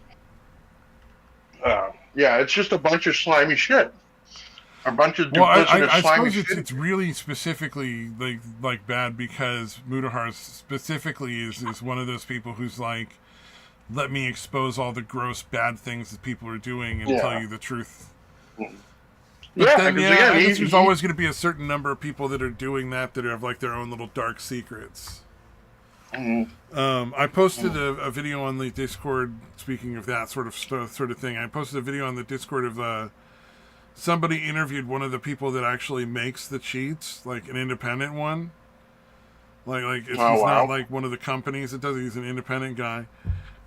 Speaker 2: yeah, it's just a bunch of slimy shit. A bunch of
Speaker 1: Well,
Speaker 2: duplicitous
Speaker 1: I
Speaker 2: slimy
Speaker 1: suppose
Speaker 2: shit.
Speaker 1: it's really specifically like bad because Mudahar specifically is one of those people who's like, let me expose all the gross bad things that people are doing and tell
Speaker 2: Yeah.
Speaker 1: you the truth. But
Speaker 2: Yeah,
Speaker 1: then,
Speaker 2: because
Speaker 1: yeah,
Speaker 2: again,
Speaker 1: I guess there's always going to be a certain number of people that are doing that have like their own little dark secrets. I posted a video on the Discord. Speaking of that sort of thing, I posted a video on the Discord of somebody interviewed one of the people that actually makes the cheats, like an independent one. Like if he's not like one of the companies that does it, he's an independent guy.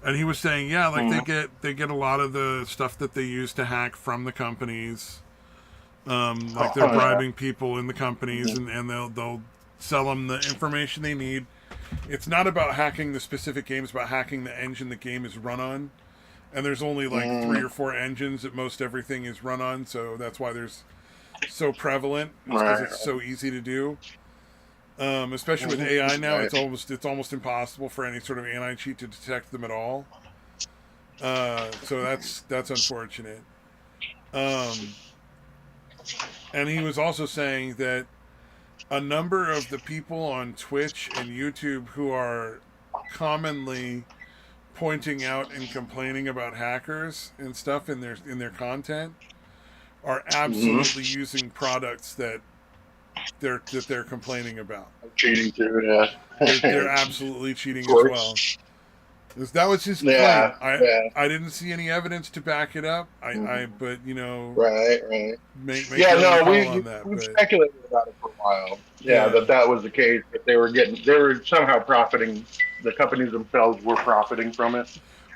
Speaker 1: And he was saying, yeah, like they get a lot of the stuff that they use to hack from the companies. Like they're bribing people in the companies, and they'll sell them the information they need. It's not about hacking the specific game; it's about hacking the engine the game is run on. And there's only like 3 or 4 engines that most everything is run on, so that's why there's so prevalent. Because it's so easy to do. Especially with AI now, it's almost impossible for any sort of anti-cheat to detect them at all. So that's unfortunate. And he was also saying that a number of the people on Twitch and YouTube who are commonly pointing out and complaining about hackers and stuff in their content are absolutely using products that they're complaining about.
Speaker 2: Cheating too, yeah.
Speaker 1: They're absolutely cheating as well. That was his claim. I didn't see any evidence to back it up. But you know,
Speaker 2: right.
Speaker 1: Make
Speaker 2: yeah, no,
Speaker 1: we've
Speaker 2: speculated about it for a while. Yeah, that was the case. That they were somehow profiting. The companies themselves were profiting from it.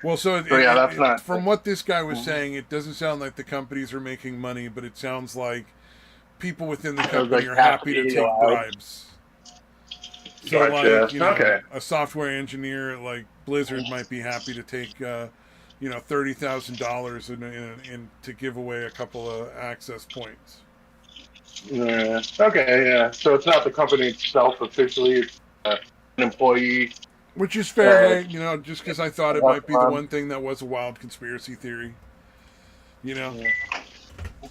Speaker 1: Well, so
Speaker 2: So yeah, that's not.
Speaker 1: from what this guy was saying, it doesn't sound like the companies are making money, but it sounds like people within the
Speaker 2: It was
Speaker 1: company
Speaker 2: like
Speaker 1: are
Speaker 2: half
Speaker 1: happy to take
Speaker 2: allowed.
Speaker 1: bribes. So,
Speaker 2: Gotcha.
Speaker 1: like,
Speaker 2: Okay.
Speaker 1: a software engineer at like Blizzard might be happy to take, $30,000 in to give away a couple of access points.
Speaker 2: Yeah. Okay. Yeah. So it's not the company itself officially. It's an employee.
Speaker 1: Which is fair,
Speaker 2: Uh,
Speaker 1: hey, just because I thought it
Speaker 2: that's
Speaker 1: might be the
Speaker 2: fun.
Speaker 1: one thing that was a wild conspiracy theory. You know,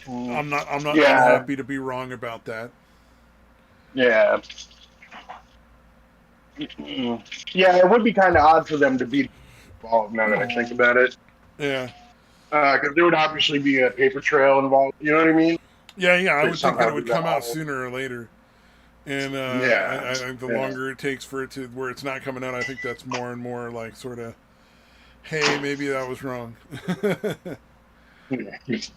Speaker 2: Mhm.
Speaker 1: I'm not
Speaker 2: Yeah.
Speaker 1: unhappy to be wrong about that.
Speaker 2: Yeah. Mhm. Yeah. It would be kind of odd for them to be involved now that I think about it,
Speaker 1: Yeah.
Speaker 2: because there would obviously be a paper trail involved. You know what I mean?
Speaker 1: Yeah, yeah, I
Speaker 2: They
Speaker 1: would think that
Speaker 2: somehow
Speaker 1: it
Speaker 2: do
Speaker 1: would
Speaker 2: that
Speaker 1: come out
Speaker 2: all.
Speaker 1: sooner or later. And
Speaker 2: Yeah.
Speaker 1: I think the
Speaker 2: Yeah.
Speaker 1: longer it takes for it to where it's not coming out, I think that's more and more like sort of, hey, maybe that was wrong. But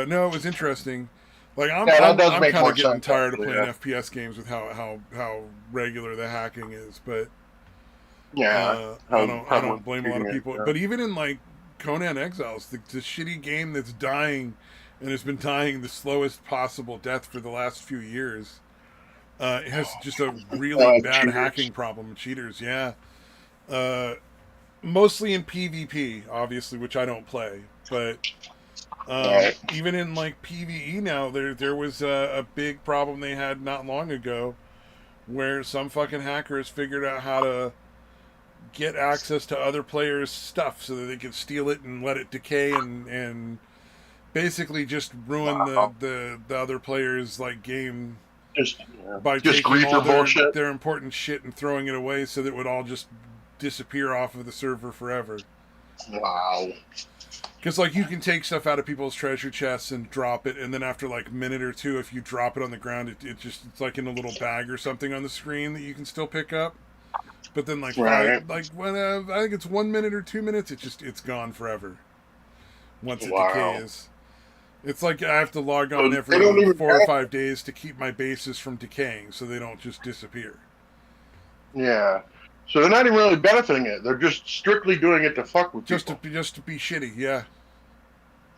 Speaker 1: no, it was interesting. Like
Speaker 2: Yeah, that does
Speaker 1: I'm
Speaker 2: make
Speaker 1: kind of
Speaker 2: more
Speaker 1: getting
Speaker 2: sense
Speaker 1: tired of
Speaker 2: actually.
Speaker 1: playing
Speaker 2: Yeah.
Speaker 1: FPS games with how regular the hacking is. But
Speaker 2: Yeah. How
Speaker 1: I
Speaker 2: prevalent
Speaker 1: don't blame a lot
Speaker 2: cheating
Speaker 1: of
Speaker 2: is.
Speaker 1: people. But even in like Conan Exiles, the shitty game that's dying and has been dying the slowest possible death for the last few years. It has just a really bad
Speaker 2: Cheaters.
Speaker 1: hacking problem. Cheaters, yeah. Uh, Mostly in PvP, obviously, which I don't play. But
Speaker 2: Right.
Speaker 1: even in like PvE now, there was a big problem they had not long ago, where some fucking hackers figured out how to get access to other players' stuff so that they could steal it and let it decay and basically just ruin
Speaker 2: Wow.
Speaker 1: the other players' like game
Speaker 2: Just
Speaker 1: by
Speaker 2: just
Speaker 1: taking all
Speaker 2: griefer bullshit.
Speaker 1: their important shit and throwing it away so that it would all just disappear off of the server forever.
Speaker 2: Wow.
Speaker 1: Because like you can take stuff out of people's treasure chests and drop it, and then after like a minute or two, if you drop it on the ground, it's like in a little bag or something on the screen that you can still pick up. But then
Speaker 2: Right.
Speaker 1: when I think it's 1 minute or 2 minutes, it's gone forever once it
Speaker 2: Wow.
Speaker 1: decays. It's like I have to log on
Speaker 2: So they don't
Speaker 1: every
Speaker 2: even
Speaker 1: 4 or 5 days to keep my bases from decaying, so they don't just disappear.
Speaker 2: yeah. So they're not even really benefiting it. They're just strictly doing it to fuck with people.
Speaker 1: Just to be shitty, yeah.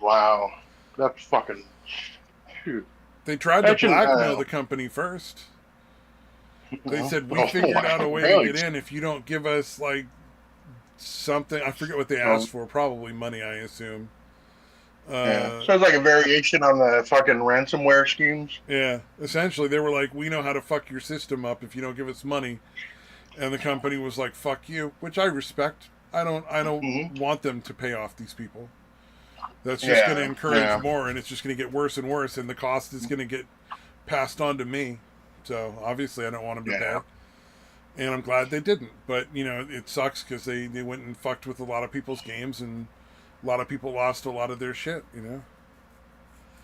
Speaker 2: Wow. That's fucking. Shoot.
Speaker 1: They tried to
Speaker 2: That shouldn't.
Speaker 1: blackmail the company first. They said we
Speaker 2: Oh,
Speaker 1: figured out a
Speaker 2: wow.
Speaker 1: way to
Speaker 2: Really?
Speaker 1: get in if you don't give us like something. I forget what they
Speaker 2: Um,
Speaker 1: asked for. Probably money, I assume.
Speaker 2: yeah.
Speaker 1: Uh,
Speaker 2: Sounds like a variation on the fucking ransomware schemes.
Speaker 1: yeah. Essentially, they were like, "We know how to fuck your system up if you don't give us money," and the company was like, "Fuck you," which I respect. I don't
Speaker 2: Hmm.
Speaker 1: want them to pay off these people. That's just going to
Speaker 2: Yeah.
Speaker 1: encourage
Speaker 2: Yeah.
Speaker 1: more, and it's just going to get worse and worse, and the cost is going to get passed on to me. So obviously, I don't want them to pay.
Speaker 2: Yeah.
Speaker 1: And I'm glad they didn't. But it sucks because they went and fucked with a lot of people's games, and a lot of people lost a lot of their shit.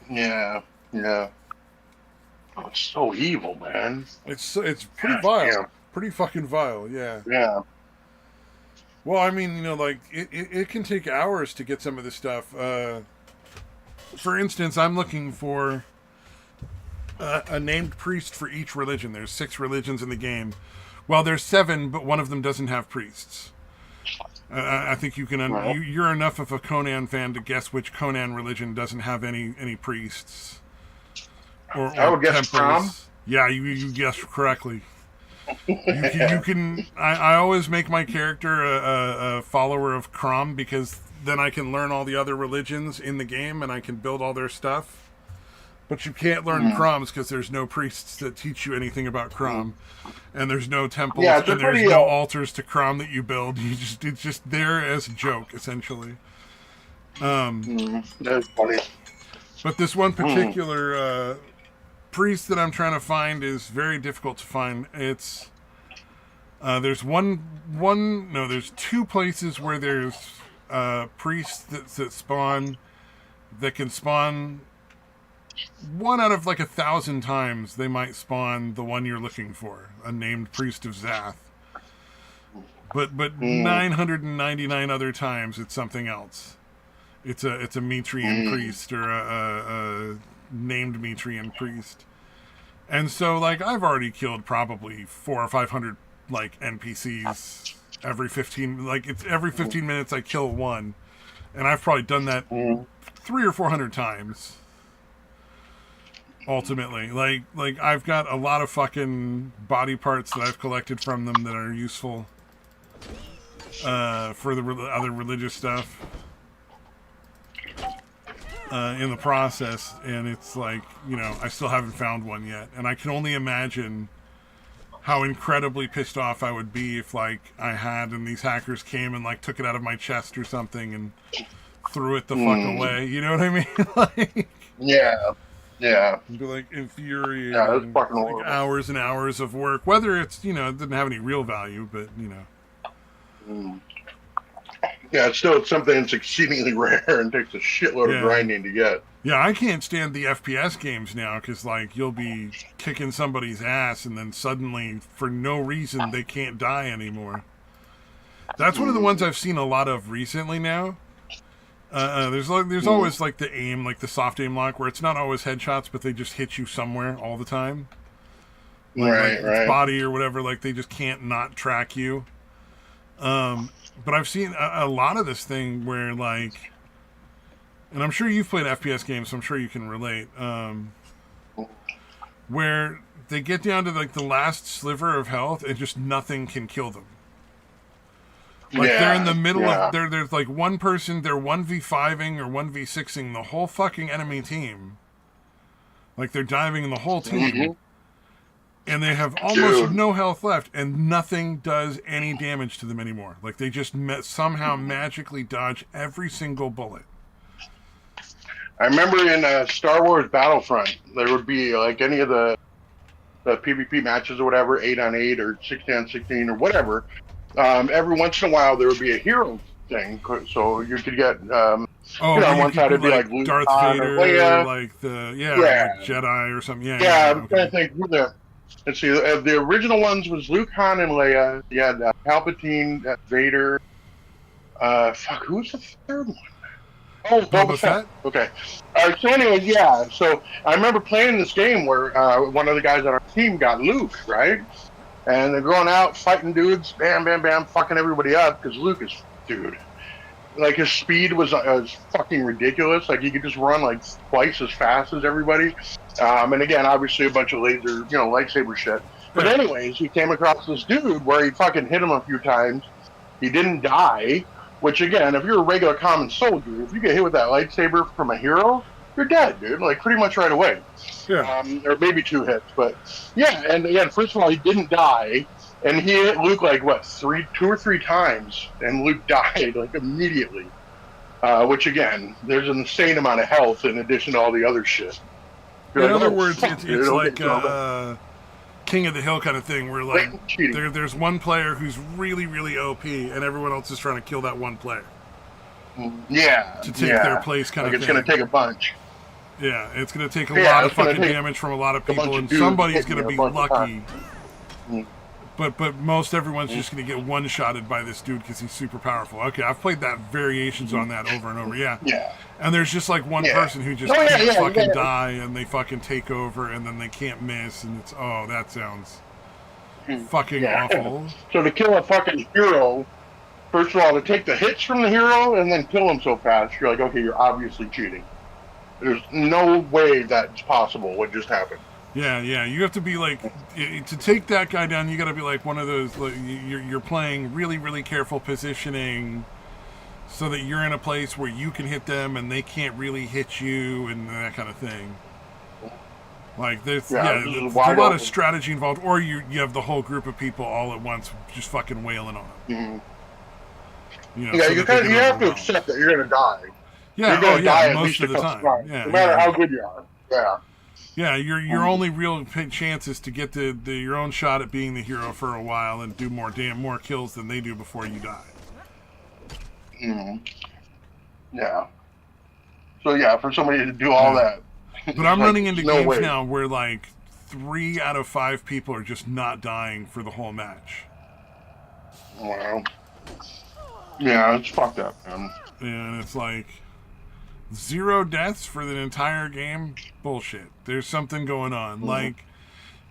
Speaker 2: Yeah. Yeah. Oh, it's so evil, man.
Speaker 1: It's pretty
Speaker 2: God
Speaker 1: vile,
Speaker 2: damn.
Speaker 1: pretty fucking vile. Yeah.
Speaker 2: Yeah.
Speaker 1: Well, I mean, like it can take hours to get some of this stuff. For instance, I'm looking for a named priest for each religion. There's 6 religions in the game. Well, there's 7, but one of them doesn't have priests. I think you can.
Speaker 2: Right.
Speaker 1: You're enough of a Conan fan to guess which Conan religion doesn't have any priests
Speaker 2: I
Speaker 1: or
Speaker 2: would guess Crom.
Speaker 1: temples. Yeah, you guessed correctly. You can. I always make my character a follower of Crom because then I can learn all the other religions in the game and I can build all their stuff. But you can't learn
Speaker 2: Mm.
Speaker 1: Crom's because there's no priests that teach you anything about Crom, and there's no
Speaker 2: Yeah,
Speaker 1: temples,
Speaker 2: it's a
Speaker 1: and there's
Speaker 2: pretty.
Speaker 1: no altars to Crom that you build. It's just there as a joke essentially.
Speaker 2: That's funny.
Speaker 1: But this one
Speaker 2: Mm.
Speaker 1: particular priest that I'm trying to find is very difficult to find. It's there's one no, there's 2 places where there's priests that spawn that can spawn. One out of like 1,000 times they might spawn the one you're looking for, a named priest of Zath. But
Speaker 2: Mm.
Speaker 1: 999 other times it's something else. It's a Metrian
Speaker 2: Mm.
Speaker 1: priest or a named Metrian priest. And so like I've already killed probably 400 or 500 like NPCs every 15, like it's every 15 minutes I kill one, and I've probably done that 300 or 400 times. Ultimately, like I've got a lot of fucking body parts that I've collected from them that are useful for the other religious stuff in the process, and it's like, I still haven't found one yet, and I can only imagine how incredibly pissed off I would be if, like, I had and these hackers came and, like, took it out of my chest or something and threw it the fuck away. You know what I mean? Like,
Speaker 2: yeah.
Speaker 1: it'd be, like, infuriating.
Speaker 2: Yeah, that's fucking
Speaker 1: like,
Speaker 2: horrible.
Speaker 1: hours and hours of work. Whether it's, it didn't have any real value, but,
Speaker 2: Yeah, it's still something that's exceedingly rare and takes a shitload of grinding to get.
Speaker 1: Yeah, I can't stand the FPS games now because, like, you'll be kicking somebody's ass and then suddenly, for no reason, they can't die anymore. That's one of the ones I've seen a lot of recently now. There's always, like, the aim, like the soft aim lock, where it's not always headshots, but they just hit you somewhere all the time. Like
Speaker 2: Right.
Speaker 1: Body or whatever, like, they just can't not track you. But I've seen a lot of this thing where, like, and I'm sure you've played FPS games, so I'm sure you can relate, where they get down to, like, the last sliver of health and just nothing can kill them. Like, they're in the middle of, there's, like, one person, they're 1v5ing or 1v6ing the whole fucking enemy team. Like, they're diving in the whole team. And they have almost no health left, and nothing does any damage to them anymore. Like, they just somehow magically dodge every single bullet.
Speaker 2: I remember in Star Wars Battlefront, there would be, like, any of the PvP matches or whatever, 8-on-8 or 16-on-16 or whatever. Every once in a while, there would be a hero thing, so you could get, on one side it'd be like Luke,
Speaker 1: Darth Vader, or Leia, like like Jedi or something.
Speaker 2: I'm trying to think who the. Let's see. The original ones was Luke, Han, and Leia. You had Palpatine, Vader. Who was the third one? Oh, Boba Fett. Okay. So anyways, So I remember playing this game where one of the guys on our team got Luke, right? And they're going out fighting dudes, bam, bam, bam, fucking everybody up because Luke is, dude. Like, his speed was fucking ridiculous. Like, he could just run like twice as fast as everybody. And again, obviously a bunch of laser, lightsaber shit. But anyways, he came across this dude where he fucking hit him a few times. He didn't die, which again, if you're a regular common soldier, if you get hit with that lightsaber from a hero, you're dead, dude. Like, pretty much right away.
Speaker 1: Yeah.
Speaker 2: Or maybe 2 hits. But yeah, and again, first of all, he didn't die. And he hit Luke like, 2 or 3 times, and Luke died like immediately. Which again, there's an insane amount of health in addition to all the other shit.
Speaker 1: In other words, it's like King of the Hill kind of thing, where like there's one player who's really, really OP, and everyone else is trying to kill that one player.
Speaker 2: Yeah.
Speaker 1: To take their place, kind of thing.
Speaker 2: It's going to take a bunch.
Speaker 1: Yeah, it's going to take a lot of fucking damage from a lot of people, and somebody's going to be lucky. But most everyone's just going to get one-shotted by this dude because he's super powerful. Okay, I've played that variations on that over and over, yeah. And there's just like one person who just can't fucking die, and they fucking take over, and then they can't miss, and it's, that sounds fucking awful.
Speaker 2: So to kill a fucking hero, first of all, to take the hits from the hero and then kill him so fast, you're like, okay, you're obviously cheating. There's no way that's possible what just happened.
Speaker 1: Yeah, you have to be like, to take that guy down, you got to be like one of those, like, you're playing really, really careful positioning so that you're in a place where you can hit them and they can't really hit you and that kind of thing. Like, there's a lot of strategy involved, or you have the whole group of people all at once just fucking wailing on them.
Speaker 2: You have to accept that you're going to die.
Speaker 1: Yeah,
Speaker 2: you're going to die
Speaker 1: most of the time.
Speaker 2: No matter how good you are. Yeah.
Speaker 1: Yeah, your only real chance is to get your own shot at being the hero for a while and do more kills than they do before you die.
Speaker 2: Yeah. So yeah, for somebody to do all that.
Speaker 1: But I'm running into games now where like 3 out of 5 people are just not dying for the whole match.
Speaker 2: Wow. Yeah, it's fucked up, man.
Speaker 1: And it's like 0 deaths for the entire game? Bullshit. There's something going on. Like,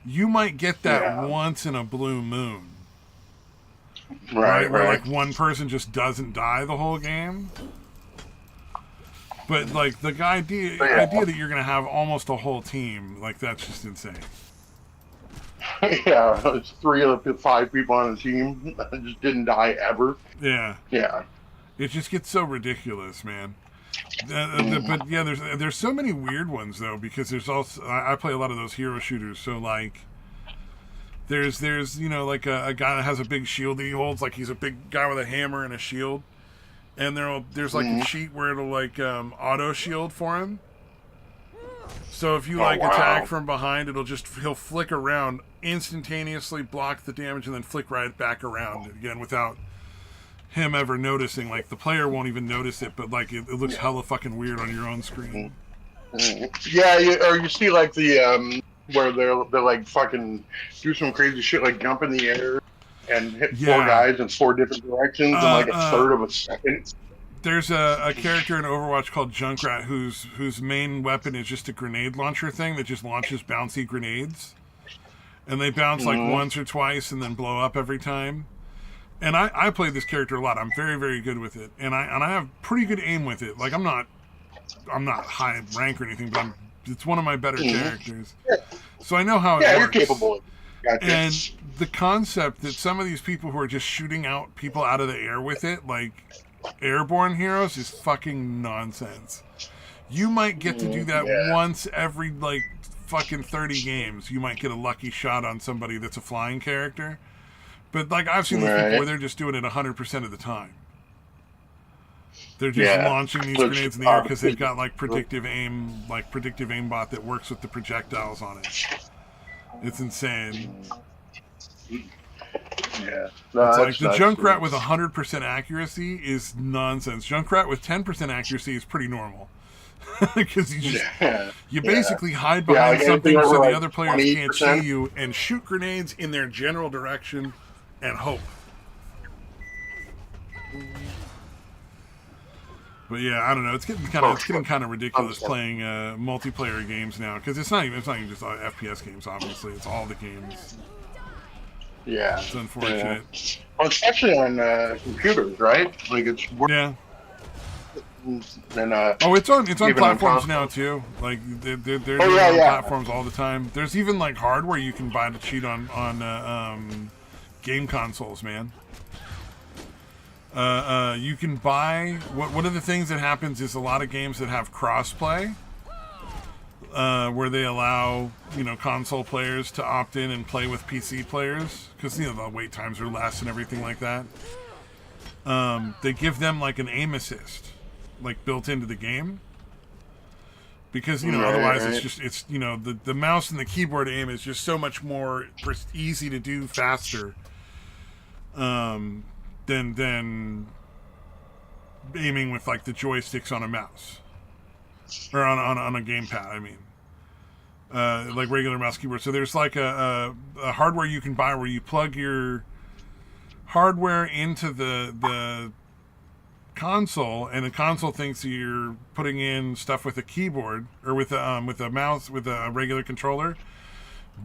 Speaker 1: you might get that once in a blue moon.
Speaker 2: Right,
Speaker 1: Where
Speaker 2: right.
Speaker 1: like one person just doesn't die the whole game. But like the idea that you're gonna have almost a whole team, like that's just insane.
Speaker 2: Yeah, it's 3 of the 5 people on the team that just didn't die ever.
Speaker 1: Yeah,
Speaker 2: Yeah.
Speaker 1: it just gets so ridiculous, man.
Speaker 2: Mm.
Speaker 1: But yeah, there's so many weird ones though, because there's also I play a lot of those hero shooters, so like there's like a guy that has a big shield that he holds, like he's a big guy with a hammer and a shield, and there's like a
Speaker 2: Mm.
Speaker 1: cheat where it'll like auto shield for him. So if you
Speaker 2: Oh,
Speaker 1: like attack
Speaker 2: wow.
Speaker 1: from behind, he'll flick around, instantaneously block the damage, and then flick right back around again without him ever noticing. Like the player won't even notice it, but like it looks hella fucking weird on your own screen.
Speaker 2: Yeah, or you see like the where they're like fucking do some crazy shit like jump in the air and hit 4 guys in 4 different directions in like a third of a second.
Speaker 1: There's a character in Overwatch called Junkrat whose main weapon is just a grenade launcher thing that just launches bouncy grenades, and they bounce like
Speaker 2: Mm-hmm.
Speaker 1: once or twice and then blow up every time. And I play this character a lot. I'm very, very good with it, and I have pretty good aim with it. Like I'm not high rank or anything, but it's one of my better
Speaker 2: Mm-hmm.
Speaker 1: characters. So I know how it
Speaker 2: Yeah,
Speaker 1: works.
Speaker 2: you're capable. Gotcha.
Speaker 1: And the concept that some of these people who are just shooting out people out of the air with it, like airborne heroes, is fucking nonsense. You might get to do that
Speaker 2: Yeah.
Speaker 1: once every like fucking 30 games. You might get a lucky shot on somebody that's a flying character. But like I've seen these people where they're just doing it 100% of the time. They're just launching these grenades in the air because they've got like predictive aimbot that works with the projectiles on it. It's insane.
Speaker 2: Yeah, no,
Speaker 1: It's like the Junkrat with 100% accuracy is nonsense. Junkrat with 10% accuracy is pretty normal. Because you basically hide behind something so the other players can't see you and shoot grenades in their general direction and hope. But yeah, I don't know. It's getting kind of ridiculous playing multiplayer games now, because it's not even just FPS games. Obviously, it's all the games.
Speaker 2: Yeah,
Speaker 1: it's unfortunate.
Speaker 2: Yeah. Well, especially on computers, right? Like it's
Speaker 1: yeah.
Speaker 2: And,
Speaker 1: it's on platforms now too. Like they're doing it on platforms all the time. There's even like hardware you can buy to cheat on game consoles, man. You can buy one of the things that happens is a lot of games that have crossplay, where they allow console players to opt in and play with PC players, because the wait times are less and everything like that. They give them like an aim assist, like built into the game, because otherwise it's the mouse and the keyboard aim is just so much more easy to do faster. Than aiming with like the joysticks on a mouse or on a gamepad. I mean, like regular mouse keyboard. So there's like a hardware you can buy where you plug your hardware into the console, and the console thinks you're putting in stuff with a keyboard or with a mouse with a regular controller.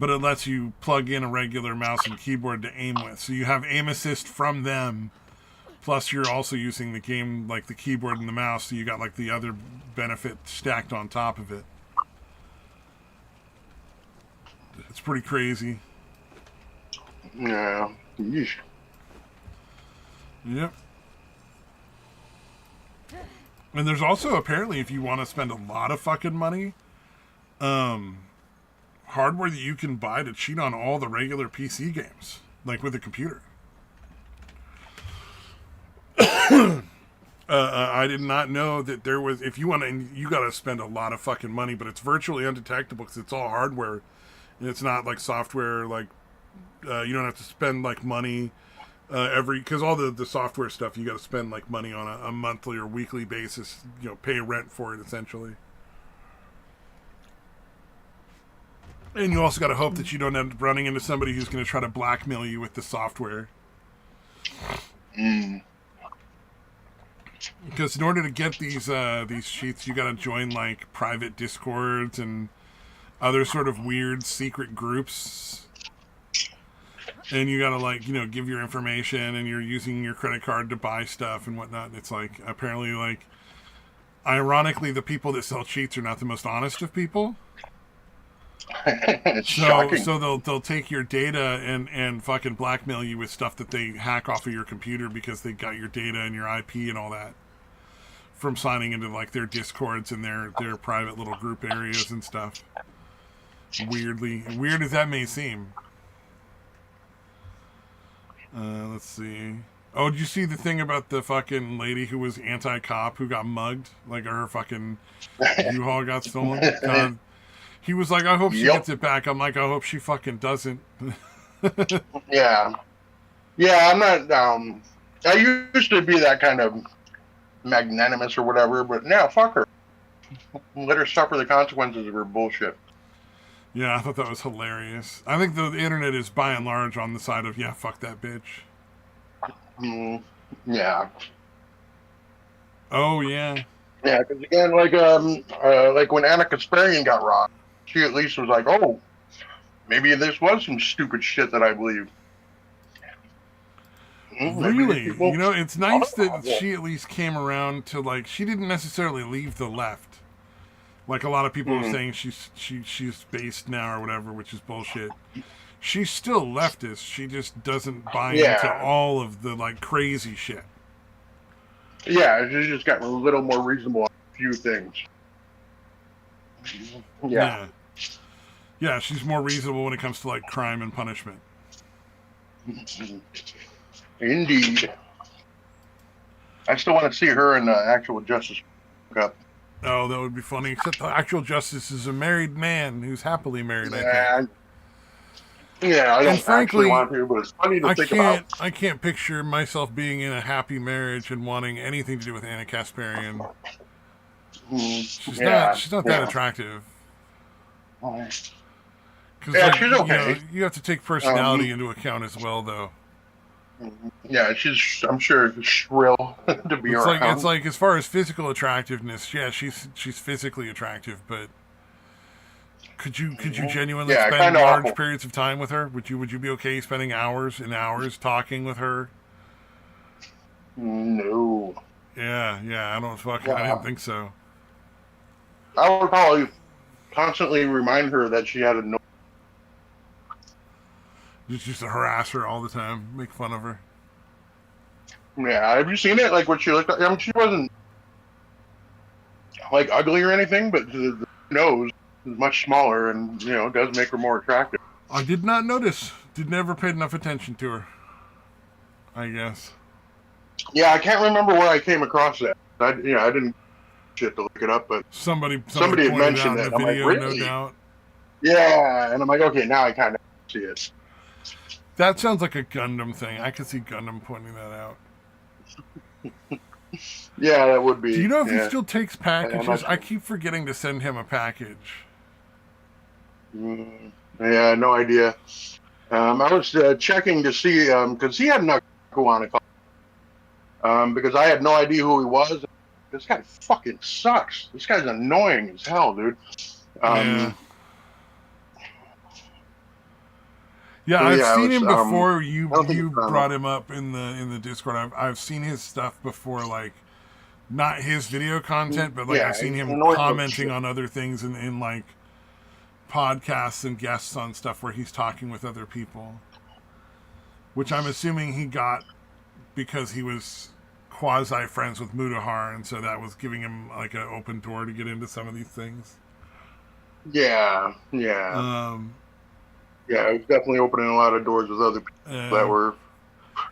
Speaker 1: But it lets you plug in a regular mouse and keyboard to aim with. So you have aim assist from them, plus you're also using the game, like the keyboard and the mouse, so you got like the other benefit stacked on top of it. It's pretty crazy.
Speaker 2: Yeah. Yeesh.
Speaker 1: Yep. And there's also, apparently, if you want to spend a lot of fucking money, hardware that you can buy to cheat on all the regular PC games, like with a computer. I did not know that there was. If you want to, you got to spend a lot of fucking money, but it's virtually undetectable because it's all hardware, and it's not like software. Like you don't have to spend like money because all the software stuff you got to spend like money on a monthly or weekly basis. Pay rent for it essentially. And you also got to hope that you don't end up running into somebody who's going to try to blackmail you with the software. Because in order to get these cheats, you got to join like private discords and other sort of weird secret groups. and you gotta like give your information, and you're using your credit card to buy stuff and whatnot. It's like apparently like ironically the people that sell cheats are not the most honest of people.
Speaker 2: It's
Speaker 1: So
Speaker 2: shocking.
Speaker 1: so they'll take your data and fucking blackmail you with stuff that they hack off of your computer because they got your data and your IP and all that from signing into like their discords and their private little group areas and stuff. Weird as that may seem. Let's see. Oh, did you see the thing about the fucking lady who was anti-cop who got mugged? Like her fucking U-Haul got stolen? God. He was like, I hope she
Speaker 2: Yep.
Speaker 1: gets it back. I'm like, I hope she fucking doesn't.
Speaker 2: Yeah. Yeah, I'm not. I used to be that kind of magnanimous or whatever, but now fuck her. Let her suffer the consequences of her bullshit.
Speaker 1: Yeah, I thought that was hilarious. I think the internet is by and large on the side of, yeah, fuck that bitch.
Speaker 2: Mm, yeah.
Speaker 1: Oh, yeah.
Speaker 2: Yeah, because again, like when Anna Kasparian got robbed, she at least was like, "Oh, maybe this was some stupid shit that I believe." Maybe these
Speaker 1: Really?
Speaker 2: people.
Speaker 1: It's nice that she at least came around to, like, she didn't necessarily leave the left. Like a lot of people are saying she's based now or whatever, which is bullshit. She's still leftist. She just doesn't buy into
Speaker 2: Yeah,
Speaker 1: all of the, like, crazy shit.
Speaker 2: yeah, she's just gotten a little more reasonable on a few things. Yeah,
Speaker 1: Yeah. Yeah, she's more reasonable when it comes to, like, crime and punishment.
Speaker 2: indeed. I still want to see her in the actual Justice Cup.
Speaker 1: Oh, that would be funny. Except the actual justice is a married man who's happily married, I think.
Speaker 2: Yeah, yeah, I
Speaker 1: And
Speaker 2: don't actually
Speaker 1: frankly,
Speaker 2: want to, but it's funny to think about.
Speaker 1: I can't picture myself being in a happy marriage and wanting anything to do with Anna Kasparian.
Speaker 2: Yeah,
Speaker 1: She's not that
Speaker 2: yeah.
Speaker 1: attractive. Because
Speaker 2: Yeah,
Speaker 1: like
Speaker 2: she's okay.
Speaker 1: you have to take
Speaker 2: Um,
Speaker 1: personality into account as well, though.
Speaker 2: yeah, she's. I'm sure shrill to be
Speaker 1: It's
Speaker 2: around.
Speaker 1: like as far as physical attractiveness, yeah, she's physically attractive, but could you genuinely
Speaker 2: Yeah,
Speaker 1: spend
Speaker 2: kind of
Speaker 1: large
Speaker 2: awful.
Speaker 1: periods of time with her? Would you be okay spending hours and hours talking with her?
Speaker 2: No.
Speaker 1: Yeah, I didn't
Speaker 2: Yeah,
Speaker 1: think so.
Speaker 2: I would probably constantly remind her that she had a no.
Speaker 1: Just used to harass her all the time, make fun of her.
Speaker 2: Yeah, have you seen it? Like what she looked like? I mean, she wasn't like ugly or anything, but the nose is much smaller, and does make her more attractive.
Speaker 1: I did not notice. Did never paid enough attention to her. I guess
Speaker 2: Yeah, I can't remember where I came across that. I didn't shit to look it up, but
Speaker 1: somebody
Speaker 2: somebody had
Speaker 1: pointed out
Speaker 2: mentioned
Speaker 1: in the
Speaker 2: it. I'm like,
Speaker 1: video, no
Speaker 2: really?
Speaker 1: doubt.
Speaker 2: Yeah, and I'm like, okay, now I kind of see it.
Speaker 1: That sounds like a Gundam thing. I could see Gundam pointing that out.
Speaker 2: Yeah, that would
Speaker 1: Do you
Speaker 2: be.
Speaker 1: know if he
Speaker 2: Yeah,
Speaker 1: still takes
Speaker 2: I'm not
Speaker 1: packages? I
Speaker 2: sure.
Speaker 1: keep forgetting to send him a package.
Speaker 2: Yeah, no idea. I was checking to see because he had not go on it. Because I had no idea who he was. This guy fucking sucks. This guy's annoying as hell, dude.
Speaker 1: Yeah.
Speaker 2: Um,
Speaker 1: Yeah,
Speaker 2: so
Speaker 1: I've
Speaker 2: yeah, I
Speaker 1: seen
Speaker 2: was.
Speaker 1: him before.
Speaker 2: I don't think
Speaker 1: You
Speaker 2: it's Toronto.
Speaker 1: brought him up in the Discord. I've seen his stuff before, like not his video content, but like I've
Speaker 2: Yeah,
Speaker 1: seen
Speaker 2: he's
Speaker 1: him
Speaker 2: annoying little
Speaker 1: commenting
Speaker 2: shit.
Speaker 1: on other things in like podcasts and guests on stuff where he's talking with other people, which I'm assuming he got because he was quasi friends with Mutahar, and so that was giving him like an open door to get into some of these things.
Speaker 2: Yeah, yeah,
Speaker 1: Um,
Speaker 2: yeah. It was definitely opening a lot of doors with other people that
Speaker 1: uh,
Speaker 2: were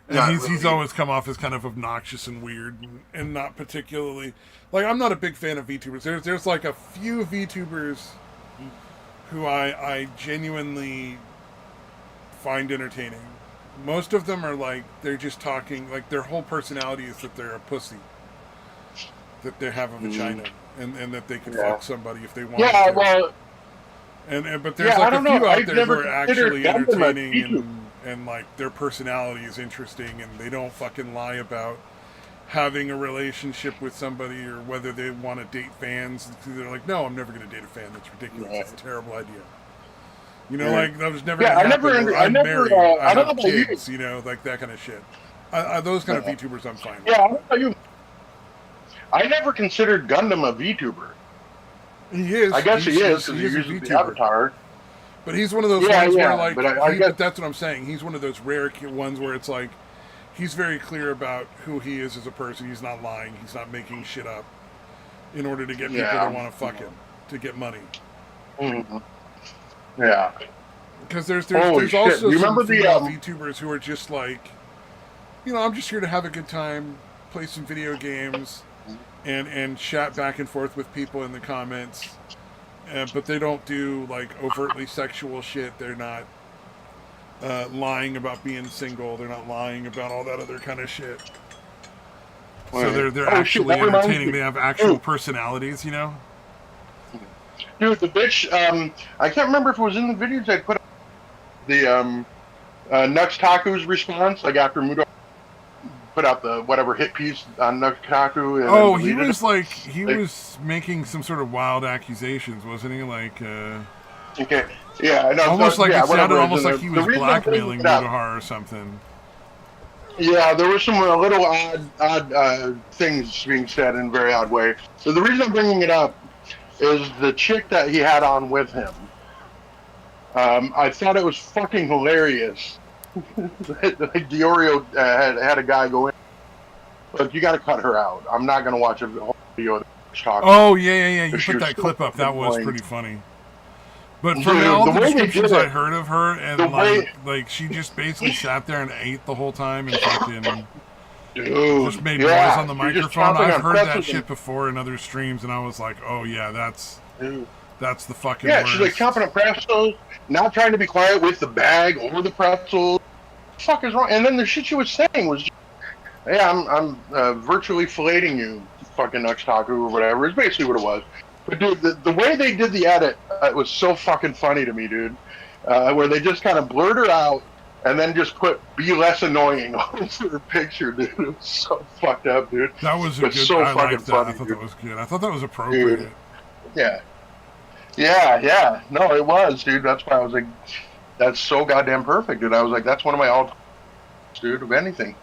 Speaker 1: and
Speaker 2: not
Speaker 1: he's
Speaker 2: really.
Speaker 1: always come off as kind of obnoxious and weird and not particularly like I'm not a big fan of VTubers. There's like a few VTubers who I genuinely find entertaining. Most of them are like they're just talking like their whole personality is that they're a pussy, that they have a
Speaker 2: Mm,
Speaker 1: vagina, and that they could
Speaker 2: yeah,
Speaker 1: fuck somebody if they wanted
Speaker 2: yeah.
Speaker 1: to.
Speaker 2: Well,
Speaker 1: And but there's
Speaker 2: yeah. I
Speaker 1: like a
Speaker 2: don't know.
Speaker 1: few out
Speaker 2: I've
Speaker 1: there who
Speaker 2: never
Speaker 1: are
Speaker 2: considered
Speaker 1: actually
Speaker 2: Gundam a
Speaker 1: entertaining
Speaker 2: YouTube.
Speaker 1: and like their personality is interesting and they don't fucking lie about having a relationship with somebody or whether they want to date fans. They're like, no, I'm never going to date a fan. That's ridiculous.
Speaker 2: Yeah,
Speaker 1: It's a terrible idea. You know, like that was never
Speaker 2: Yeah,
Speaker 1: gonna happen. Or I'm married. I
Speaker 2: I don't know
Speaker 1: have
Speaker 2: about you.
Speaker 1: kids. You know, like that kind of shit. Those kind of VTubers, I'm fine with.
Speaker 2: Yeah, I don't know about you. I never considered Gundam a VTuber.
Speaker 1: He is.
Speaker 2: I guess he is because he
Speaker 1: is a
Speaker 2: uses the
Speaker 1: VTuber.
Speaker 2: avatar.
Speaker 1: But he's one of those
Speaker 2: Yeah,
Speaker 1: ones where,
Speaker 2: yeah,
Speaker 1: like,
Speaker 2: but I guess
Speaker 1: but that's what I'm saying. He's one of those rare ones where it's like, he's very clear about who he is as a person. He's not lying. He's not making shit up in order to get people to want to fuck him, to get money.
Speaker 2: Mm-hmm. Yeah.
Speaker 1: Because there's
Speaker 2: shit.
Speaker 1: also
Speaker 2: you
Speaker 1: some
Speaker 2: remember
Speaker 1: female VTubers who are just like, you know, I'm just here to have a good time, play some video games, and chat back and forth with people in the comments. But they don't do like overtly sexual shit. They're not lying about being single. They're not lying about all that other kind of shit. So they're actually entertaining. They have actual personalities, you know.
Speaker 2: Dude, the bitch. I can't remember if it was in the videos I put up. The Nux Taku's response, like after Mudo put out the whatever hit piece on Nux Taku. And
Speaker 1: he was like he was making some sort of wild accusations, wasn't he? Like.
Speaker 2: Okay. Yeah. No,
Speaker 1: almost like it sounded almost like he was blackmailing
Speaker 2: Mudahar
Speaker 1: or something.
Speaker 2: Yeah, there were some little odd things being said in a very odd way. So the reason I'm bringing it up is the chick that he had on with him. I thought it was fucking hilarious. Like Diorio had a guy go in. Look, you got to cut her out. I'm not going to watch a whole video of talking.
Speaker 1: Oh yeah. You put that clip up. That was pretty funny. But from all the descriptions I heard of her, and like she just basically sat there and ate the whole time and fucking just made noise on the microphone. I've heard that shit before in other streams, and I was like, oh yeah, that's the fucking worst.
Speaker 2: She's like chopping up pretzels, not trying to be quiet with the bag or the pretzels. What the fuck is wrong? And then the shit she was saying was, yeah, I'm virtually filleting you, fucking Nux Taku or whatever. It's basically what it was. But dude, the way they did the edit, it was so fucking funny to me, dude. Where they just kind of blurred her out and then just put "be less annoying" over the picture, dude. It was so fucked up, dude.
Speaker 1: That was a good. So I liked that. I thought that was good. I thought that was appropriate. Dude.
Speaker 2: Yeah. No, it was, dude. That's why I was like, that's so goddamn perfect, dude. I was like, that's one of my all, dude, of anything.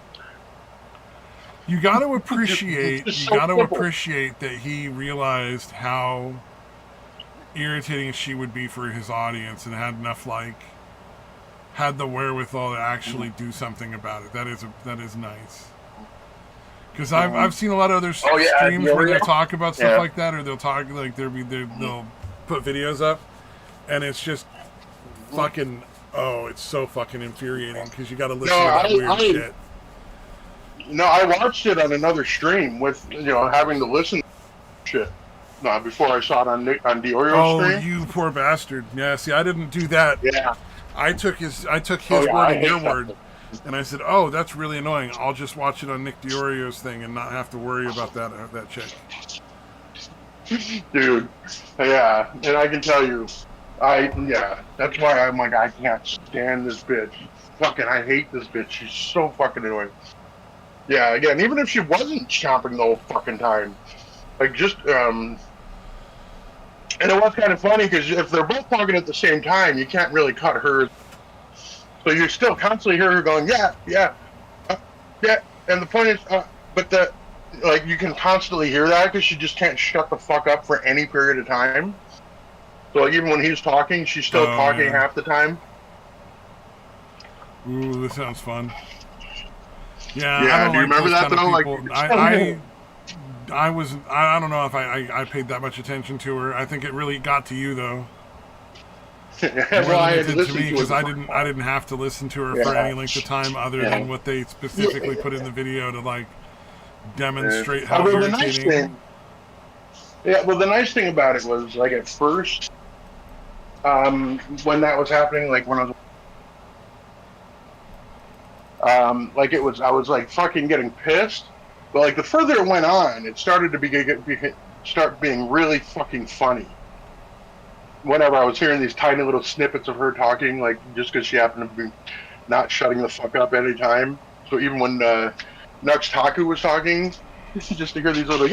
Speaker 1: You got to appreciate. Appreciate that he realized how irritating she would be for his audience, and had enough had the wherewithal to actually do something about it. That is nice. Because I've seen a lot of other streams where they talk about stuff like that, or they'll talk like they'll put videos up, and it's just fucking it's so fucking infuriating because you got to listen to that weird shit.
Speaker 2: No, I watched it on another stream with having to listen to shit before I saw it on Diorio's stream.
Speaker 1: Oh, you poor bastard! Yeah, see, I didn't do that.
Speaker 2: Yeah,
Speaker 1: I took his word and your word, and I said, "Oh, that's really annoying. I'll just watch it on Nick Diorio's thing and not have to worry about that chick."
Speaker 2: Dude, yeah, and I can tell you, that's why I'm like, I can't stand this bitch. Fucking, I hate this bitch. She's so fucking annoying. Yeah, again, even if she wasn't chomping the whole fucking time, like just, and it was kind of funny because if they're both talking at the same time, you can't really cut her. So you still constantly hear her going, yeah, and the point is, but you can constantly hear that because she just can't shut the fuck up for any period of time. So like, even when he's talking, she's still talking half the time.
Speaker 1: Ooh, this sounds fun. Yeah,
Speaker 2: I
Speaker 1: don't
Speaker 2: do you remember that though? Like,
Speaker 1: I don't know if I paid that much attention to her. I think it really got to you though.
Speaker 2: Well, I had to listen to me
Speaker 1: because I didn't have to listen to her for any length of time other than what they specifically put in the video to demonstrate how irritating.
Speaker 2: The nice thing about it was at first, when that was happening, when I was. I was fucking getting pissed, but the further it went on, it started to start being really fucking funny. Whenever I was hearing these tiny little snippets of her talking, just because she happened to be not shutting the fuck up any time. So even when Nux Taku was talking, just to hear these little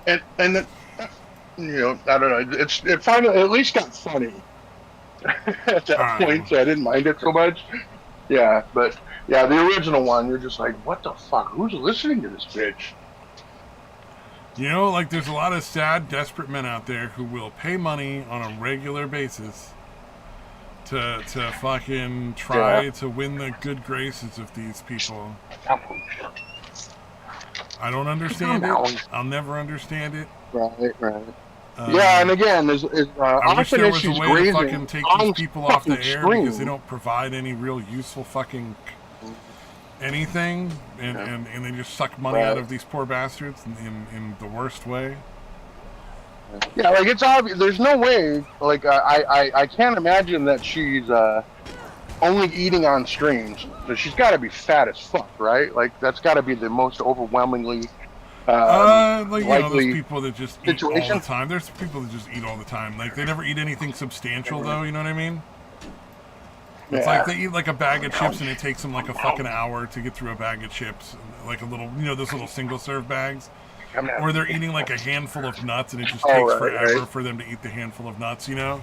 Speaker 2: and then I don't know, it finally at least got funny. at that point, so I didn't mind it so much. Yeah, but yeah, the original one, you're just like, what the fuck? Who's listening to this bitch?
Speaker 1: You know, like there's a lot of sad, desperate men out there who will pay money on a regular basis to fucking try to win the good graces of these people. I don't understand it. I'll never understand it.
Speaker 2: Right. Yeah, and again,
Speaker 1: I wish
Speaker 2: often
Speaker 1: there
Speaker 2: as
Speaker 1: was a
Speaker 2: she's
Speaker 1: way to
Speaker 2: grazing
Speaker 1: fucking take these people off the air because they don't provide any real useful fucking anything, and they just suck money out of these poor bastards in the worst way.
Speaker 2: Yeah, like it's obvious. There's no way. Like I can't imagine that she's only eating on streams. So she's got to be fat as fuck, right? Like that's got to be the most overwhelmingly.
Speaker 1: Like you know, those people that just eat all the time. There's people that just eat all the time. Like they never eat anything substantial, though. You know what I mean? It's like they eat like a bag of chips and it takes them like a fucking hour to get through a bag of chips, like a little, you know, those little single serve bags. Or they're eating like a handful of nuts and it just takes forever for them to eat the handful of nuts, you know?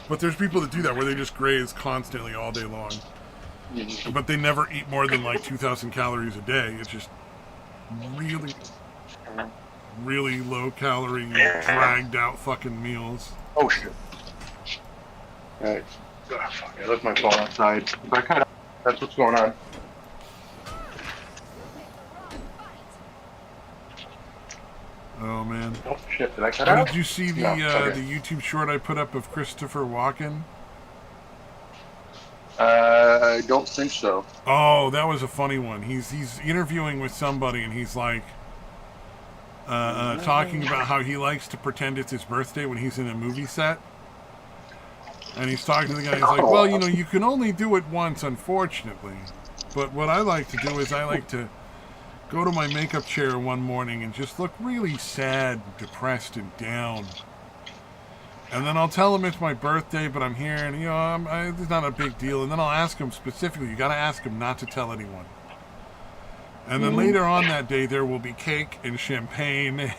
Speaker 1: But there's people that do that where they just graze constantly all day long. But they never eat more than like 2,000 calories a day. It's just really low calorie, dragged out fucking meals.
Speaker 2: Oh shit. Alright. Oh, fuck, I left my phone outside. That's what's going on.
Speaker 1: Oh man.
Speaker 2: Oh shit, did I cut out?
Speaker 1: Did you see the the YouTube short I put up of Christopher Walken?
Speaker 2: I don't think so.
Speaker 1: Oh, that was a funny one. He's interviewing with somebody and he's like talking about how he likes to pretend it's his birthday when he's in a movie set. And he's talking to the guy, he's like, well, you know, you can only do it once, unfortunately. But what I like to do is I like to go to my makeup chair one morning and just look really sad, depressed, and down. And then I'll tell him it's my birthday, but I'm here, and, you know, it's not a big deal. And then I'll ask him specifically, you got to ask him not to tell anyone. And then later on that day, there will be cake and champagne.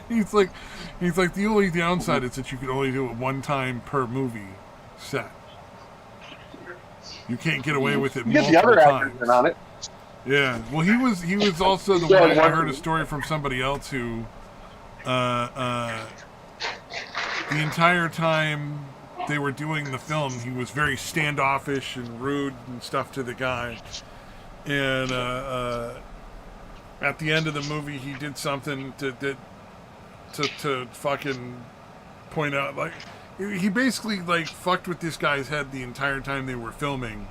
Speaker 1: he's like the only downside is that you can only do it one time per movie set. You can't get away with it multiple times.
Speaker 2: On it.
Speaker 1: Yeah, well, he was also the one. I heard a story from somebody else who, the entire time they were doing the film, he was very standoffish and rude and stuff to the guy, and at the end of the movie, he did something to fucking point out, like, he basically, like, fucked with this guy's head the entire time they were filming,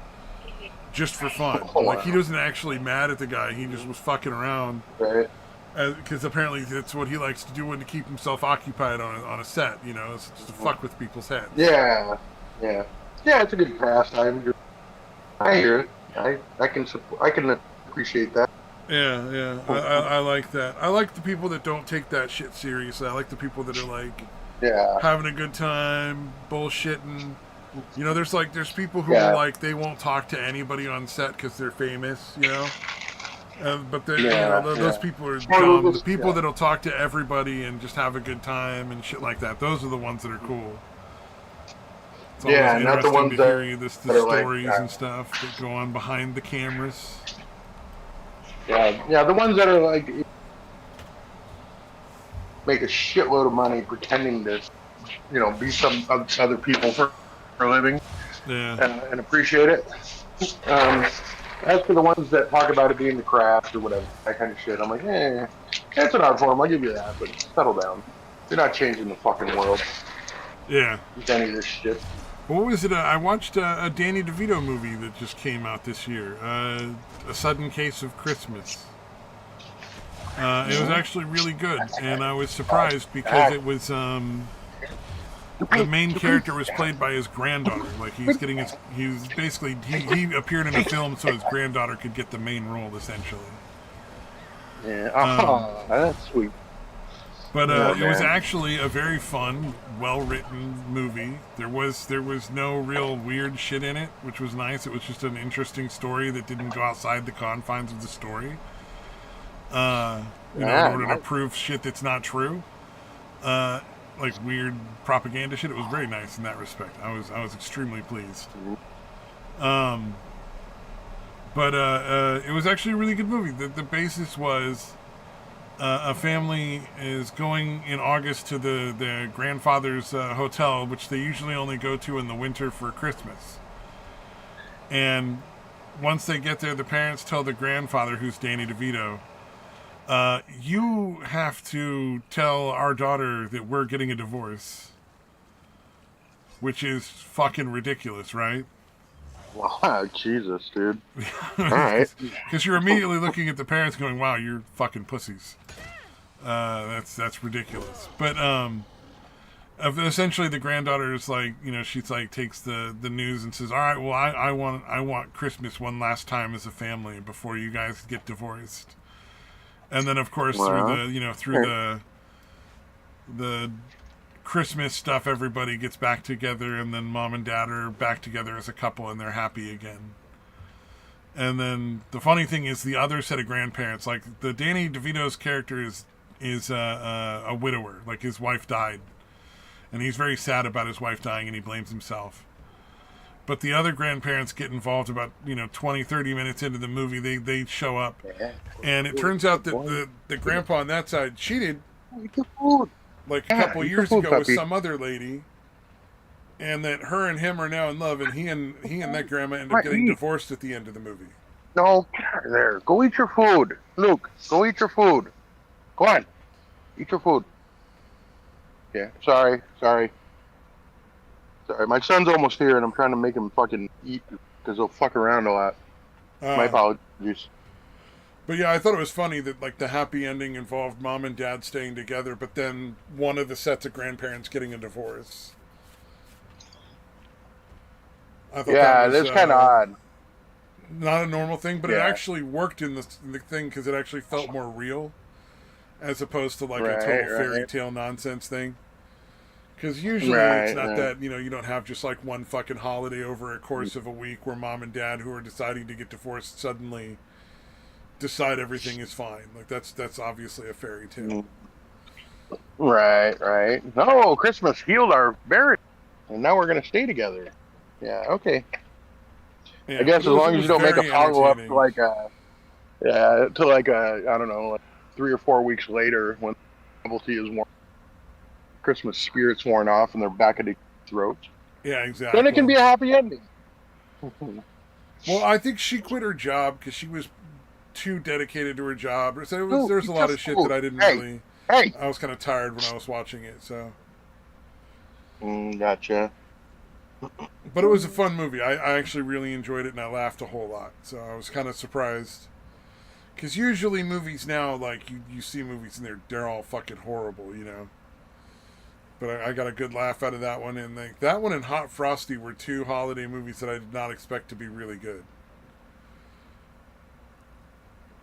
Speaker 1: just for fun. Like, he wasn't actually mad at the guy, he just was fucking around.
Speaker 2: Right.
Speaker 1: Because apparently that's what he likes to do to keep himself occupied on a set, you know, it's just to fuck with people's heads.
Speaker 2: Yeah, it's a good pastime. I hear it. I can appreciate that.
Speaker 1: Yeah. I like that. I like the people that don't take that shit seriously. I like the people that are like, having a good time, bullshitting. You know, there's people who are like, they won't talk to anybody on set because they're famous, you know? But those people are dumb. The people that'll talk to everybody and just have a good time and shit like that, those are the ones that are cool. It's always
Speaker 2: not the ones
Speaker 1: to hear the stories and stuff that go on behind the cameras.
Speaker 2: Yeah, the ones that are like make a shitload of money pretending to, you know, be some other people for a living, and appreciate it. As for the ones that talk about it being the craft or whatever, that kind of shit, I'm like, that's an art form. I'll give you that, but settle down. You're not changing the fucking world.
Speaker 1: Yeah.
Speaker 2: With any of this shit.
Speaker 1: What was it? I watched a Danny DeVito movie that just came out this year. A Sudden Case of Christmas. It was actually really good, and I was surprised because it was the main character was played by his granddaughter. Like he appeared in a film so his granddaughter could get the main role essentially.
Speaker 2: Yeah, that's sweet.
Speaker 1: But it was actually a very fun, well-written movie. There was no real weird shit in it, which was nice. It was just an interesting story that didn't go outside the confines of the story. In order to prove shit that's not true. like weird propaganda shit. It was very nice in that respect. I was extremely pleased. Um, but it was actually a really good movie. The basis was a family is going in August to their grandfather's hotel, which they usually only go to in the winter for Christmas. And once they get there, the parents tell the grandfather, who's Danny DeVito, you have to tell our daughter that we're getting a divorce. Which is fucking ridiculous, right?
Speaker 2: Wow, Jesus, dude. All right.
Speaker 1: Because you're immediately looking at the parents going, wow, you're fucking pussies. That's ridiculous. But essentially the granddaughter is like, she's like takes the news and says, all right, well, I want Christmas one last time as a family before you guys get divorced. And then of course through the Christmas stuff, everybody gets back together, and then mom and dad are back together as a couple, and they're happy again. And then the funny thing is, the other set of grandparents, like the Danny DeVito's character is a widower, like his wife died, and he's very sad about his wife dying, and he blames himself. But the other grandparents get involved about 20, 30 minutes into the movie. They show up, and it turns out that the grandpa on that side cheated. Like a couple years ago with some other lady, and that her and him are now in love, and he and that grandma end up getting divorced at the end of the movie.
Speaker 2: No, get out of there. Go eat your food. Luke, go eat your food. Go on. Eat your food. Yeah, sorry. My son's almost here, and I'm trying to make him fucking eat because he'll fuck around a lot. My apologies.
Speaker 1: But yeah, I thought it was funny that like the happy ending involved mom and dad staying together, but then one of the sets of grandparents getting a divorce. I thought
Speaker 2: that's kind of odd.
Speaker 1: Not a normal thing, but it actually worked in the thing because it actually felt more real, as opposed to like a total fairy tale nonsense thing. Because usually it's not that, you don't have just like one fucking holiday over a course of a week where mom and dad who are deciding to get divorced suddenly decide everything is fine. Like that's obviously a fairy tale.
Speaker 2: Right. No, Christmas healed our marriage, and now we're gonna stay together. Yeah, okay. Yeah, I guess as long as you don't make a follow up to like I don't know, like 3 or 4 weeks later when novelty is worn, Christmas spirit's worn off, and they're back at each throat.
Speaker 1: Yeah, exactly.
Speaker 2: Then it can be a happy ending.
Speaker 1: Well, I think she quit her job because she was too dedicated to her job. So there's a lot of shit that I didn't really. I was kind of tired when I was watching it, so.
Speaker 2: Gotcha.
Speaker 1: But it was a fun movie. I actually really enjoyed it, and I laughed a whole lot. So I was kind of surprised. Because usually movies now, like, you see movies and they're all fucking horrible, But I got a good laugh out of that one. And that one and Hot Frosty were two holiday movies that I did not expect to be really good.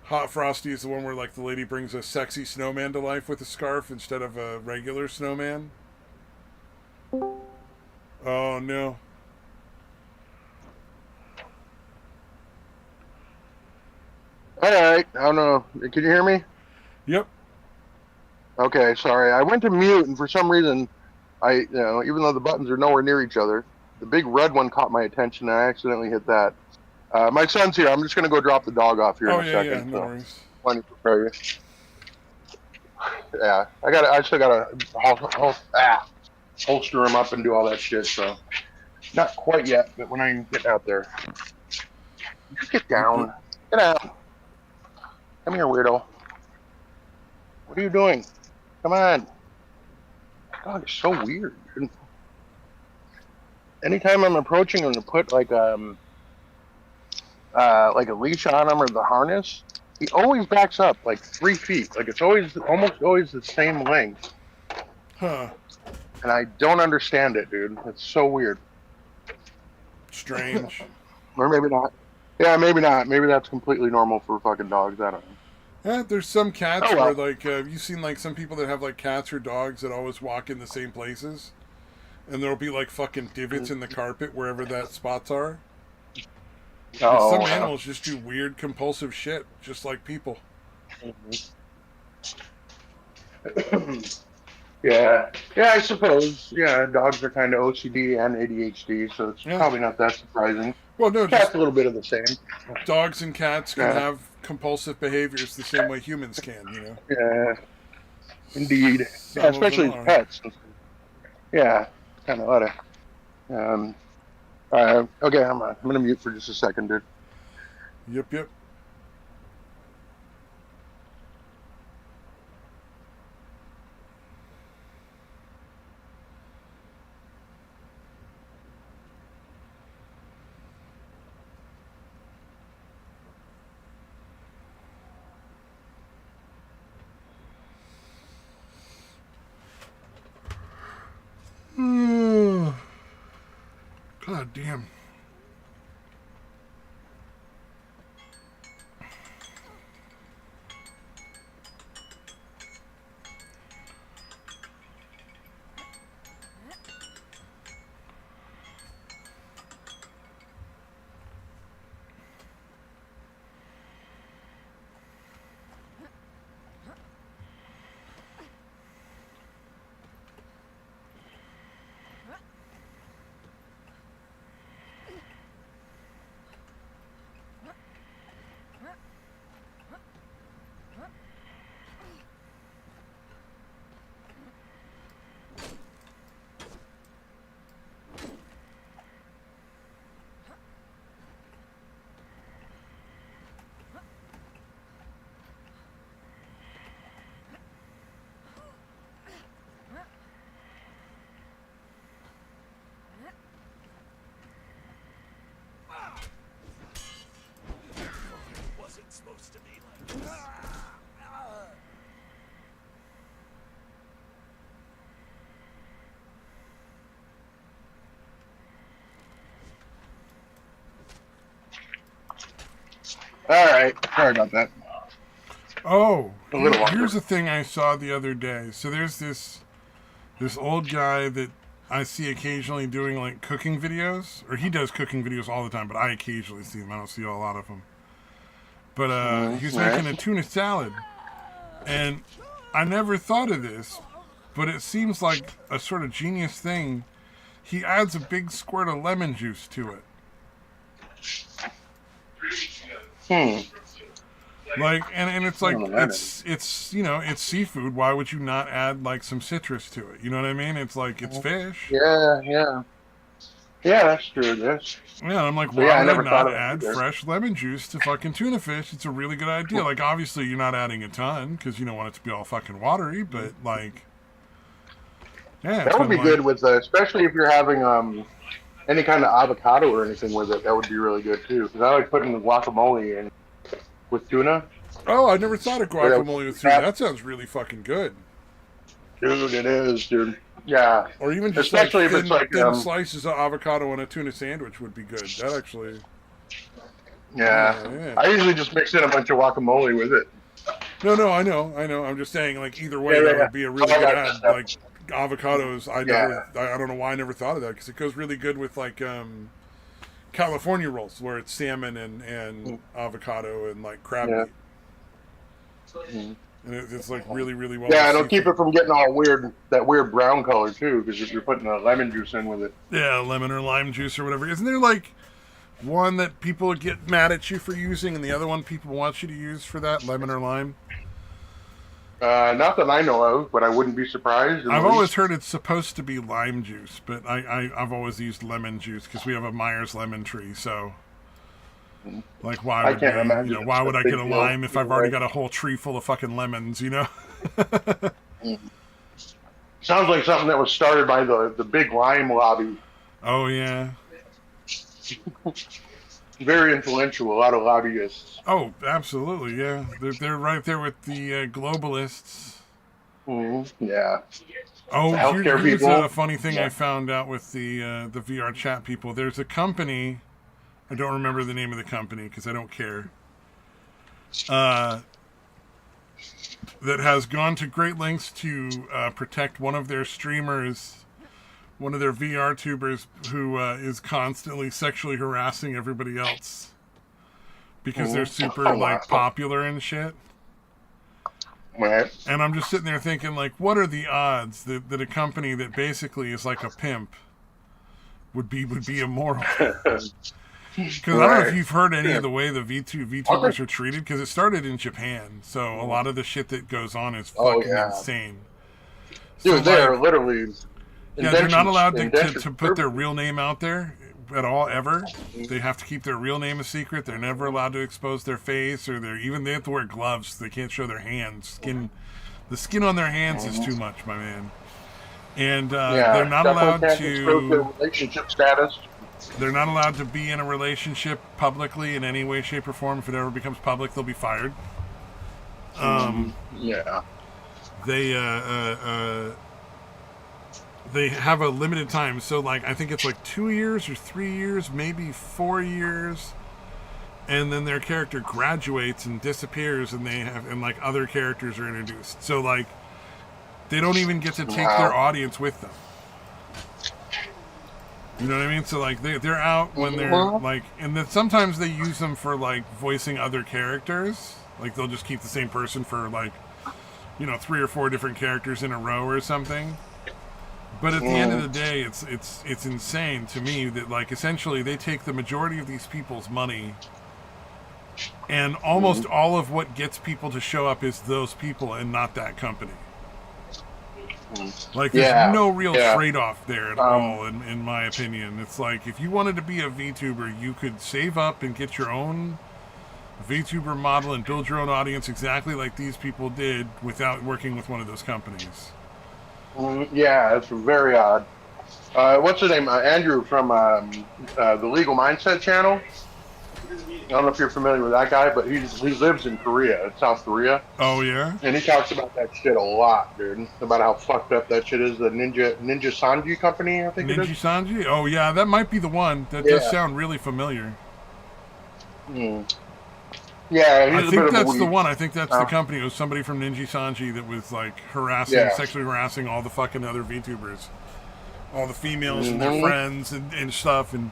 Speaker 1: Hot Frosty is the one where, like, the lady brings a sexy snowman to life with a scarf instead of a regular snowman. Oh, no.
Speaker 2: Alright, I don't know. Can you hear me?
Speaker 1: Yep.
Speaker 2: Okay, sorry. I went to mute, and for some reason, even though the buttons are nowhere near each other, the big red one caught my attention, and I accidentally hit that. My son's here. I'm just going to go drop the dog off here in a second.
Speaker 1: Yeah, no worries.
Speaker 2: Plenty to prepare you. Yeah, I still got to holster him up and do all that shit, so. Not quite yet, but when I get out there. You get down. Get out. Come here, weirdo. What are you doing? Come on. God, it's so weird. Anytime I'm approaching him to put like a leash on him or the harness, he always backs up like 3 feet. Like it's almost always the same length.
Speaker 1: Huh.
Speaker 2: And I don't understand it, dude. It's so weird.
Speaker 1: Strange.
Speaker 2: Or maybe not. Yeah, maybe not. Maybe that's completely normal for fucking dogs. I don't know.
Speaker 1: Yeah, there's some cats where, like, have you seen, like, some people that have, like, cats or dogs that always walk in the same places? And there'll be, like, fucking divots in the carpet wherever that spots are? Some animals just do weird, compulsive shit, just like people.
Speaker 2: Yeah, yeah, I suppose. Yeah, dogs are kind of OCD and ADHD, so it's
Speaker 1: Yeah.
Speaker 2: probably not that surprising.
Speaker 1: Well, no, just
Speaker 2: Cat's a little bit of the same.
Speaker 1: dogs and cats can
Speaker 2: Yeah,
Speaker 1: have compulsive behaviors the same way humans can, you know.
Speaker 2: yeah, indeed. Yeah,
Speaker 1: Some of them
Speaker 2: especially as
Speaker 1: are.
Speaker 2: pets. Yeah, kind of ought to. Um, okay, I'm gonna mute for just a second, dude.
Speaker 1: Yep, yep. God damn.
Speaker 3: Wasn't supposed to be like this.
Speaker 2: All right, sorry about that.
Speaker 1: Oh,
Speaker 2: A little
Speaker 1: here's
Speaker 2: longer.
Speaker 1: a thing I saw the other day. So there's this old guy that I see occasionally doing like cooking videos, or he does cooking videos all the time, but I occasionally see him. I don't see a lot of them. But he was
Speaker 2: All
Speaker 1: making
Speaker 2: right.
Speaker 1: a tuna salad, and I never thought of this, but it seems like a sort of genius thing. He adds a big squirt of lemon juice to it.
Speaker 2: Hmm.
Speaker 1: Like and it's like
Speaker 2: Oh, lemon.
Speaker 1: it's you know it's seafood. Why would you not add like some citrus to it? You know what I mean? It's like it's fish.
Speaker 2: Yeah, yeah, yeah. That's true. Yes.
Speaker 1: Yeah, I'm like,
Speaker 2: So
Speaker 1: why
Speaker 2: yeah, I
Speaker 1: would I
Speaker 2: never thought
Speaker 1: not
Speaker 2: of it
Speaker 1: add
Speaker 2: either.
Speaker 1: fresh lemon juice to fucking tuna fish? It's a really good idea. Like, obviously, you're not adding a ton because you don't want it to be all fucking watery, but like, yeah, it's
Speaker 2: That would
Speaker 1: been
Speaker 2: be
Speaker 1: like,
Speaker 2: good with, especially if you're having any kind of avocado or anything with it. That would be really good too. Because I like putting the guacamole in with tuna.
Speaker 1: oh, I never thought of
Speaker 2: But
Speaker 1: guacamole with tuna. That sounds really fucking good.
Speaker 2: dude, it is, dude. Yeah,
Speaker 1: Or even just like
Speaker 2: especially if it's like
Speaker 1: thin slices of avocado on a tuna sandwich would be good. That actually,
Speaker 2: yeah.
Speaker 1: yeah, yeah.
Speaker 2: I usually just mix in a bunch of guacamole with it.
Speaker 1: No, I know. I'm just saying, like, either way,
Speaker 2: Yeah, yeah,
Speaker 1: that
Speaker 2: yeah.
Speaker 1: would be a
Speaker 2: Oh,
Speaker 1: really
Speaker 2: I
Speaker 1: good
Speaker 2: got
Speaker 1: ad.
Speaker 2: stuff.
Speaker 1: Like, avocados,
Speaker 2: Yeah.
Speaker 1: I don't know why I never thought of that because it goes really good with like California rolls where it's salmon and avocado and like crab
Speaker 2: Yeah.
Speaker 1: meat, and it's like really really well with
Speaker 2: Yeah, it'll keep it
Speaker 1: seafood.
Speaker 2: from getting all weird, that weird brown color too, because if you're putting a lemon juice in with it.
Speaker 1: Yeah, lemon or lime juice or whatever. Isn't there like one that people get mad at you for using, and the other one people want you to use for that lemon or lime?
Speaker 2: Not that I know of, but I wouldn't be surprised in the
Speaker 1: I've always
Speaker 2: least.
Speaker 1: heard it's supposed to be lime juice, but I've always used lemon juice because we have a Myers lemon tree. So, like,
Speaker 2: I can't imagine
Speaker 1: why
Speaker 2: it's a
Speaker 1: would I get
Speaker 2: big
Speaker 1: a
Speaker 2: deal
Speaker 1: lime if
Speaker 2: either
Speaker 1: I've already
Speaker 2: way.
Speaker 1: got a whole tree full of fucking lemons? You know?
Speaker 2: Sounds like something that was started by the big lime lobby.
Speaker 1: Oh yeah.
Speaker 2: Very influential. A lot of lobbyists.
Speaker 1: Oh, absolutely. Yeah, they're right there with the globalists.
Speaker 2: Yeah.
Speaker 1: Oh,
Speaker 2: The healthcare
Speaker 1: here's a
Speaker 2: people.
Speaker 1: funny thing
Speaker 2: Yeah.
Speaker 1: I found out with the VR chat people. There's a company. I don't remember the name of the company because I don't care. Uh, that has gone to great lengths to protect one of their streamers, one of their VR tubers, who is constantly sexually harassing everybody else because they're super
Speaker 2: Oh, wow.
Speaker 1: like popular and shit.
Speaker 2: Right.
Speaker 1: And I'm just sitting there thinking, like, what are the odds that a company that basically is like a pimp would be immoral? Because I don't know if
Speaker 2: Right.
Speaker 1: you've heard any
Speaker 2: Yeah.
Speaker 1: of the way the
Speaker 2: Okay.
Speaker 1: VTubers are treated, because it started in Japan, so a lot of the shit that goes on is
Speaker 2: Oh
Speaker 1: fucking
Speaker 2: yeah,
Speaker 1: insane. So
Speaker 2: dude, they
Speaker 1: like,
Speaker 2: are literally
Speaker 1: yeah, they're not allowed
Speaker 2: indentured
Speaker 1: to put their
Speaker 2: servitude.
Speaker 1: real name out there at all ever. They have to keep their real name a secret. They're never allowed to expose their face or their even they have to wear gloves. They can't show their hands. The skin on their hands is too much, my man. And they're
Speaker 2: Yeah,
Speaker 1: not
Speaker 2: definitely
Speaker 1: allowed
Speaker 2: can't disclose their
Speaker 1: to.
Speaker 2: relationship status.
Speaker 1: They're not allowed to be in a relationship publicly in any way, shape, or form. If it ever becomes public, they'll be fired.
Speaker 2: Yeah.
Speaker 1: They they have a limited time. So like I think it's like 2 years or 3 years, maybe 4 years, and then their character graduates and disappears, and like other characters are introduced. So like they don't even get to take their
Speaker 2: Wow.
Speaker 1: audience with them. You know what I mean? So like they're out when they're
Speaker 2: Mhm.
Speaker 1: like, and then sometimes they use them for like voicing other characters. Like they'll just keep the same person for like 3 or 4 different characters in a row or something. But at the end of the day, it's insane to me that like essentially they take the majority of these people's money, and almost all of what gets people to show up is those people and not that company. Like there's
Speaker 2: Yeah.
Speaker 1: no real
Speaker 2: Yeah.
Speaker 1: trade-off there at all, in my opinion. It's like if you wanted to be a VTuber, you could save up and get your own VTuber model and build your own audience exactly like these people did without working with one of those companies.
Speaker 2: Yeah, it's very odd. What's his name? Andrew from the Legal Mindset channel. I don't know if you're familiar with that guy, but he lives in Korea, South Korea,
Speaker 1: Oh yeah,
Speaker 2: and he talks about that shit a lot, dude. About how fucked up that shit is. The Ninja Sanji company, I think it is.
Speaker 1: Ninja Sanji. Oh yeah, that might be the one. That does
Speaker 2: Yeah.
Speaker 1: sound really familiar.
Speaker 2: Mm. Yeah,
Speaker 1: I
Speaker 2: he's a bit
Speaker 1: think
Speaker 2: of a
Speaker 1: that's the
Speaker 2: weeb.
Speaker 1: one. I think that's the
Speaker 2: Uh,
Speaker 1: company. It was somebody from Ninja Sanji that was like
Speaker 2: yeah.
Speaker 1: sexually harassing all the fucking other VTubers, all the females and their
Speaker 2: hmm
Speaker 1: friends and stuff, and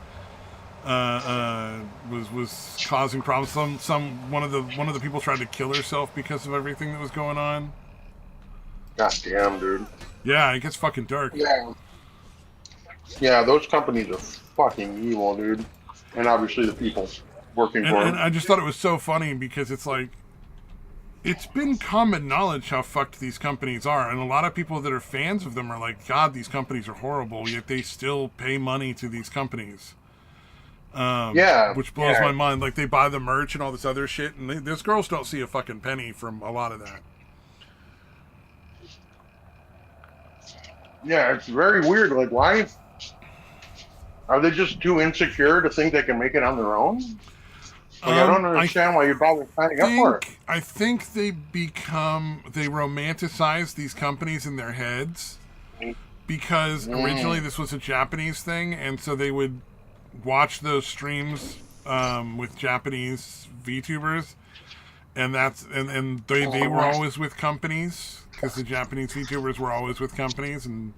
Speaker 1: was causing problems. One of the people tried to kill herself because of everything that was going on.
Speaker 2: God damn, dude.
Speaker 1: Yeah, it gets fucking dark.
Speaker 2: Yeah. Yeah, those companies are fucking evil, dude. And obviously the people working for
Speaker 1: And
Speaker 2: them.
Speaker 1: I just thought it was so funny because it's like it's been common knowledge how fucked these companies are, and a lot of people that are fans of them are like, God, these companies are horrible, yet they still pay money to these companies.
Speaker 2: Yeah.
Speaker 1: Which blows
Speaker 2: Yeah.
Speaker 1: my mind. Like they buy the merch and all this other shit, and those girls don't see a fucking penny from a lot of that.
Speaker 2: Yeah, it's very weird. Like, why are they just too insecure to think they can make it on their own? Like, I don't
Speaker 1: I
Speaker 2: understand why you bother signing up for it.
Speaker 1: think they romanticize these companies in their heads because originally this was a Japanese thing, and so they would watch those streams with Japanese VTubers, and they were always with companies because the Japanese VTubers were always with companies, and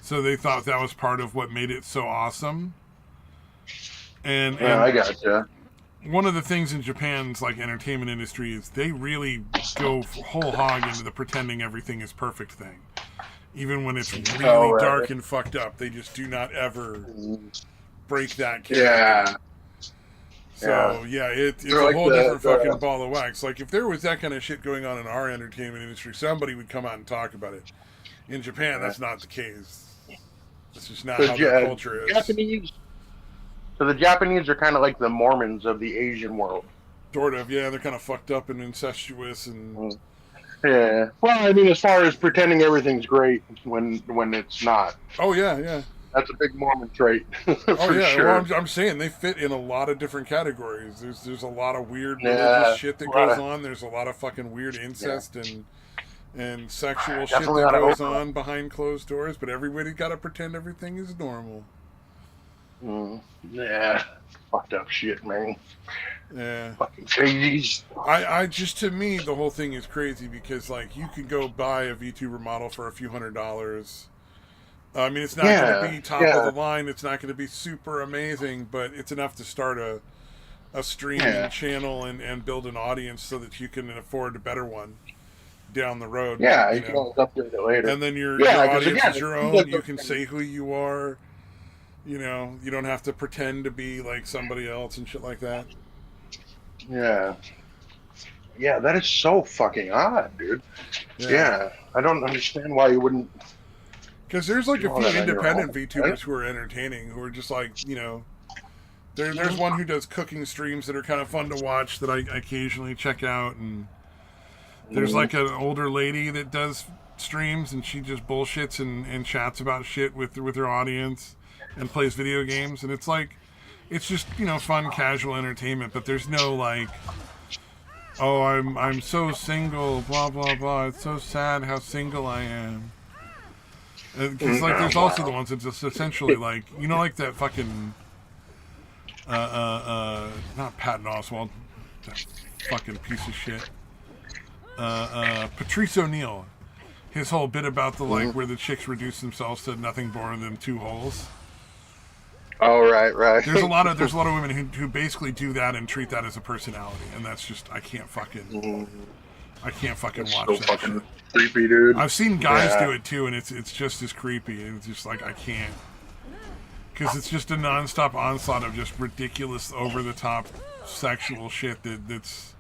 Speaker 1: so they thought that was part of what made it so awesome. And
Speaker 2: Yeah, I gotcha.
Speaker 1: one of the things in Japan's like entertainment industry is they really go whole hog into the pretending everything is perfect thing. Even when it's really
Speaker 2: Oh, right.
Speaker 1: dark and fucked up, they just do not ever break that character.
Speaker 2: Yeah.
Speaker 1: So yeah, it's
Speaker 2: They're
Speaker 1: a
Speaker 2: like
Speaker 1: whole
Speaker 2: the-
Speaker 1: different
Speaker 2: the-
Speaker 1: fucking ball of wax. Like if there was that kind of shit going on in our entertainment industry, somebody would come out and talk about it. In Japan, that's not the case. That's just not
Speaker 2: The
Speaker 1: how their
Speaker 2: Ja-
Speaker 1: culture is.
Speaker 2: Japanese. So the Japanese are kind of like the Mormons of the Asian world.
Speaker 1: Sort of, yeah. They're kind of fucked up and incestuous and.
Speaker 2: Yeah. Well, I mean, as far as pretending everything's great when it's not,
Speaker 1: Oh yeah, yeah.
Speaker 2: that's a big Mormon trait. For
Speaker 1: Oh yeah,
Speaker 2: sure.
Speaker 1: well, I'm saying they fit in a lot of different categories. There's a lot of weird religious
Speaker 2: Yeah,
Speaker 1: shit that
Speaker 2: a lot
Speaker 1: goes
Speaker 2: of-
Speaker 1: on. There's a lot of fucking weird incest and sexual shit
Speaker 2: Definitely
Speaker 1: that
Speaker 2: a lot of
Speaker 1: goes
Speaker 2: overlap.
Speaker 1: on behind closed doors. But everybody got to pretend everything is normal.
Speaker 2: Yeah. Fucked up shit, man.
Speaker 1: Yeah,
Speaker 2: Fucking crazies.
Speaker 1: I just to me the whole thing is crazy because like you can go buy a VTuber model for a few $100s. I mean, it's not going to be top of the line. It's not going to be super amazing, but it's enough to start a streaming channel and build an audience so that you can afford a better one. down the road.
Speaker 2: Yeah, you can always upgrade it later.
Speaker 1: And then your
Speaker 2: 'cause
Speaker 1: audience
Speaker 2: again,
Speaker 1: is your
Speaker 2: it
Speaker 1: own.
Speaker 2: seems
Speaker 1: You
Speaker 2: like
Speaker 1: can say who you are. You know, you don't have to pretend to be like somebody else and shit like that.
Speaker 2: Yeah. Yeah, that is so fucking odd, dude. Yeah. I don't understand why you wouldn't
Speaker 1: Because there's like
Speaker 2: do
Speaker 1: a
Speaker 2: all
Speaker 1: few
Speaker 2: that on your
Speaker 1: independent
Speaker 2: own,
Speaker 1: VTubers
Speaker 2: right?
Speaker 1: who are entertaining, who are just like, there's one who does cooking streams that are kind of fun to watch that I occasionally check out, and there's like an older lady that does streams and she just bullshits and chats about shit with her audience and plays video games, and it's like, it's just fun casual entertainment, but there's no like, oh, I'm so single, blah blah blah, it's so sad how single I am. Because like there's also the ones that just essentially like like that fucking not Patton Oswalt, that fucking piece of shit, Patrice O'Neill, his whole bit about the like where the chicks reduce themselves to nothing more than two holes.
Speaker 2: Oh, right.
Speaker 1: There's a lot of women who basically do that and treat that as a personality, and that's just I can't fucking watch
Speaker 2: so
Speaker 1: that
Speaker 2: fucking
Speaker 1: shit.
Speaker 2: creepy, dude.
Speaker 1: I've seen guys do it too, and it's just as creepy. And it's just like I can't, because it's just a nonstop onslaught of just ridiculous, over the top sexual shit that's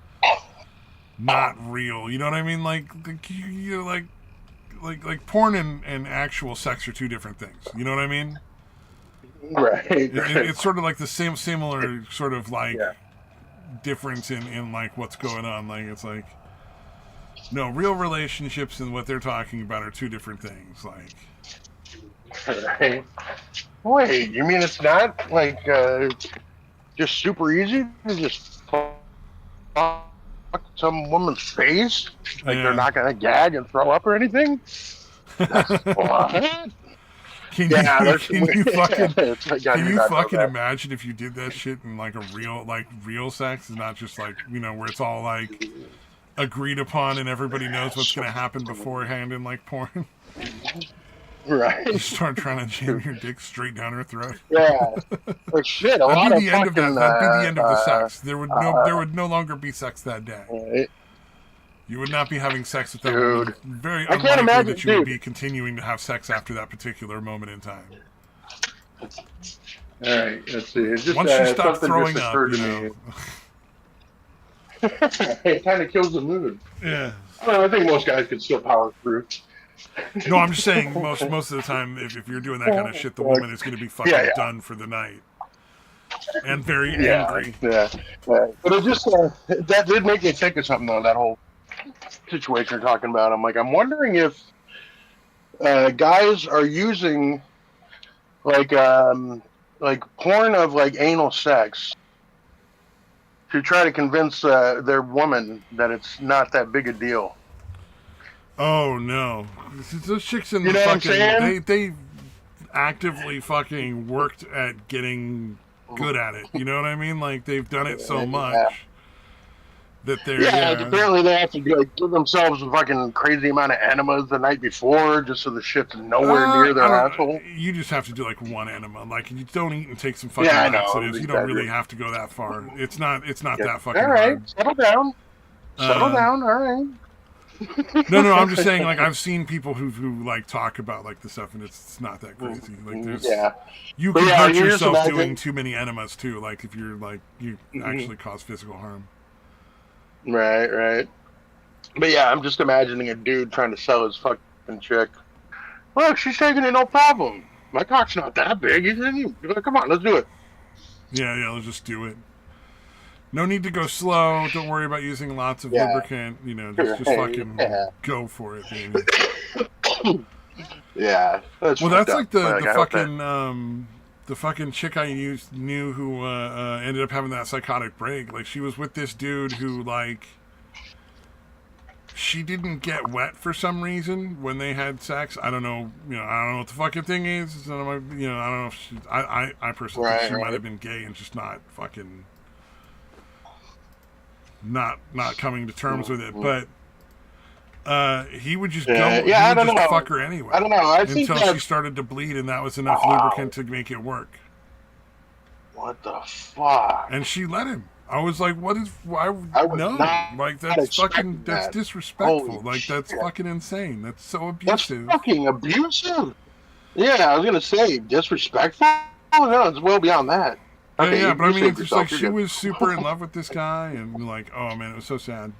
Speaker 1: not real. You know what I mean? Like porn and actual sex are two different things. You know what I mean?
Speaker 2: Right.
Speaker 1: It's sort of like the similar sort of like difference in like what's going on. Like it's like, no, real relationships and what they're talking about are two different things. Like,
Speaker 2: Right. Wait, you mean it's not like just super easy to just fuck some woman's face? Like they're not gonna gag and throw up or anything? What?
Speaker 1: Can you fucking can you fucking
Speaker 2: that.
Speaker 1: imagine if you did that shit in like a real sex, and not just like where it's all like agreed upon and everybody knows what's going to happen beforehand in like porn?
Speaker 2: Right.
Speaker 1: You start trying to jam your dick straight down her throat.
Speaker 2: Yeah. But shit, a lot
Speaker 1: That'd
Speaker 2: of
Speaker 1: be the end of that.
Speaker 2: fucking,
Speaker 1: That'd be the end of the sex. There would no longer be sex that day.
Speaker 2: Right.
Speaker 1: You would not be having sex with that
Speaker 2: Dude.
Speaker 1: woman. Very
Speaker 2: I can't
Speaker 1: unlikely
Speaker 2: imagine,
Speaker 1: that you would
Speaker 2: dude.
Speaker 1: be continuing to have sex after that particular moment in time.
Speaker 2: All right, let's see. It's just,
Speaker 1: Once you stop
Speaker 2: something
Speaker 1: throwing
Speaker 2: just
Speaker 1: up,
Speaker 2: occurred to me. It kind of kills the mood.
Speaker 1: Yeah.
Speaker 2: I don't know, I think most guys could still power through.
Speaker 1: No, I'm just saying most of the time, if you're doing that kind of shit, the woman is going to be fucking done for the night and very angry.
Speaker 2: Yeah. But it just that did make me think of something though. That whole situation you're talking about. I'm like, I'm wondering if guys are using like porn of like anal sex to try to convince their woman that it's not that big a deal.
Speaker 1: Oh no, those chicks in
Speaker 2: You
Speaker 1: the
Speaker 2: know what I'm
Speaker 1: fucking
Speaker 2: saying?
Speaker 1: they actively fucking worked at getting good at it. You know what I mean? Like they've done it so much that they're
Speaker 2: like, apparently they have to like give themselves a fucking crazy amount of enemas the night before just so the shit's nowhere near their asshole.
Speaker 1: You just have to do like one enema. Like you don't eat and take some fucking
Speaker 2: Yeah, I know,
Speaker 1: laxatives. You don't
Speaker 2: exactly.
Speaker 1: really have to go that far. It's not that fucking
Speaker 2: All right,
Speaker 1: hard.
Speaker 2: settle down. Settle down. All right.
Speaker 1: No, I'm just saying, like, I've seen people who like talk about like the stuff, and it's not that crazy. Like, there's you can hurt
Speaker 2: you just
Speaker 1: yourself
Speaker 2: imagine-
Speaker 1: doing too many enemas too. Like, if you're like you actually cause physical harm.
Speaker 2: Right. But yeah, I'm just imagining a dude trying to sell his fucking chick. Look, she's taking it no problem. My cock's not that big. Come on, let's do it.
Speaker 1: Yeah, let's just do it. No need to go slow. Don't worry about using lots of lubricant. Just fucking go for it, baby.
Speaker 2: Yeah.
Speaker 1: Well, that's like the fucking chick I knew who ended up having that psychotic break. Like, she was with this dude who, like, she didn't get wet for some reason when they had sex. I don't know. I don't know what the fucking thing is. I don't know if she. I personally think she might have been gay and just not fucking. Not coming to terms with it, but he would just go.
Speaker 2: I don't know.
Speaker 1: Fuck her anyway.
Speaker 2: I don't know.
Speaker 1: Until she started to bleed, and that was enough lubricant to make it work.
Speaker 2: What the fuck?
Speaker 1: And she let him. I was like, what is, why,
Speaker 2: I was
Speaker 1: no,
Speaker 2: not
Speaker 1: like, that's fucking,
Speaker 2: expecting
Speaker 1: that's
Speaker 2: that.
Speaker 1: disrespectful.
Speaker 2: Holy
Speaker 1: Like, that's
Speaker 2: shit.
Speaker 1: fucking insane. That's so
Speaker 2: That's
Speaker 1: abusive.
Speaker 2: fucking abusive. Yeah, I was gonna say disrespectful. No, it's well beyond that.
Speaker 1: Yeah,
Speaker 2: Okay,
Speaker 1: yeah,
Speaker 2: you,
Speaker 1: but I
Speaker 2: you
Speaker 1: mean,
Speaker 2: saved
Speaker 1: it's just like
Speaker 2: yourself. You're
Speaker 1: she
Speaker 2: good.
Speaker 1: was super in love with this guy, and like, oh man, it was so sad.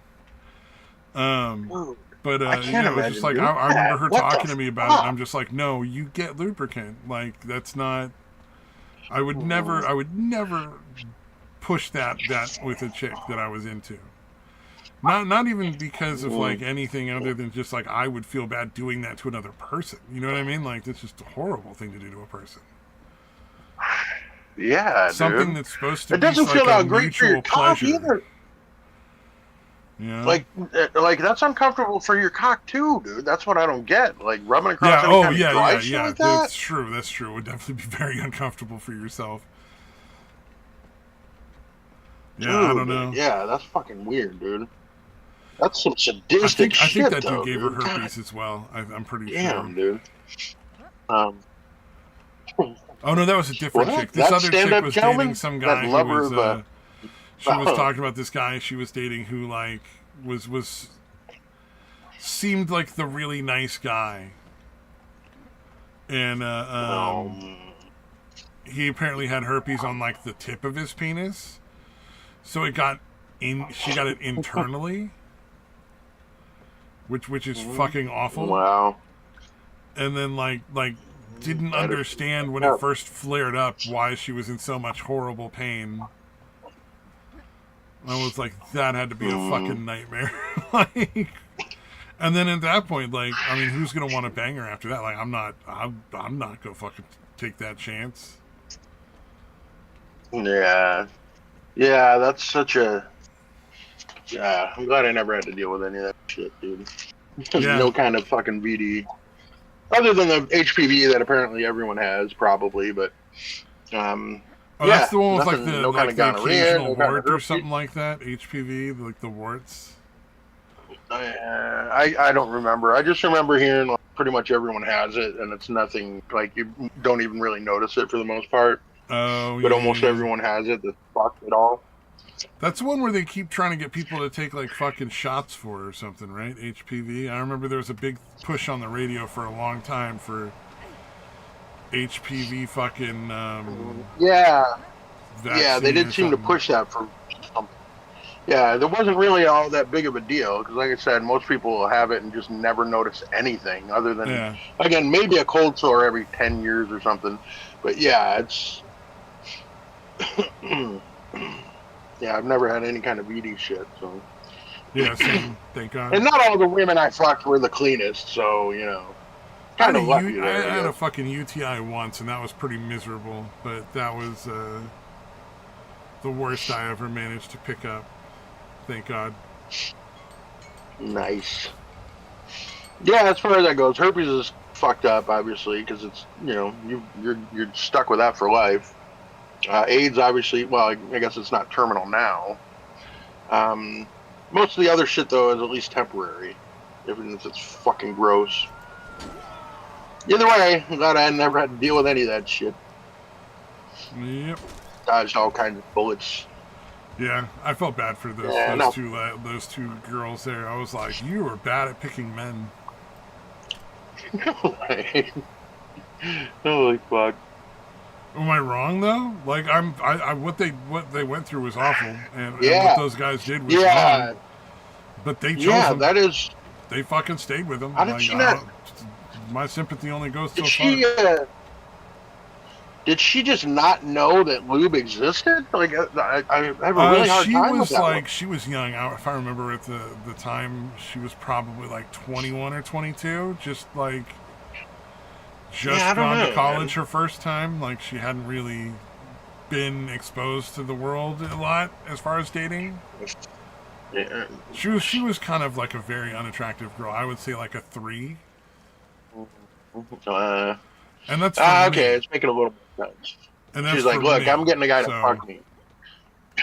Speaker 1: Um,
Speaker 2: Dude,
Speaker 1: but
Speaker 2: I can't
Speaker 1: yeah, it was just
Speaker 2: imagine
Speaker 1: like
Speaker 2: doing
Speaker 1: I remember
Speaker 2: that.
Speaker 1: her
Speaker 2: What
Speaker 1: talking
Speaker 2: the
Speaker 1: to me about it, and I'm
Speaker 2: fuck?
Speaker 1: just like, no, you get lubricant. Like that's not. I would never.
Speaker 2: Mm,
Speaker 1: I would never push that with a chick that I was into. Not even because of like
Speaker 2: mm.
Speaker 1: anything other than just like I would feel bad doing that to another person. You know what I mean? Like that's just a horrible thing to do to a person.
Speaker 2: Yeah,
Speaker 1: Something
Speaker 2: dude.
Speaker 1: that's supposed to
Speaker 2: It
Speaker 1: be
Speaker 2: doesn't feel
Speaker 1: like a
Speaker 2: that great for your
Speaker 1: mutual
Speaker 2: cock
Speaker 1: pleasure.
Speaker 2: either.
Speaker 1: You know?
Speaker 2: Like that's uncomfortable for your cock too, dude. That's what I don't get. Like rubbing across
Speaker 1: Yeah.
Speaker 2: any
Speaker 1: Oh
Speaker 2: kind of
Speaker 1: yeah.
Speaker 2: dry
Speaker 1: Yeah.
Speaker 2: shit
Speaker 1: Yeah.
Speaker 2: like that.
Speaker 1: That's true. That's true. It would definitely be very uncomfortable for yourself. Yeah. I don't
Speaker 2: Dude,
Speaker 1: know.
Speaker 2: yeah, that's fucking weird, dude. That's some
Speaker 1: I
Speaker 2: sadistic
Speaker 1: think
Speaker 2: shit,
Speaker 1: that dude
Speaker 2: though,
Speaker 1: gave her
Speaker 2: dude. God
Speaker 1: herpes as well. I'm pretty sure.
Speaker 2: damn, dude. Um,
Speaker 1: Oh no, that was a different
Speaker 2: what?
Speaker 1: chick. This
Speaker 2: That
Speaker 1: other chick
Speaker 2: stand-up
Speaker 1: was dating
Speaker 2: gentleman?
Speaker 1: some
Speaker 2: That
Speaker 1: guy who
Speaker 2: lover
Speaker 1: was.
Speaker 2: of a...
Speaker 1: She was talking about this guy she was dating who like was seemed like the really nice guy, and
Speaker 2: um,
Speaker 1: he apparently had herpes on like the tip of his penis, so it got in. She got it internally, which is fucking awful.
Speaker 2: wow.
Speaker 1: And then like didn't
Speaker 2: That is
Speaker 1: understand when it
Speaker 2: terrible.
Speaker 1: first flared up why she was in so much horrible pain. I was like, that had to be a fucking nightmare. Like, and then at that point, like, I mean, who's gonna want to bang her after that? Like, I'm not gonna fucking take that chance.
Speaker 2: Yeah. Yeah, that's such a... Yeah, I'm glad I never had to deal with any of that shit, dude. There's
Speaker 1: Yeah,
Speaker 2: no kind of fucking VD. Other than the HPV that apparently everyone has, probably, but...
Speaker 1: oh, that's
Speaker 2: Yeah,
Speaker 1: the one with
Speaker 2: nothing, no kind
Speaker 1: like
Speaker 2: of
Speaker 1: the
Speaker 2: gonorrhea,
Speaker 1: occasional
Speaker 2: no kind of
Speaker 1: wart or
Speaker 2: herpes.
Speaker 1: something like that. HPV, like the warts.
Speaker 2: I don't remember. I just remember hearing like, pretty much everyone has it, and it's nothing like you don't even really notice it for the most part.
Speaker 1: Oh
Speaker 2: But
Speaker 1: yeah,
Speaker 2: almost
Speaker 1: yeah, yeah.
Speaker 2: everyone has it. That's fucked it all.
Speaker 1: That's the one where they keep trying to get people to take like fucking shots for or something, right? HPV. I remember there was a big push on the radio for a long time for HPV fucking
Speaker 2: Yeah,
Speaker 1: vaccine
Speaker 2: yeah, they
Speaker 1: or
Speaker 2: did seem to
Speaker 1: something.
Speaker 2: push that for something. Yeah, there wasn't really all that big of a deal because, like I said, most people will have it and just never notice anything other than,
Speaker 1: Yeah.
Speaker 2: again, maybe a cold sore every 10 years or something. But yeah, it's. Yeah, I've never had any kind of VD shit, so.
Speaker 1: Yeah, same. Thank God.
Speaker 2: And not all the women I fucked were the cleanest, so, you know.
Speaker 1: I had,
Speaker 2: Kind of lucky
Speaker 1: I
Speaker 2: there,
Speaker 1: had a
Speaker 2: guess.
Speaker 1: fucking UTI once, and that was pretty miserable. But that was the worst I ever managed to pick up. Thank God.
Speaker 2: Nice. Yeah, as far as that goes, herpes is fucked up, obviously, because it's, you know, you're stuck with that for life. AIDS, obviously, well, I guess it's not terminal now. Most of the other shit, though, is at least temporary, even if it's fucking gross. Either way, I'm glad I never had to deal with any of that shit.
Speaker 1: Yep.
Speaker 2: Dodged all kinds of bullets.
Speaker 1: Yeah, I felt bad for
Speaker 2: Yeah, no.
Speaker 1: those two girls there. I was like, you were bad at picking men.
Speaker 2: Holy fuck.
Speaker 1: Am I wrong though? Like I what they went through was awful, and
Speaker 2: Yeah.
Speaker 1: what those guys did was
Speaker 2: Yeah.
Speaker 1: wrong. But they chose
Speaker 2: Yeah,
Speaker 1: them.
Speaker 2: that is.
Speaker 1: They fucking stayed with them.
Speaker 2: How did
Speaker 1: Like,
Speaker 2: she not?
Speaker 1: my sympathy only goes so
Speaker 2: Did
Speaker 1: far.
Speaker 2: she? Did she just not know that lube existed? Like, I have a really hard
Speaker 1: She
Speaker 2: time with
Speaker 1: was
Speaker 2: that
Speaker 1: like,
Speaker 2: one.
Speaker 1: she was young. If I remember at the time, she was probably like 21 or 22. Just like, just
Speaker 2: Yeah, I don't
Speaker 1: gone
Speaker 2: know,
Speaker 1: to college
Speaker 2: man.
Speaker 1: her first time. Like, she hadn't really been exposed to the world a lot as far as dating.
Speaker 2: Yeah.
Speaker 1: She was kind of like a very unattractive girl. I would say like a 3, and that's for
Speaker 2: Okay,
Speaker 1: me.
Speaker 2: it's making a little more sense.
Speaker 1: And that's
Speaker 2: She's like,
Speaker 1: for
Speaker 2: look,
Speaker 1: me.
Speaker 2: I'm getting a guy to
Speaker 1: So,
Speaker 2: fuck me.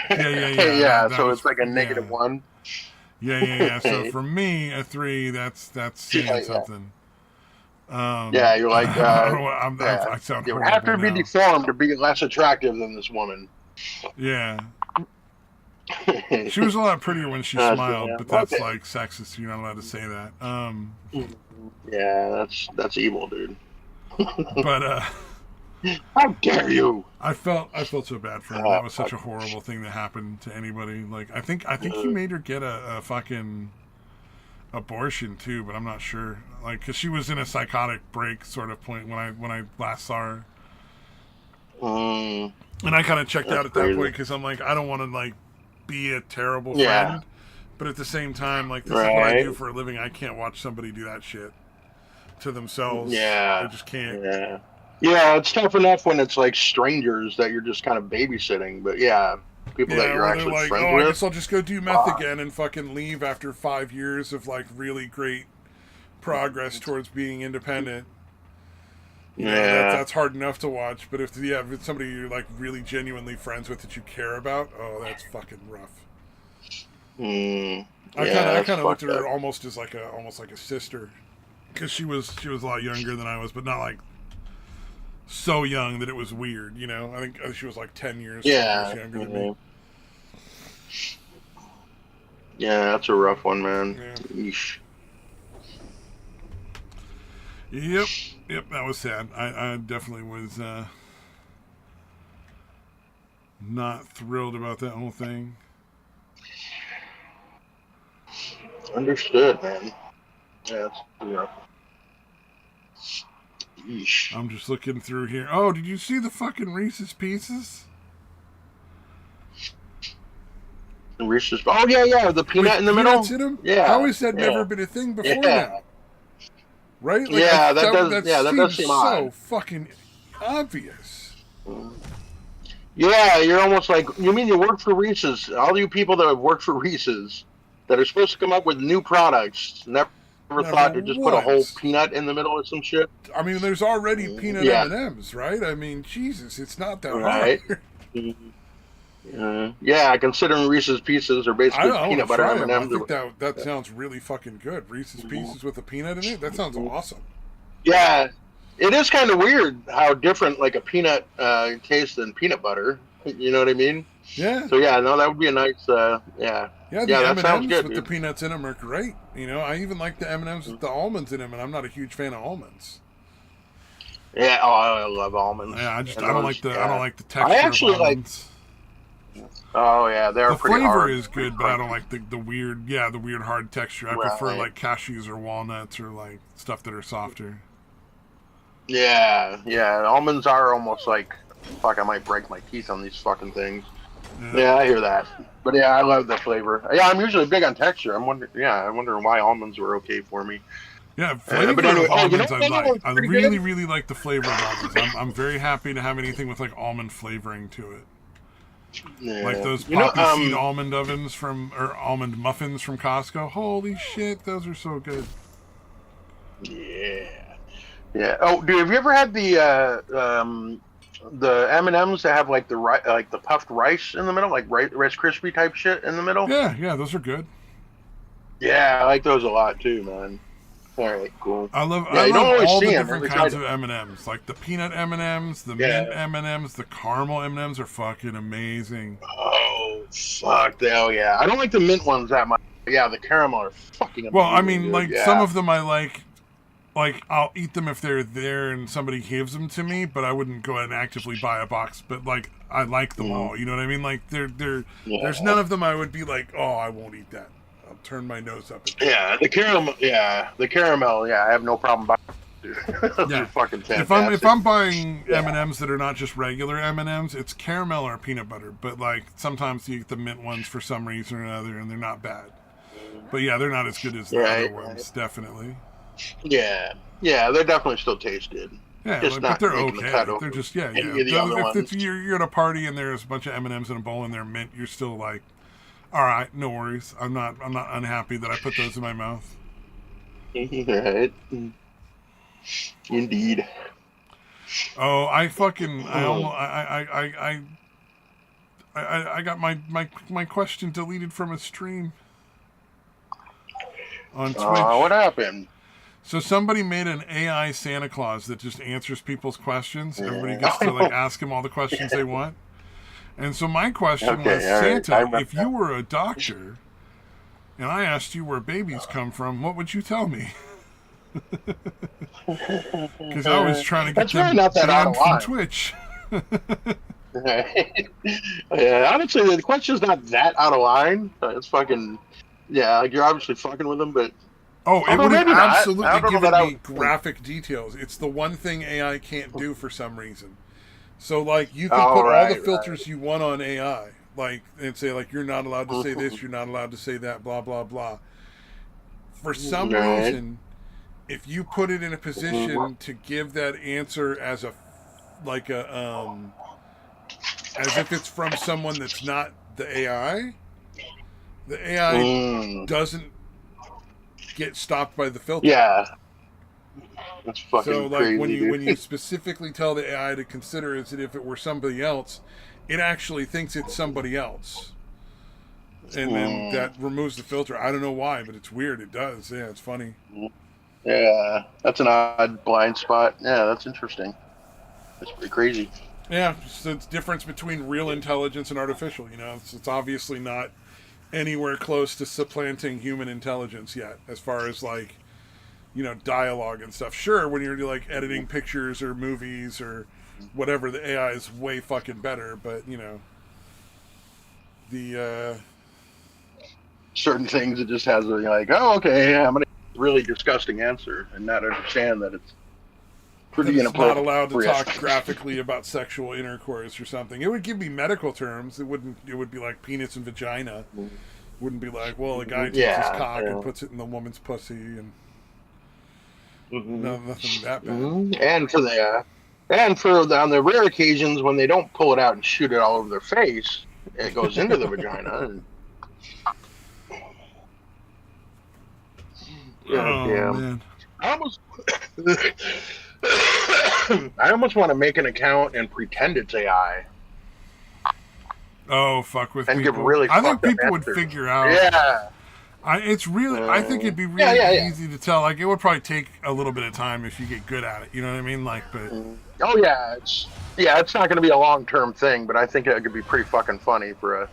Speaker 1: yeah.
Speaker 2: Yeah,
Speaker 1: That
Speaker 2: so
Speaker 1: was,
Speaker 2: it's like a
Speaker 1: yeah.
Speaker 2: -1.
Speaker 1: Yeah. So for me, a 3, that's saying
Speaker 2: Yeah.
Speaker 1: something.
Speaker 2: Yeah, you're like, yeah.
Speaker 1: I sound
Speaker 2: You would have
Speaker 1: horrible
Speaker 2: to be
Speaker 1: now.
Speaker 2: deformed to be less attractive than this woman.
Speaker 1: Yeah. She was a lot prettier when she
Speaker 2: Oh,
Speaker 1: smiled,
Speaker 2: damn.
Speaker 1: but that's
Speaker 2: Okay.
Speaker 1: like sexist. You're not allowed to say that.
Speaker 2: Yeah, that's evil, dude.
Speaker 1: But
Speaker 2: How dare you?
Speaker 1: I felt so bad for her.
Speaker 2: Oh,
Speaker 1: That was such a horrible thing that happened to anybody. Like I think he made her get a fucking abortion too, but I'm not sure. Like, because she was in a psychotic break sort of point when I last saw her,
Speaker 2: mm,
Speaker 1: and I kind of checked
Speaker 2: that's
Speaker 1: out at that point
Speaker 2: crazy.
Speaker 1: because I'm like, I don't want to like be a terrible
Speaker 2: Yeah,
Speaker 1: friend, but at the same time, like this is what I
Speaker 2: right.
Speaker 1: do for a living. I can't watch somebody do that shit to themselves. I
Speaker 2: Yeah,
Speaker 1: just can't.
Speaker 2: yeah, yeah. It's tough enough when it's like strangers that you're just kind of babysitting, but yeah, people that
Speaker 1: Yeah,
Speaker 2: you're
Speaker 1: where they're
Speaker 2: actually
Speaker 1: like,
Speaker 2: friends
Speaker 1: oh, I
Speaker 2: with.
Speaker 1: guess I'll just go do meth
Speaker 2: Fuck.
Speaker 1: again and fucking leave after 5 years of like really great progress towards being independent. You know,
Speaker 2: Yeah,
Speaker 1: that's hard enough to watch. But if it's somebody you're like really genuinely friends with that you care about, oh, that's fucking rough. I kind of
Speaker 2: yeah,
Speaker 1: I
Speaker 2: that's
Speaker 1: kind of looked
Speaker 2: fucked
Speaker 1: at her
Speaker 2: up.
Speaker 1: almost like a sister, because she was a lot younger than I was, but not like so young that it was weird. You know, I think she was like 10 years, 12 years
Speaker 2: Yeah,
Speaker 1: younger than me.
Speaker 2: yeah, that's a rough one, man.
Speaker 1: Yeah.
Speaker 2: Yeesh.
Speaker 1: Yep. Yep. That was sad. I definitely was not thrilled about that whole thing.
Speaker 2: Understood, man. Yeah, that's rough. Yeesh.
Speaker 1: I'm just looking through here. Oh, did you see the fucking Reese's Pieces
Speaker 2: Reese's. Oh yeah, yeah. The peanut
Speaker 1: with
Speaker 2: in the
Speaker 1: peanuts
Speaker 2: middle.
Speaker 1: in them? How
Speaker 2: Yeah,
Speaker 1: has that never
Speaker 2: yeah,
Speaker 1: been a thing before
Speaker 2: yeah,
Speaker 1: now? Right? Like
Speaker 2: yeah.
Speaker 1: that
Speaker 2: That does
Speaker 1: seems
Speaker 2: seem
Speaker 1: so
Speaker 2: odd.
Speaker 1: fucking obvious.
Speaker 2: Yeah, you're almost like you mean you work for Reese's. All you people that have worked for Reese's that are supposed to come up with new products never
Speaker 1: Never
Speaker 2: thought to just put a whole
Speaker 1: once.
Speaker 2: peanut in the middle or some shit.
Speaker 1: I mean, there's already peanut
Speaker 2: Yeah,
Speaker 1: M&Ms, right? I mean, Jesus, it's not that
Speaker 2: right.
Speaker 1: hard.
Speaker 2: Yeah, considering Reese's Pieces are basically
Speaker 1: I want
Speaker 2: peanut
Speaker 1: to
Speaker 2: butter
Speaker 1: try
Speaker 2: M and
Speaker 1: them. I
Speaker 2: M's.
Speaker 1: think that sounds really fucking good. Reese's Pieces with a peanut in it. That sounds awesome.
Speaker 2: Yeah, it is kind of weird how different like a peanut tastes than peanut butter. You know what I mean?
Speaker 1: Yeah.
Speaker 2: So yeah, no, that would be a nice. Yeah,
Speaker 1: Yeah,
Speaker 2: yeah,
Speaker 1: the
Speaker 2: that
Speaker 1: M and
Speaker 2: sounds
Speaker 1: M's
Speaker 2: good,
Speaker 1: with the
Speaker 2: dude.
Speaker 1: peanuts in them are great. You know, I even like the M and M's with the almonds in them, and I'm not a huge fan of almonds.
Speaker 2: Yeah, oh, I love almonds.
Speaker 1: Yeah, I
Speaker 2: And
Speaker 1: don't like
Speaker 2: those,
Speaker 1: the I don't
Speaker 2: yeah.
Speaker 1: like the
Speaker 2: I
Speaker 1: texture of
Speaker 2: actually like.
Speaker 1: almonds.
Speaker 2: Oh yeah, they are
Speaker 1: The
Speaker 2: pretty
Speaker 1: flavor
Speaker 2: hard,
Speaker 1: is
Speaker 2: pretty
Speaker 1: good, but I don't
Speaker 2: crunchy.
Speaker 1: like the weird the weird hard texture. I prefer
Speaker 2: Right.
Speaker 1: like cashews or walnuts or like stuff that are softer.
Speaker 2: Yeah, yeah. Almonds are almost like fuck. I might break my teeth on these fucking things.
Speaker 1: Yeah.
Speaker 2: Yeah, I hear that. But yeah, I love the flavor. Yeah, I'm usually big on texture. I'm wondering why almonds were okay for me.
Speaker 1: Yeah,
Speaker 2: But
Speaker 1: flavor
Speaker 2: anyway,
Speaker 1: of
Speaker 2: oh, you know
Speaker 1: almonds I
Speaker 2: what other
Speaker 1: like.
Speaker 2: one's
Speaker 1: I
Speaker 2: pretty
Speaker 1: really,
Speaker 2: good?
Speaker 1: really like the flavor of almonds. I'm very happy to have anything with like almond flavoring to it. Like
Speaker 2: Yeah.
Speaker 1: those
Speaker 2: You know,
Speaker 1: poppy seed almond ovens or almond muffins from Costco. Holy shit, those are so good.
Speaker 2: yeah, yeah. Oh, dude, have you ever had the M&Ms that have like like the puffed rice in the middle, like Rice Krispie type shit in the middle?
Speaker 1: Yeah, those are good.
Speaker 2: Yeah, I like those a lot too, man. All right, cool.
Speaker 1: I
Speaker 2: Yeah, you don't
Speaker 1: love
Speaker 2: always
Speaker 1: all
Speaker 2: see
Speaker 1: the
Speaker 2: them
Speaker 1: different
Speaker 2: every time.
Speaker 1: kinds of M&Ms. Like the peanut M&Ms, the mint
Speaker 2: Yeah.
Speaker 1: M&Ms, the caramel M&Ms are fucking amazing.
Speaker 2: Oh, fuck. Oh, yeah. I don't like the mint ones that much. Yeah, the caramel are fucking
Speaker 1: Well, I
Speaker 2: amazing,
Speaker 1: mean,
Speaker 2: dude.
Speaker 1: like some
Speaker 2: Yeah.
Speaker 1: of them I like I'll eat them if they're there and somebody gives them to me, but I wouldn't go out and actively buy a box. But like I like them all. You know what I mean? Like there's
Speaker 2: Yeah.
Speaker 1: none of them I would be like, oh, I won't eat that. I'll turn my nose up at that.
Speaker 2: Yeah, the caramel. Yeah, the caramel. Yeah, I have no problem buying. Dude. Those
Speaker 1: Yeah.
Speaker 2: are fucking
Speaker 1: If
Speaker 2: fantastic.
Speaker 1: I'm buying
Speaker 2: Yeah.
Speaker 1: M&Ms that are not just regular M&Ms, it's caramel or peanut butter. But like sometimes you get the mint ones for some reason or another, and they're not bad. But yeah, they're not as good as the
Speaker 2: Right,
Speaker 1: other ones, definitely.
Speaker 2: Yeah, yeah, they definitely still taste good.
Speaker 1: Yeah,
Speaker 2: Just
Speaker 1: but
Speaker 2: not
Speaker 1: they're
Speaker 2: making the
Speaker 1: okay.
Speaker 2: cut
Speaker 1: They're
Speaker 2: over
Speaker 1: just yeah.
Speaker 2: any of the other
Speaker 1: If
Speaker 2: ones.
Speaker 1: you're at a party and there's a bunch of M&Ms in a bowl and they're mint, you're still like, all right, no worries. I'm not unhappy that I put those in my mouth.
Speaker 2: Right. Indeed.
Speaker 1: Oh, I fucking I
Speaker 2: Oh.
Speaker 1: almost I got my question deleted from a stream on Twitch.
Speaker 2: What happened?
Speaker 1: So somebody made an AI Santa Claus that just answers people's questions. Everybody
Speaker 2: Yeah.
Speaker 1: gets to like ask him all the questions they want. And so my question
Speaker 2: Okay,
Speaker 1: was,
Speaker 2: all right. I
Speaker 1: Santa,
Speaker 2: remember
Speaker 1: if you were a doctor and I asked you where babies come from, what would you tell me? Because I was trying to get
Speaker 2: That's really
Speaker 1: them
Speaker 2: not that out of
Speaker 1: banned from
Speaker 2: line.
Speaker 1: Twitch.
Speaker 2: Yeah, honestly, the question's not that out of line. It's fucking, yeah, like you're obviously fucking with them, but
Speaker 1: Oh, it
Speaker 2: although
Speaker 1: would have
Speaker 2: maybe not. I
Speaker 1: absolutely
Speaker 2: don't know that
Speaker 1: given
Speaker 2: I
Speaker 1: me
Speaker 2: would.
Speaker 1: graphic details. It's the one thing AI can't do for some reason. So, like, you can
Speaker 2: Oh,
Speaker 1: put all the
Speaker 2: right,
Speaker 1: filters you want on AI, like, and say, like, you're not allowed to say
Speaker 2: right.
Speaker 1: this, you're not allowed to say that, blah, blah, blah. For some
Speaker 2: Right.
Speaker 1: reason, if you put it in a position to give that answer as a, like as if it's from someone that's not the AI
Speaker 2: Mm.
Speaker 1: doesn't get stopped by the filter.
Speaker 2: Yeah, that's
Speaker 1: So,
Speaker 2: fucking
Speaker 1: like when
Speaker 2: crazy,
Speaker 1: you
Speaker 2: dude.
Speaker 1: when you specifically tell the AI to consider as if it were somebody else, it actually thinks it's somebody else, and then
Speaker 2: Mm.
Speaker 1: that removes the filter. I don't know why, but it's weird. It does. Yeah, it's funny.
Speaker 2: Yeah, that's an odd blind spot. Yeah, that's interesting. That's pretty crazy.
Speaker 1: Yeah, so it's difference between real intelligence and artificial. It's obviously not anywhere close to supplanting human intelligence yet, as far as like dialogue and stuff. Sure, when you're like editing pictures or movies or whatever, the AI is way fucking better. But the
Speaker 2: Certain things it just has a like, oh, okay, yeah, I'm gonna get a really disgusting answer and not understand that it's
Speaker 1: that
Speaker 2: pretty
Speaker 1: it's not
Speaker 2: inappropriate.
Speaker 1: allowed to talk graphically about sexual intercourse or something. It would give me medical terms. It wouldn't. It would be like penis and vagina. Wouldn't be like, well, a guy takes his
Speaker 2: Yeah,
Speaker 1: cock and
Speaker 2: yeah.
Speaker 1: puts it in the woman's pussy, and
Speaker 2: Hmm.
Speaker 1: no, nothing that bad.
Speaker 2: And on the rare occasions when they don't pull it out and shoot it all over their face, it goes into the vagina. And, God
Speaker 1: Oh
Speaker 2: damn.
Speaker 1: man.
Speaker 2: I almost, I almost want to make an account and pretend it's AI
Speaker 1: Oh, fuck with
Speaker 2: and give
Speaker 1: people.
Speaker 2: really
Speaker 1: I think
Speaker 2: fucked up
Speaker 1: people would
Speaker 2: answers.
Speaker 1: figure out.
Speaker 2: Yeah.
Speaker 1: I think it'd be
Speaker 2: Yeah,
Speaker 1: really
Speaker 2: yeah, yeah.
Speaker 1: easy to tell. Like, it would probably take a little bit of time if you get good at it. You know what I mean? Like, but
Speaker 2: Oh yeah, it's not going to be a long term thing, but I think it could be pretty fucking funny for a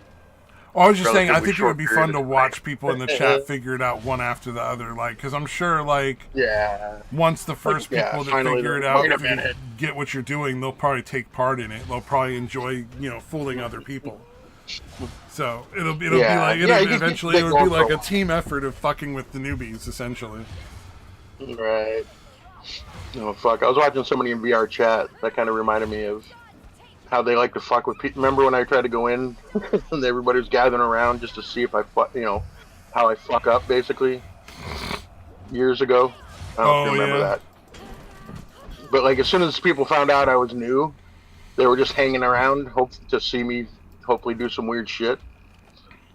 Speaker 1: I was just saying, I
Speaker 2: relatively
Speaker 1: think it would
Speaker 2: short
Speaker 1: be
Speaker 2: period
Speaker 1: fun
Speaker 2: of
Speaker 1: to
Speaker 2: time.
Speaker 1: watch people in the chat figure it out one after the other. Like, because I'm sure, like,
Speaker 2: Yeah.
Speaker 1: once the first
Speaker 2: Yeah,
Speaker 1: people that
Speaker 2: finally,
Speaker 1: figure it
Speaker 2: wait
Speaker 1: out
Speaker 2: a minute.
Speaker 1: get what you're doing, they'll probably take part in it. They'll probably enjoy, fooling other people. So it'll be
Speaker 2: Yeah.
Speaker 1: like
Speaker 2: Yeah, you can
Speaker 1: eventually
Speaker 2: get
Speaker 1: it would be
Speaker 2: going for
Speaker 1: like
Speaker 2: a
Speaker 1: a team effort of fucking with the newbies, essentially.
Speaker 2: while. Right. Oh fuck! I was watching somebody in VR chat. That kind of reminded me of how they like to fuck with people. Remember when I tried to go in and everybody was gathering around just to see if I fuck, how I fuck up basically years ago. I don't know if you
Speaker 1: Oh
Speaker 2: remember
Speaker 1: yeah.
Speaker 2: that. But like as soon as people found out I was new, they were just hanging around, hope to see me, hopefully do some weird shit.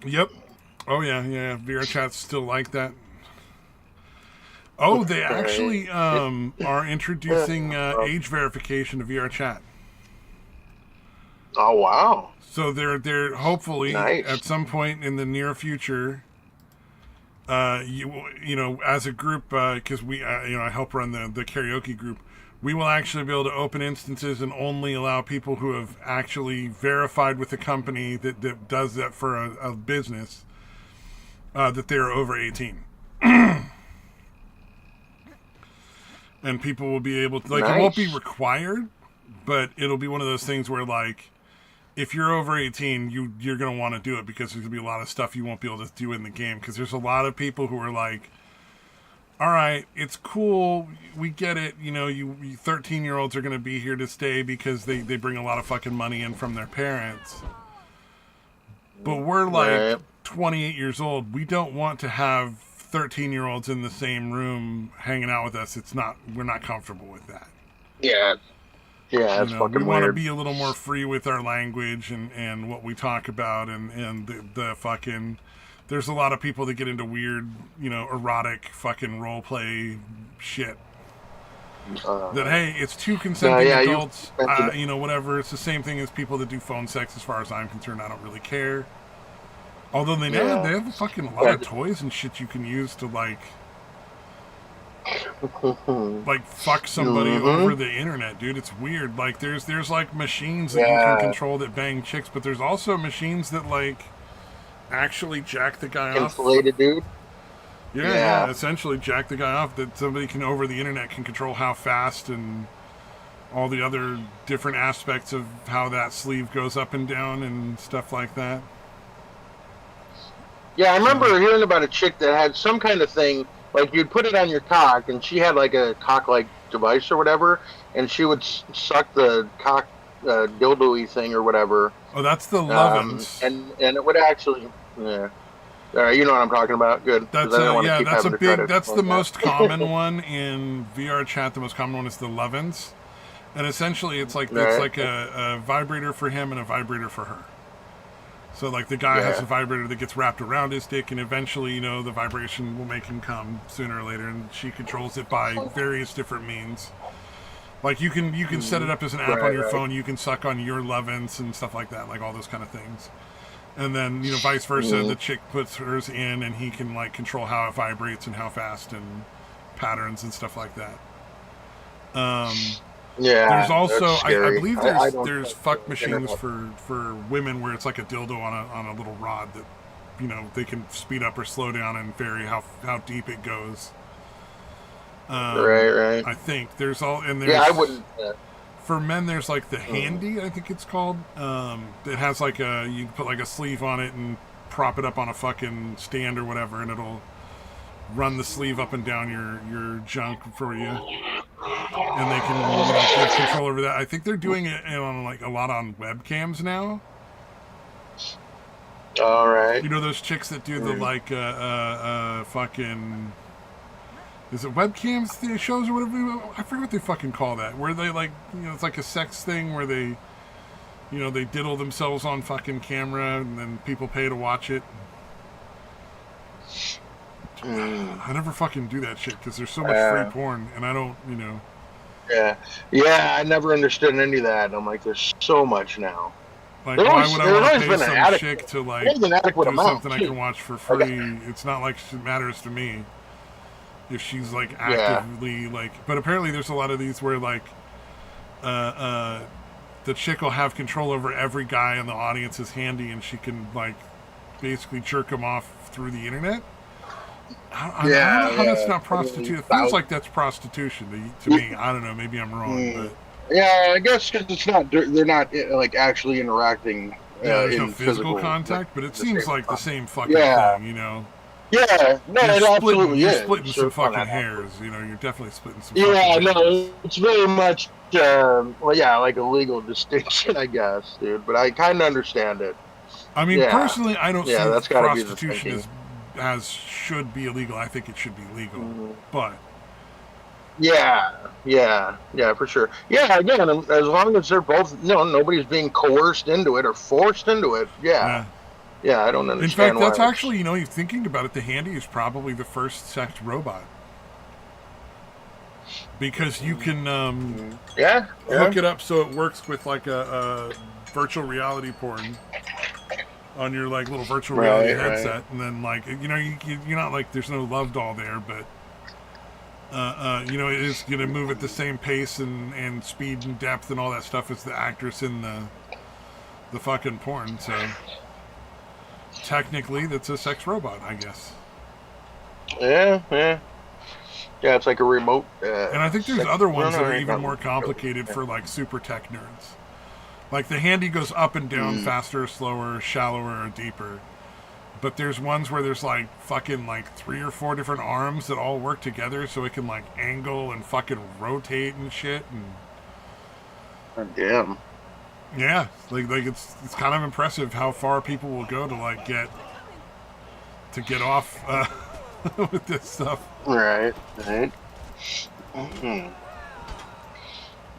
Speaker 1: Yep. Oh yeah, yeah. VR chat's still like that. Oh, they actually are introducing age verification to VR chat.
Speaker 2: Oh wow!
Speaker 1: So they're hopefully
Speaker 2: Nice.
Speaker 1: at some point in the near future, as a group, because we I help run the karaoke group. We will actually be able to open instances and only allow people who have actually verified with the company that does that for a business that they are over 18. And people will be able to, like, it won't be
Speaker 2: Nice.
Speaker 1: required, but it'll be one of those things where, like, if you're over 18, you're going to want to do it because there's going to be a lot of stuff you won't be able to do in the game. Because there's a lot of people who are like, all right, it's cool, we get it, you 13-year-olds are going to be here to stay because they bring a lot of fucking money in from their parents. But we're like
Speaker 2: Right.
Speaker 1: 28 years old. We don't want to have 13-year-olds in the same room hanging out with us. We're not comfortable with that.
Speaker 2: Yeah. Yeah, that's
Speaker 1: We
Speaker 2: fucking
Speaker 1: want to
Speaker 2: weird.
Speaker 1: be a little more free with our language and what we talk about and the fucking. There's a lot of people that get into weird, erotic fucking role play shit. That hey, it's two consenting
Speaker 2: yeah, you
Speaker 1: adults,
Speaker 2: mentioned
Speaker 1: whatever. It's the same thing as people that do phone sex. As far as I'm concerned, I don't really care. Although they
Speaker 2: Yeah.
Speaker 1: have fucking a lot of toys and shit you can use to like. like fuck somebody
Speaker 2: Mm-hmm.
Speaker 1: over the internet, dude. It's weird. Like there's like machines that you can
Speaker 2: Yeah.
Speaker 1: control that bang chicks, but there's also machines that like actually jack the guy
Speaker 2: Can
Speaker 1: off.
Speaker 2: fillet the dude.
Speaker 1: Yeah, yeah,
Speaker 2: Yeah.
Speaker 1: essentially jack the guy off. That somebody can over the internet can control how fast and all the other different aspects of how that sleeve goes up and down and stuff like that.
Speaker 2: Yeah, I
Speaker 1: So
Speaker 2: remember hearing about a chick that had some kind of thing, like you'd put it on your cock, and she had like a cock-like device or whatever, and she would suck the cock dildo-y thing or whatever,
Speaker 1: oh, that's the Lovins.
Speaker 2: and it would actually, yeah. All right, you know what I'm talking about. Good, because
Speaker 1: That's
Speaker 2: I didn't want to
Speaker 1: yeah,
Speaker 2: keep
Speaker 1: that's a
Speaker 2: having to try to
Speaker 1: big. That's the
Speaker 2: explain that.
Speaker 1: most common one in VR chat. The most common one is the Lovins, and essentially it's
Speaker 2: Right?
Speaker 1: like a vibrator for him and a vibrator for her. So like the guy has a
Speaker 2: Yeah.
Speaker 1: vibrator that gets wrapped around his dick, and eventually, the vibration will make him come sooner or later, and she controls it by various different means. Like you can set it up as an app on
Speaker 2: Right,
Speaker 1: your
Speaker 2: right.
Speaker 1: phone. You can suck on your Lovins and stuff like that, like all those kind of things. And then vice versa.
Speaker 2: Mm-hmm.
Speaker 1: The chick puts hers in, and he can like control how it vibrates and how fast and patterns and stuff like that. Um, there's
Speaker 2: Yeah, that's
Speaker 1: also I
Speaker 2: scary.
Speaker 1: believe
Speaker 2: I
Speaker 1: there's
Speaker 2: don't
Speaker 1: there's
Speaker 2: trust the
Speaker 1: fuck machines
Speaker 2: internet.
Speaker 1: for women where it's like a dildo on a little rod that they can speed up or slow down and vary how deep it goes.
Speaker 2: Right, right.
Speaker 1: I think there's all and
Speaker 2: Yeah, I
Speaker 1: there's
Speaker 2: wouldn't.
Speaker 1: for men there's like the
Speaker 2: Mm.
Speaker 1: handy, I think it's called. It has like you can put like a sleeve on it and prop it up on a fucking stand or whatever, and it'll run the sleeve up and down your junk for you, and they can give control over that. I think they're doing it on like a lot on webcams now.
Speaker 2: All right.
Speaker 1: Those chicks that do the
Speaker 2: Mm.
Speaker 1: like fucking, is it webcams shows or whatever? I forget what they fucking call that. Where they like it's like a sex thing where they diddle themselves on fucking camera and then people pay to watch it.
Speaker 2: Mm.
Speaker 1: I never fucking do that shit because there's so much free
Speaker 2: Uh,
Speaker 1: porn and I don't
Speaker 2: yeah, yeah. I never understood any of that. I'm like, there's so much now.
Speaker 1: like why would I
Speaker 2: There's
Speaker 1: want to
Speaker 2: always
Speaker 1: pay
Speaker 2: been an
Speaker 1: some chick
Speaker 2: adequate,
Speaker 1: to like
Speaker 2: there's an adequate
Speaker 1: do
Speaker 2: amount
Speaker 1: something I can
Speaker 2: too.
Speaker 1: watch for
Speaker 2: Like,
Speaker 1: free? It's not like it matters to me if she's like
Speaker 2: yeah,
Speaker 1: actively like. But apparently there's a lot of these where like uh, uh, the chick will have control over every guy in the audience is handy and she can like basically jerk him off through the internet. I don't
Speaker 2: yeah,
Speaker 1: know how that's
Speaker 2: yeah.
Speaker 1: not
Speaker 2: I mean,
Speaker 1: prostitution. It feels like that's prostitution to me. I don't know. Maybe I'm wrong,
Speaker 2: mm,
Speaker 1: but
Speaker 2: yeah, I guess because it's not. They're not like actually interacting
Speaker 1: yeah, there's no
Speaker 2: in
Speaker 1: physical
Speaker 2: physical, like
Speaker 1: contact. But it
Speaker 2: the
Speaker 1: seems
Speaker 2: same
Speaker 1: like the
Speaker 2: time.
Speaker 1: same fucking
Speaker 2: Yeah,
Speaker 1: thing.
Speaker 2: yeah. No,
Speaker 1: You're
Speaker 2: it
Speaker 1: splitting.
Speaker 2: absolutely
Speaker 1: You're
Speaker 2: is.
Speaker 1: splitting some
Speaker 2: So fun
Speaker 1: fucking
Speaker 2: that
Speaker 1: hairs. You're definitely splitting some fucking
Speaker 2: Yeah,
Speaker 1: hairs.
Speaker 2: no, it's very much, well, yeah, like a legal distinction, I guess, dude. But I kind of understand it.
Speaker 1: I mean,
Speaker 2: Yeah,
Speaker 1: personally, I don't
Speaker 2: yeah,
Speaker 1: see
Speaker 2: that's got to be the
Speaker 1: prostitution
Speaker 2: thinking.
Speaker 1: as should be illegal. I think it should be legal,
Speaker 2: Mhm.
Speaker 1: but
Speaker 2: Yeah, yeah, yeah, for sure. Yeah, again, as long as they're both, nobody's being coerced into it or forced into it. Yeah,
Speaker 1: yeah.
Speaker 2: yeah, I don't
Speaker 1: In fact,
Speaker 2: understand
Speaker 1: that's
Speaker 2: why it's.
Speaker 1: actually you're thinking about it. The Handy is probably the first sex robot because you can
Speaker 2: Yeah, yeah.
Speaker 1: hook it up so it works with like a virtual reality porn on your like little virtual reality
Speaker 2: Right, right.
Speaker 1: headset, and then like you're not like there's no love doll there, but it is gonna move at the same pace and speed and depth and all that stuff as the actress in the fucking porn. So technically, that's a sex robot, I guess.
Speaker 2: Yeah, yeah. Yeah, it's like a remote.
Speaker 1: And I think there's
Speaker 2: Sex,
Speaker 1: other
Speaker 2: no,
Speaker 1: ones
Speaker 2: no,
Speaker 1: that are
Speaker 2: right,
Speaker 1: even
Speaker 2: no,
Speaker 1: more complicated for like super tech nerds. Like the Handy goes up and down,
Speaker 2: Mm.
Speaker 1: faster, slower, shallower, or deeper. But there's ones where there's like fucking like 3 or 4 different arms that all work together so it can like angle and fucking rotate and shit. And
Speaker 2: Damn.
Speaker 1: yeah, like it's kind of impressive how far people will go to like get off with this stuff.
Speaker 2: Right, right. Hmm.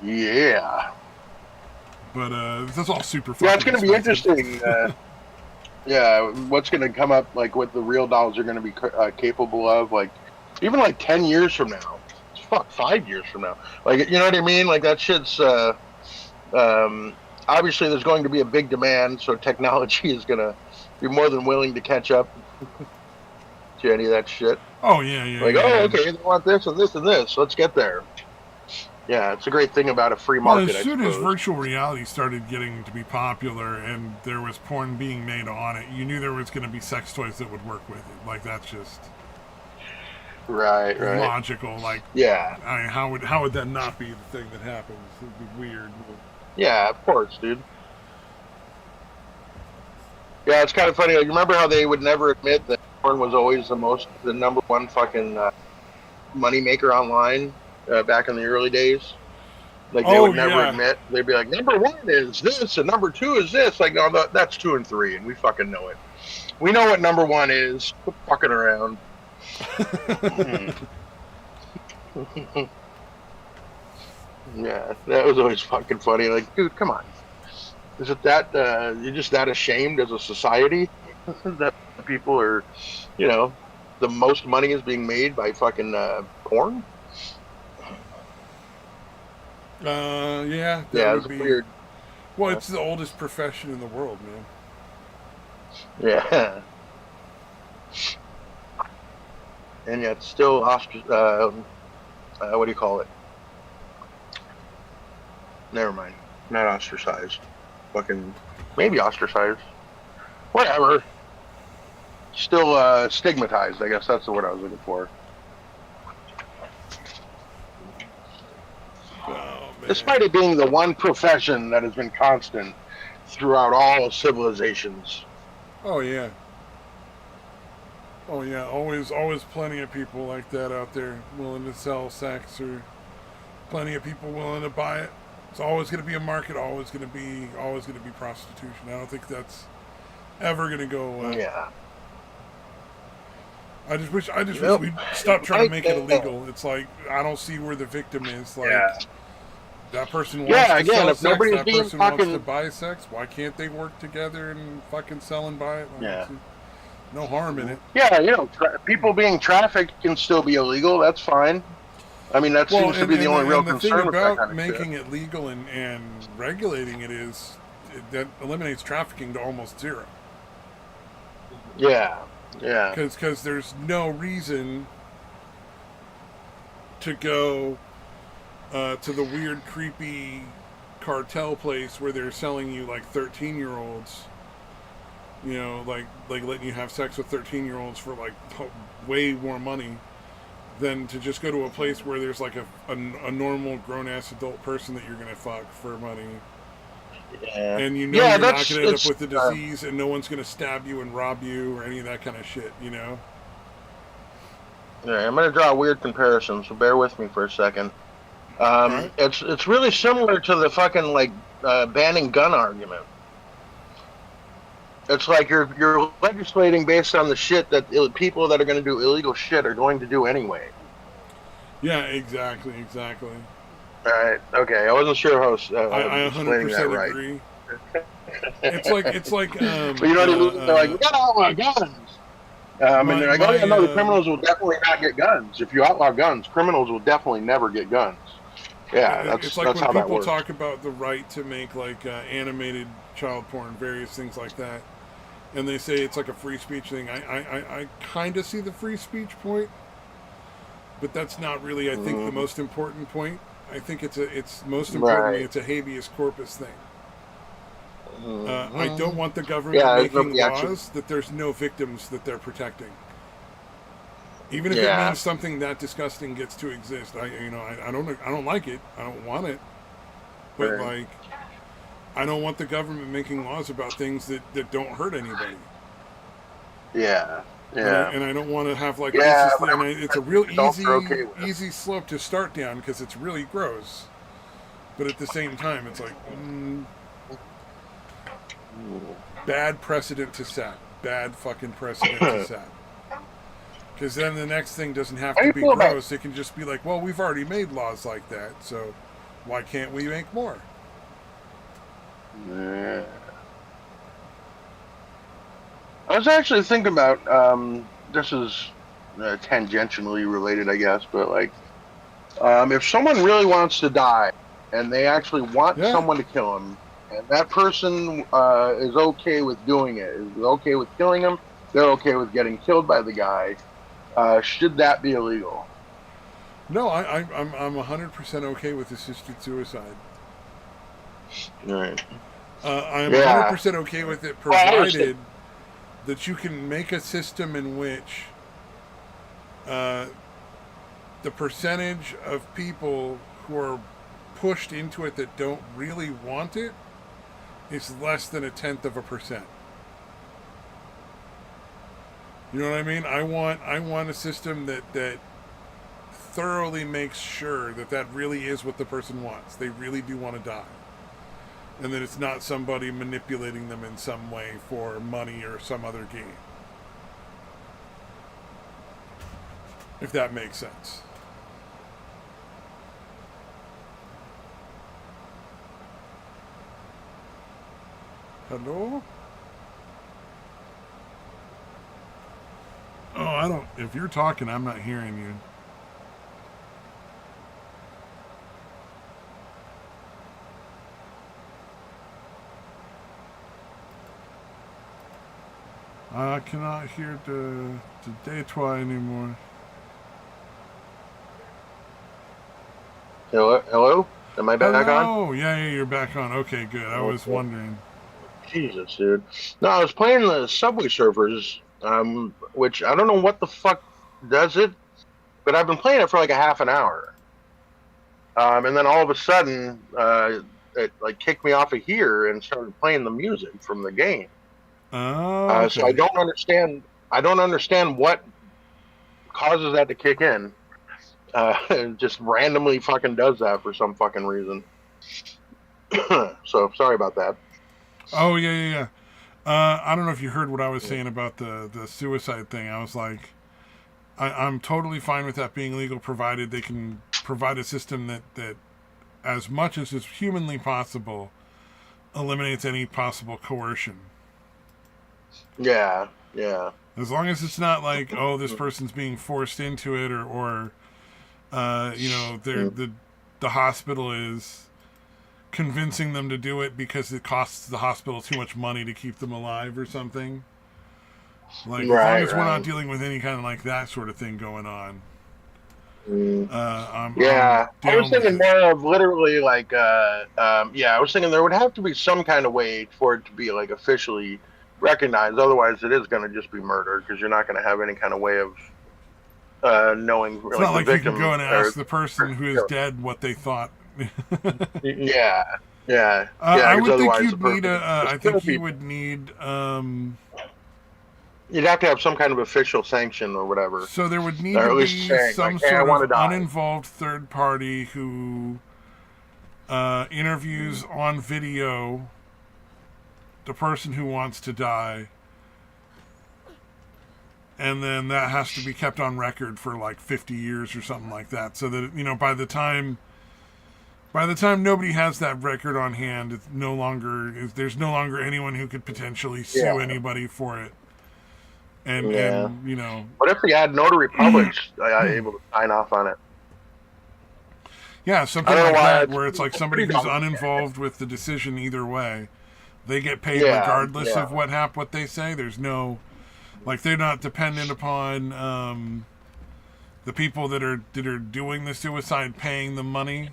Speaker 2: Yeah.
Speaker 1: But that's all super
Speaker 2: Yeah,
Speaker 1: fucking
Speaker 2: it's going to be
Speaker 1: expensive.
Speaker 2: interesting. Yeah, what's going to come up, like what the real dolls are going to be capable of, like even like 10 years from now. Fuck, 5 years from now. Like, you know what I mean? Like that shit's. Obviously, there's going to be a big demand, so technology is going to be more than willing to catch up. to any of that shit.
Speaker 1: Oh yeah, yeah,
Speaker 2: Like,
Speaker 1: yeah.
Speaker 2: oh, okay, they want this and this and this. Let's get there. Yeah, it's a great thing about a free
Speaker 1: Well, as
Speaker 2: market, I
Speaker 1: soon as
Speaker 2: suppose.
Speaker 1: virtual reality started getting to be popular and there was porn being made on it, you knew there was going to be sex toys that would work with it. Like that's just
Speaker 2: Right, right.
Speaker 1: logical. Like,
Speaker 2: Yeah,
Speaker 1: I mean, how would that not be the thing that happens? It'd be weird.
Speaker 2: yeah, of course, dude. Yeah, it's kind of funny. Like, remember how they would never admit that porn was always the number one fucking money maker online back in the early days? Like they
Speaker 1: Oh
Speaker 2: would never
Speaker 1: yeah,
Speaker 2: admit. They'd be like, number one is this, and number two is this. Like, no, that's two and three, and we fucking know it. We know what number one is. Quit fucking around. Yeah, that was always fucking funny. Like, dude, come on. Is it that you're just that ashamed as a society that people are, you know, the most money is being made by fucking porn?
Speaker 1: yeah, that
Speaker 2: Yeah,
Speaker 1: would
Speaker 2: it's
Speaker 1: be.
Speaker 2: weird.
Speaker 1: Well, it's the oldest profession in the world, man.
Speaker 2: Yeah, and yet still what do you call it? Never mind. Not ostracized. Fucking maybe ostracized. Whatever. Still stigmatized. I guess that's the word I was looking for.
Speaker 1: Oh man.
Speaker 2: Despite it being the one profession that has been constant throughout all civilizations.
Speaker 1: Oh yeah. Oh yeah. Always plenty of people like that out there willing to sell sex, or plenty of people willing to buy it. It's always going to be a market. Always going to be prostitution. I don't think that's ever going to go away.
Speaker 2: Yeah.
Speaker 1: I just wish
Speaker 2: Nope.
Speaker 1: we'd stop trying to make it illegal. It's like I don't see where the victim is. Like
Speaker 2: Yeah.
Speaker 1: that person wants
Speaker 2: Yeah,
Speaker 1: to
Speaker 2: again,
Speaker 1: sell
Speaker 2: if
Speaker 1: sex,
Speaker 2: nobody's
Speaker 1: that
Speaker 2: being
Speaker 1: person wants to
Speaker 2: fucking
Speaker 1: buy sex. Why can't they work together and fucking sell and buy it? Like,
Speaker 2: Yeah.
Speaker 1: no harm in it.
Speaker 2: Yeah, people being trafficked can still be illegal. That's fine. I mean, that seems to be the only real
Speaker 1: and the thing
Speaker 2: concern with that
Speaker 1: about
Speaker 2: kind of
Speaker 1: making
Speaker 2: shit.
Speaker 1: it legal and regulating it is that eliminates trafficking to almost zero.
Speaker 2: Yeah, yeah,
Speaker 1: Because there's no reason to go to the weird, creepy cartel place where they're selling you like 13-year-olds. You know, like letting you have sex with 13-year-olds for like way more money than to just go to a place where there's like a normal grown-ass adult person that you're gonna fuck for money.
Speaker 2: yeah.
Speaker 1: And you know
Speaker 2: Yeah,
Speaker 1: you're not
Speaker 2: that's
Speaker 1: going to end up
Speaker 2: it's.
Speaker 1: with the disease, and no one's going to stab you and rob you or any of that kind of shit, you know?
Speaker 2: Yeah, I'm gonna draw a weird comparison, so bear with me for a second.
Speaker 1: Alright?
Speaker 2: It's really similar to the fucking like banning gun argument. It's like you're legislating based on the shit that people that are going to do illegal shit are going to do anyway.
Speaker 1: Yeah, exactly.
Speaker 2: All right. Okay. I wasn't sure how I was
Speaker 1: I
Speaker 2: explaining that
Speaker 1: 100%
Speaker 2: right.
Speaker 1: agree. It's like,
Speaker 2: But you know what I mean? They're like, we gotta outlaw guns. And they're like, oh yeah, no, the criminals will definitely not get guns. If you outlaw guns, criminals will definitely never get guns. Yeah,
Speaker 1: it's like
Speaker 2: that's
Speaker 1: when
Speaker 2: how that
Speaker 1: people
Speaker 2: works.
Speaker 1: talk about the right to make like animated child porn, various things like that, and they say it's like a free speech thing. I kind of see the free speech point, but that's not really, I think, the most important point. I think it's most importantly,
Speaker 2: Right.
Speaker 1: it's a habeas corpus thing. I
Speaker 2: Mhm.
Speaker 1: don't want the government
Speaker 2: Yeah,
Speaker 1: making
Speaker 2: nobody actually-
Speaker 1: laws that there's no victims that they're protecting. Even if it
Speaker 2: Yeah.
Speaker 1: means something that disgusting gets to exist, I don't like it. I don't want it. But
Speaker 2: Right.
Speaker 1: like, I don't want the government making laws about things that don't hurt anybody.
Speaker 2: Yeah. Yeah.
Speaker 1: And I don't want to have like
Speaker 2: Yeah,
Speaker 1: this is, it's a real
Speaker 2: adults are okay with it.
Speaker 1: easy slope to start down because it's really gross. But at the same time, it's like bad precedent to set. Bad fucking precedent to set. Because then the next thing doesn't have
Speaker 2: How do
Speaker 1: to
Speaker 2: you
Speaker 1: be
Speaker 2: feel about-
Speaker 1: gross. It can just be like, well, we've already made laws like that, so why can't we make more?
Speaker 2: Yeah. I was actually thinking about this is tangentially related, I guess, but like if someone really wants to die and they actually want
Speaker 1: Yeah.
Speaker 2: someone to kill him, and that person is okay with doing it, is okay with killing him, they're okay with getting killed by the guy. Should that be illegal?
Speaker 1: No, I'm 100% okay with assisted suicide.
Speaker 2: All right.
Speaker 1: I'm
Speaker 2: Yeah.
Speaker 1: 100% okay with it,
Speaker 2: Well, I understand.
Speaker 1: provided that you can make a system in which uh, the percentage of people who are pushed into it that don't really want it is less than 0.1%. You know what I mean? I want a system that thoroughly makes sure that really is what the person wants. They really do want to die. And that it's not somebody manipulating them in some way for money or some other gain. If that makes sense. Hello? Oh, I don't. If you're talking, I'm not hearing you. I cannot hear the Detroit anymore.
Speaker 2: Hello? Hello? Am I back on?
Speaker 1: Hello? Yeah, you're back on. Okay, good. I was
Speaker 2: Okay.
Speaker 1: wondering.
Speaker 2: Jesus, dude. No, I was playing the Subway Surfers, which I don't know what the fuck does it, but I've been playing it for like a half an hour. And then all of a sudden, it like kicked me off of here and started playing the music from the game.
Speaker 1: Oh, okay.
Speaker 2: So I don't understand. I don't understand what causes that to kick in. It just randomly fucking does that for some fucking reason. So sorry about that.
Speaker 1: Oh, yeah. I don't know if you heard what I was saying about the suicide thing. I was like, I'm totally fine with that being legal, provided they can provide a system that as much as is humanly possible, eliminates any possible coercion.
Speaker 2: Yeah.
Speaker 1: As long as it's not like, oh, this person's being forced into it, or the hospital is convincing them to do it because it costs the hospital too much money to keep them alive or something. Like, as long as we're not dealing with any kind of like that sort of thing going on. I'm
Speaker 2: I was
Speaker 1: down with
Speaker 2: thinking
Speaker 1: it.
Speaker 2: more of literally like, I was thinking there would have to be some kind of way for it to be like officially recognized. Otherwise, it is going to just be murder because you're not going to have any kind of way of knowing.
Speaker 1: It's
Speaker 2: like,
Speaker 1: not like
Speaker 2: the
Speaker 1: you
Speaker 2: victim
Speaker 1: can go and ask the person who is dead what they thought.
Speaker 2: Yeah.
Speaker 1: I would think
Speaker 2: otherwise
Speaker 1: you'd
Speaker 2: the
Speaker 1: need
Speaker 2: person
Speaker 1: I
Speaker 2: just kill
Speaker 1: think you
Speaker 2: people.
Speaker 1: would need.
Speaker 2: You'd have to have some kind of official sanction or whatever,
Speaker 1: So there would need
Speaker 2: or
Speaker 1: to
Speaker 2: at least
Speaker 1: be
Speaker 2: saying
Speaker 1: some
Speaker 2: like, "Hey, I
Speaker 1: sort
Speaker 2: want
Speaker 1: of
Speaker 2: to die."
Speaker 1: uninvolved third party who interviews on video the person who wants to die, and then that has to be kept on record for like 50 years or something like that, so that by the time nobody has that record on hand, there's no longer anyone who could potentially sue anybody for it. And
Speaker 2: Yeah.
Speaker 1: and
Speaker 2: What if we had notary publics able to sign off on it?
Speaker 1: yeah,
Speaker 2: I
Speaker 1: something
Speaker 2: don't know
Speaker 1: like
Speaker 2: why.
Speaker 1: that,
Speaker 2: It's
Speaker 1: where it's like somebody
Speaker 2: pretty
Speaker 1: who's
Speaker 2: dumb.
Speaker 1: uninvolved with the decision either way. They get paid
Speaker 2: Yeah.
Speaker 1: regardless of what they say. There's no, like, they're not dependent upon the people that are doing the suicide paying them money.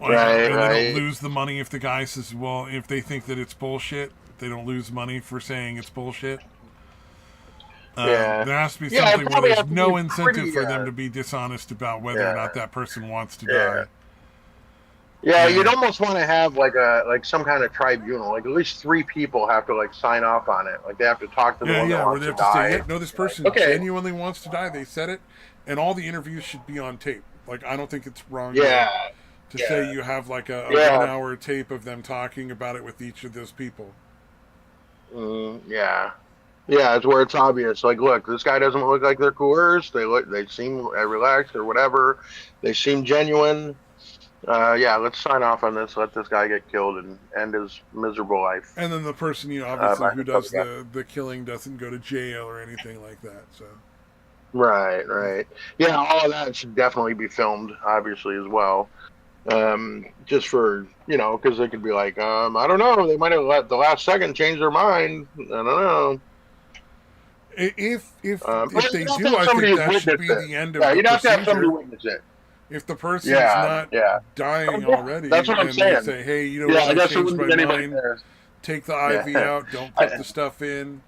Speaker 2: Right.
Speaker 1: And they don't lose the money if the guy says, well, if they think that it's bullshit, they don't lose money for saying it's bullshit.
Speaker 2: Yeah.
Speaker 1: There has to be
Speaker 2: Yeah. It
Speaker 1: something where
Speaker 2: probably
Speaker 1: there's
Speaker 2: has to
Speaker 1: no
Speaker 2: be
Speaker 1: incentive
Speaker 2: pretty.
Speaker 1: for them to be dishonest about whether or
Speaker 2: Yeah.
Speaker 1: not that person wants to
Speaker 2: Yeah.
Speaker 1: die.
Speaker 2: Yeah, you'd almost want to have like some kind of tribunal. Like at least 3 people have to like sign off on it. Like they have to talk to the one that
Speaker 1: Where
Speaker 2: wants
Speaker 1: they
Speaker 2: to
Speaker 1: have to say,
Speaker 2: die.
Speaker 1: yeah, no, this person
Speaker 2: Okay.
Speaker 1: genuinely wants to die. They said it, and all the interviews should be on tape. Like, I don't think it's wrong
Speaker 2: Yeah.
Speaker 1: to say you have like a
Speaker 2: Yeah.
Speaker 1: 1-hour tape of them talking about it with each of those people.
Speaker 2: Yeah. Yeah, it's where it's obvious. Like, look, this guy doesn't look like they're coerced. They seem relaxed or whatever. They seem genuine. Let's sign off on this. Let this guy get killed and end his miserable life.
Speaker 1: And then the person, obviously,
Speaker 2: by
Speaker 1: who
Speaker 2: this
Speaker 1: does
Speaker 2: other
Speaker 1: the killing doesn't go to jail or anything like that. So
Speaker 2: Right. Yeah, all of that should definitely be filmed, obviously, as well. Just for, because they could be like, I don't know, they might have let the last second change their mind. I don't know.
Speaker 1: If
Speaker 2: But
Speaker 1: they
Speaker 2: you'd have to
Speaker 1: do,
Speaker 2: have
Speaker 1: I
Speaker 2: somebody
Speaker 1: think
Speaker 2: who's
Speaker 1: that should
Speaker 2: witnessed
Speaker 1: be
Speaker 2: it.
Speaker 1: the end of
Speaker 2: Yeah,
Speaker 1: the
Speaker 2: you'd have to have somebody
Speaker 1: procedure.
Speaker 2: witness it.
Speaker 1: If the person's
Speaker 2: Yeah,
Speaker 1: not
Speaker 2: yeah. Oh,
Speaker 1: dying
Speaker 2: yeah.
Speaker 1: already,
Speaker 2: That's what I'm
Speaker 1: and they
Speaker 2: saying.
Speaker 1: say, "Hey, you know
Speaker 2: Yeah,
Speaker 1: what?
Speaker 2: I
Speaker 1: I
Speaker 2: guess there
Speaker 1: changed
Speaker 2: wouldn't
Speaker 1: my
Speaker 2: be anybody
Speaker 1: mind.
Speaker 2: there.
Speaker 1: Take the IV
Speaker 2: Yeah.
Speaker 1: out. Don't put the stuff in."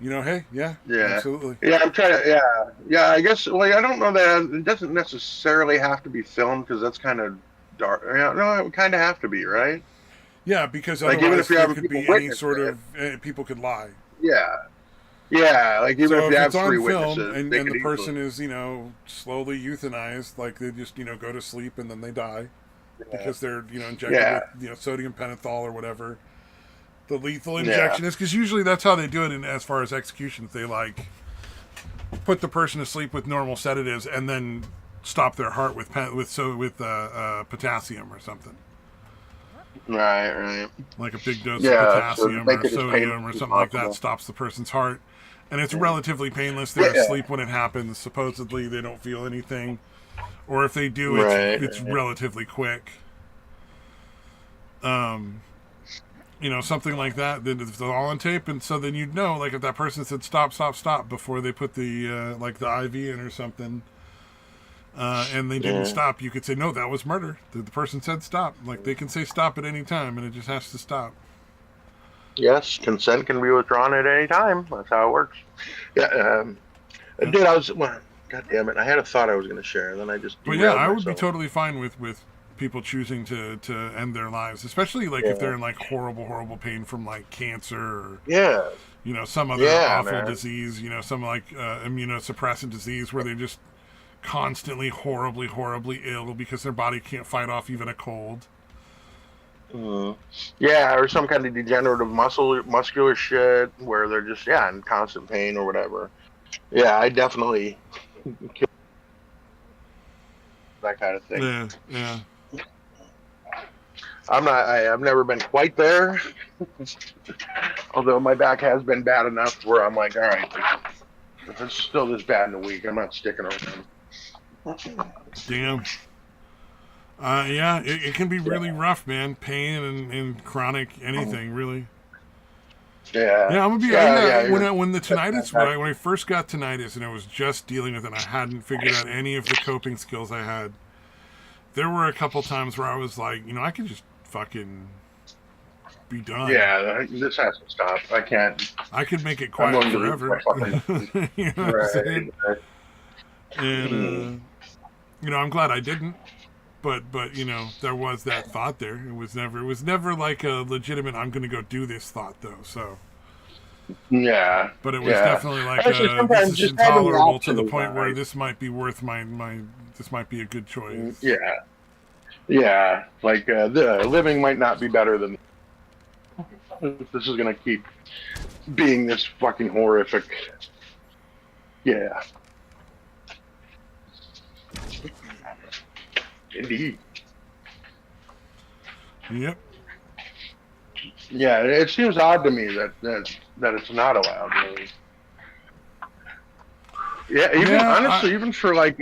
Speaker 1: You know, hey, yeah,
Speaker 2: Yeah.
Speaker 1: absolutely.
Speaker 2: Yeah, I'm trying to. Yeah, yeah. I guess. Well, I don't know that it doesn't necessarily have to be filmed because that's kind of dark. Yeah, no, it would kind of have to be, right?
Speaker 1: Yeah, because
Speaker 2: Like even if
Speaker 1: otherwise
Speaker 2: you're
Speaker 1: there
Speaker 2: having
Speaker 1: could
Speaker 2: people
Speaker 1: be any
Speaker 2: witness
Speaker 1: sort
Speaker 2: it.
Speaker 1: of people could lie.
Speaker 2: Yeah, yeah. Like even
Speaker 1: So
Speaker 2: if you
Speaker 1: if
Speaker 2: have
Speaker 1: it's on
Speaker 2: three
Speaker 1: film
Speaker 2: witnesses,
Speaker 1: and,
Speaker 2: they
Speaker 1: and
Speaker 2: could
Speaker 1: the
Speaker 2: easily.
Speaker 1: person is, slowly euthanized, like they just, go to sleep and then they die
Speaker 2: Yeah.
Speaker 1: because they're, injected
Speaker 2: Yeah.
Speaker 1: with, sodium pentothal or whatever the lethal
Speaker 2: Yeah.
Speaker 1: injection is. Because usually that's how they do it as far as executions. They like put the person to sleep with normal sedatives and then stop their heart with potassium or something.
Speaker 2: Right. Right.
Speaker 1: Like a big dose of
Speaker 2: Yeah. So
Speaker 1: potassium
Speaker 2: make
Speaker 1: or
Speaker 2: it as painless
Speaker 1: sodium or
Speaker 2: as
Speaker 1: something like that
Speaker 2: possible.
Speaker 1: stops the person's heart. And it's
Speaker 2: Yeah.
Speaker 1: relatively painless. They're
Speaker 2: Yeah.
Speaker 1: asleep when it happens. Supposedly they don't feel anything. Or if they do,
Speaker 2: Right.
Speaker 1: it's
Speaker 2: Right.
Speaker 1: relatively quick. Something like that. Then it's all on tape, and so then you'd know, like if that person said stop, stop, stop before they put the the IV in or something, and they didn't
Speaker 2: Yeah.
Speaker 1: stop, you could say no, that was murder. The person said stop. Like they can say stop at any time, and it just has to stop.
Speaker 2: Yes, consent can be withdrawn at any time. That's how it works. Yeah. Dude, well, God damn it! I had a thought I was going to share, and then I just
Speaker 1: But yeah,
Speaker 2: derailed
Speaker 1: I would be
Speaker 2: myself.
Speaker 1: totally fine with people choosing to end their lives, especially like if
Speaker 2: Yeah.
Speaker 1: they're in like horrible pain from like cancer or
Speaker 2: Yeah.
Speaker 1: some other
Speaker 2: Yeah,
Speaker 1: awful
Speaker 2: man.
Speaker 1: disease, some like immunosuppressant disease where they're just constantly horribly ill because their body can't fight off even a cold.
Speaker 2: Mm. Yeah, or some kind of degenerative muscular shit where they're just in constant pain or whatever. Yeah, I definitely kill that kind of thing.
Speaker 1: Yeah.
Speaker 2: I've never been quite there. Although my back has been bad enough where I'm like, all right, if it's still this bad in a week, I'm not sticking around.
Speaker 1: Damn. Yeah, it can be really rough, man. Pain and chronic anything, really.
Speaker 2: Yeah.
Speaker 1: Yeah, I'm gonna be.
Speaker 2: Yeah.
Speaker 1: When the tinnitus, when I first got tinnitus and I was just dealing with it, and I hadn't figured out any of the coping skills I had. There were a couple times where I was like, I could just fucking be done.
Speaker 2: Yeah, this has to stop. I can't.
Speaker 1: I could make it quiet forever. You know what I'm saying?
Speaker 2: Right.
Speaker 1: And I'm glad I didn't. But there was that thought there. It was never like a legitimate I'm going to go do this thought though. So
Speaker 2: Yeah.
Speaker 1: but it was definitely like
Speaker 2: Actually,
Speaker 1: this
Speaker 2: sometimes
Speaker 1: is
Speaker 2: just having the
Speaker 1: intolerable to
Speaker 2: option
Speaker 1: the
Speaker 2: is
Speaker 1: point where
Speaker 2: nice.
Speaker 1: this might be worth my this might be a good choice.
Speaker 2: Yeah. Like the living might not be better than this is gonna keep being this fucking horrific. Yeah. Indeed.
Speaker 1: Yep.
Speaker 2: Yeah, it seems odd to me that it's not allowed. Really. Yeah, honestly, even for like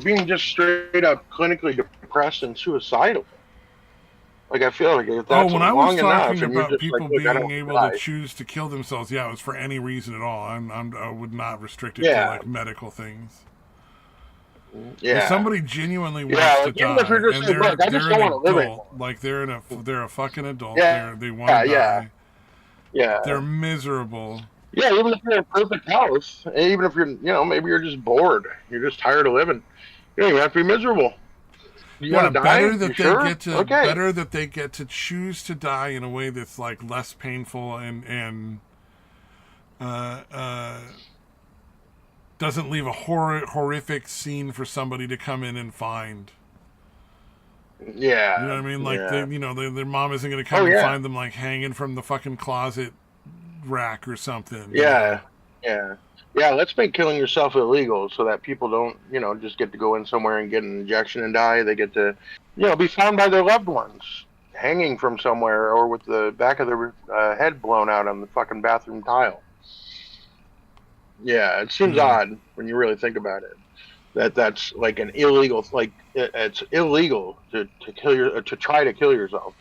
Speaker 2: being just straight up clinically depressed and suicidal. Like I feel like if that's
Speaker 1: when I
Speaker 2: long
Speaker 1: was
Speaker 2: enough,
Speaker 1: talking
Speaker 2: and you're
Speaker 1: about
Speaker 2: just
Speaker 1: people
Speaker 2: like, look, I don't
Speaker 1: being
Speaker 2: want
Speaker 1: able
Speaker 2: die.
Speaker 1: to choose to kill themselves, yeah, it was for any reason at all. I would not restrict it to
Speaker 2: Yeah.
Speaker 1: like medical things.
Speaker 2: Yeah.
Speaker 1: If somebody genuinely wants
Speaker 2: Yeah,
Speaker 1: to
Speaker 2: like, even
Speaker 1: die,
Speaker 2: if you're just
Speaker 1: and
Speaker 2: like, look, I just
Speaker 1: they're
Speaker 2: don't
Speaker 1: an
Speaker 2: want to live
Speaker 1: adult,
Speaker 2: anymore.
Speaker 1: like they're a fucking adult,
Speaker 2: Yeah.
Speaker 1: they want to die,
Speaker 2: Yeah.
Speaker 1: they're miserable.
Speaker 2: Yeah, even if you're in perfect health, even if you're, maybe you're just bored, you're just tired of living. You don't even have to be miserable. You want to die?
Speaker 1: better that
Speaker 2: You sure? Okay.
Speaker 1: better that they get to choose to die in a way that's like less painful and doesn't leave a horrific scene for somebody to come in and find.
Speaker 2: Yeah.
Speaker 1: You know what I mean? Like
Speaker 2: yeah.
Speaker 1: their mom isn't going to come and
Speaker 2: yeah.
Speaker 1: find them like hanging from the fucking closet rack or something.
Speaker 2: Yeah. Yeah. Yeah, let's make killing yourself illegal so that people don't, just get to go in somewhere and get an injection and die. They get to, be found by their loved ones, hanging from somewhere or with the back of their head blown out on the fucking bathroom tile. Yeah, it seems odd when you really think about it. That's like an illegal, like it's illegal to try to kill yourself.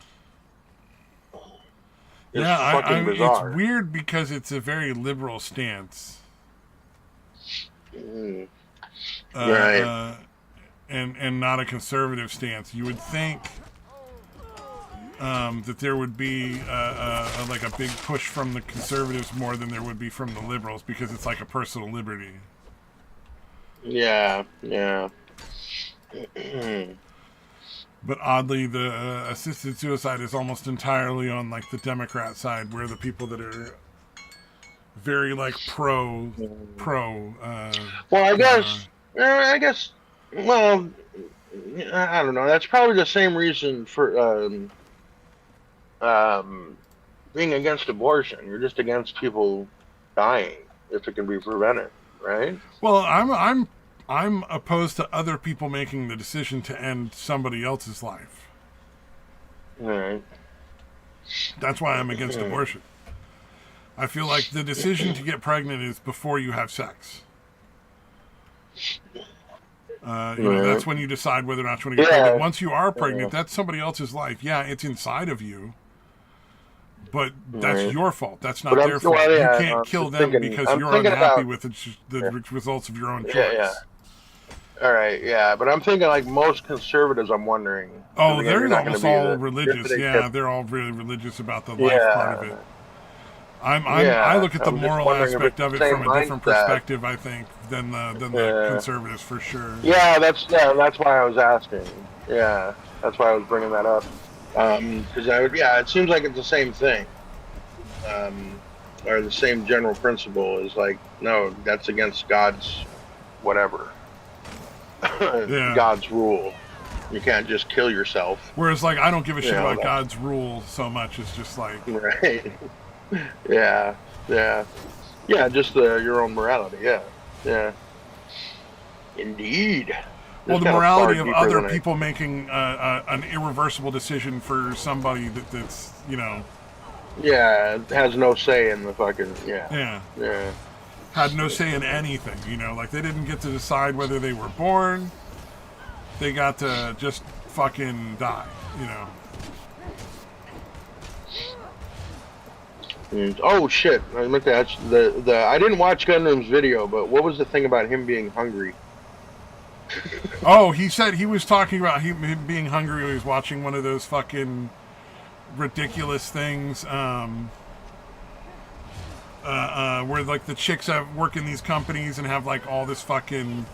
Speaker 2: is
Speaker 1: Yeah,
Speaker 2: fucking
Speaker 1: it's
Speaker 2: bizarre.
Speaker 1: weird because it's a very liberal stance.
Speaker 2: Mm.
Speaker 1: Uh,
Speaker 2: Right.
Speaker 1: uh, and not a conservative stance. You would think that there would be like a big push from the conservatives more than there would be from the liberals because it's like a personal liberty.
Speaker 2: Yeah. Yeah.
Speaker 1: But oddly, the assisted suicide is almost entirely on like the Democrat side, where the people that are very like pro.
Speaker 2: Well, I
Speaker 1: Uh,
Speaker 2: guess. I guess. Well, I don't know. That's probably the same reason for um, being against abortion. You're just against people dying if it can be prevented, right?
Speaker 1: well, I'm opposed to other people making the decision to end somebody else's life.
Speaker 2: Right.
Speaker 1: That's why I'm against abortion. I feel like the decision to get pregnant is before you have sex. That's when you decide whether or not you want to get pregnant.
Speaker 2: Yeah.
Speaker 1: Once you are pregnant, that's somebody else's life. Yeah, it's inside of you, but that's
Speaker 2: Right.
Speaker 1: your fault. That's not
Speaker 2: But
Speaker 1: their fault.
Speaker 2: well,
Speaker 1: You
Speaker 2: yeah,
Speaker 1: can't
Speaker 2: I'm
Speaker 1: kill
Speaker 2: just
Speaker 1: them
Speaker 2: thinking.
Speaker 1: because
Speaker 2: I'm
Speaker 1: you're
Speaker 2: thinking
Speaker 1: unhappy
Speaker 2: about.
Speaker 1: with the
Speaker 2: Yeah.
Speaker 1: results of your own choice.
Speaker 2: Yeah. Yeah. All right. Yeah, but I'm thinking like most conservatives. I'm wondering. 'Cause
Speaker 1: Oh,
Speaker 2: again, you're
Speaker 1: they're
Speaker 2: not going
Speaker 1: almost
Speaker 2: to be
Speaker 1: all
Speaker 2: the.
Speaker 1: religious. Yeah, they're all really religious about the life part of
Speaker 2: Yeah.
Speaker 1: it. I
Speaker 2: Yeah.
Speaker 1: look at the
Speaker 2: I'm just
Speaker 1: moral
Speaker 2: wondering if
Speaker 1: aspect
Speaker 2: it's
Speaker 1: of
Speaker 2: the
Speaker 1: it
Speaker 2: same
Speaker 1: from a different
Speaker 2: mindset.
Speaker 1: perspective, I think, than the
Speaker 2: Yeah.
Speaker 1: conservatives for sure.
Speaker 2: Yeah, that's why I was asking. Yeah, that's why I was bringing that up. Because it seems like it's the same thing, or the same general principle is like, no, that's against God's whatever,
Speaker 1: Yeah.
Speaker 2: God's rule. You can't just kill yourself,
Speaker 1: Whereas, like, I don't give a shit about
Speaker 2: that-
Speaker 1: God's rule so much. It's just like,
Speaker 2: right? Yeah, yeah, yeah. Just your own morality. Yeah, yeah. Indeed.
Speaker 1: well,
Speaker 2: It's
Speaker 1: the
Speaker 2: kinda
Speaker 1: morality
Speaker 2: far
Speaker 1: of
Speaker 2: deeper
Speaker 1: other
Speaker 2: than I-
Speaker 1: people making an irreversible decision for somebody that's
Speaker 2: Yeah, it has no say in the fucking
Speaker 1: yeah,
Speaker 2: yeah.
Speaker 1: had no say in anything. Like they didn't get to decide whether they were born. They got to just fucking die.
Speaker 2: Oh shit! I meant to ask the I didn't watch Gundam's video, but what was the thing about him being hungry?
Speaker 1: Oh, he said he was talking about him being hungry when he was watching one of those fucking ridiculous things where like the chicks work in these companies and have like all this fucking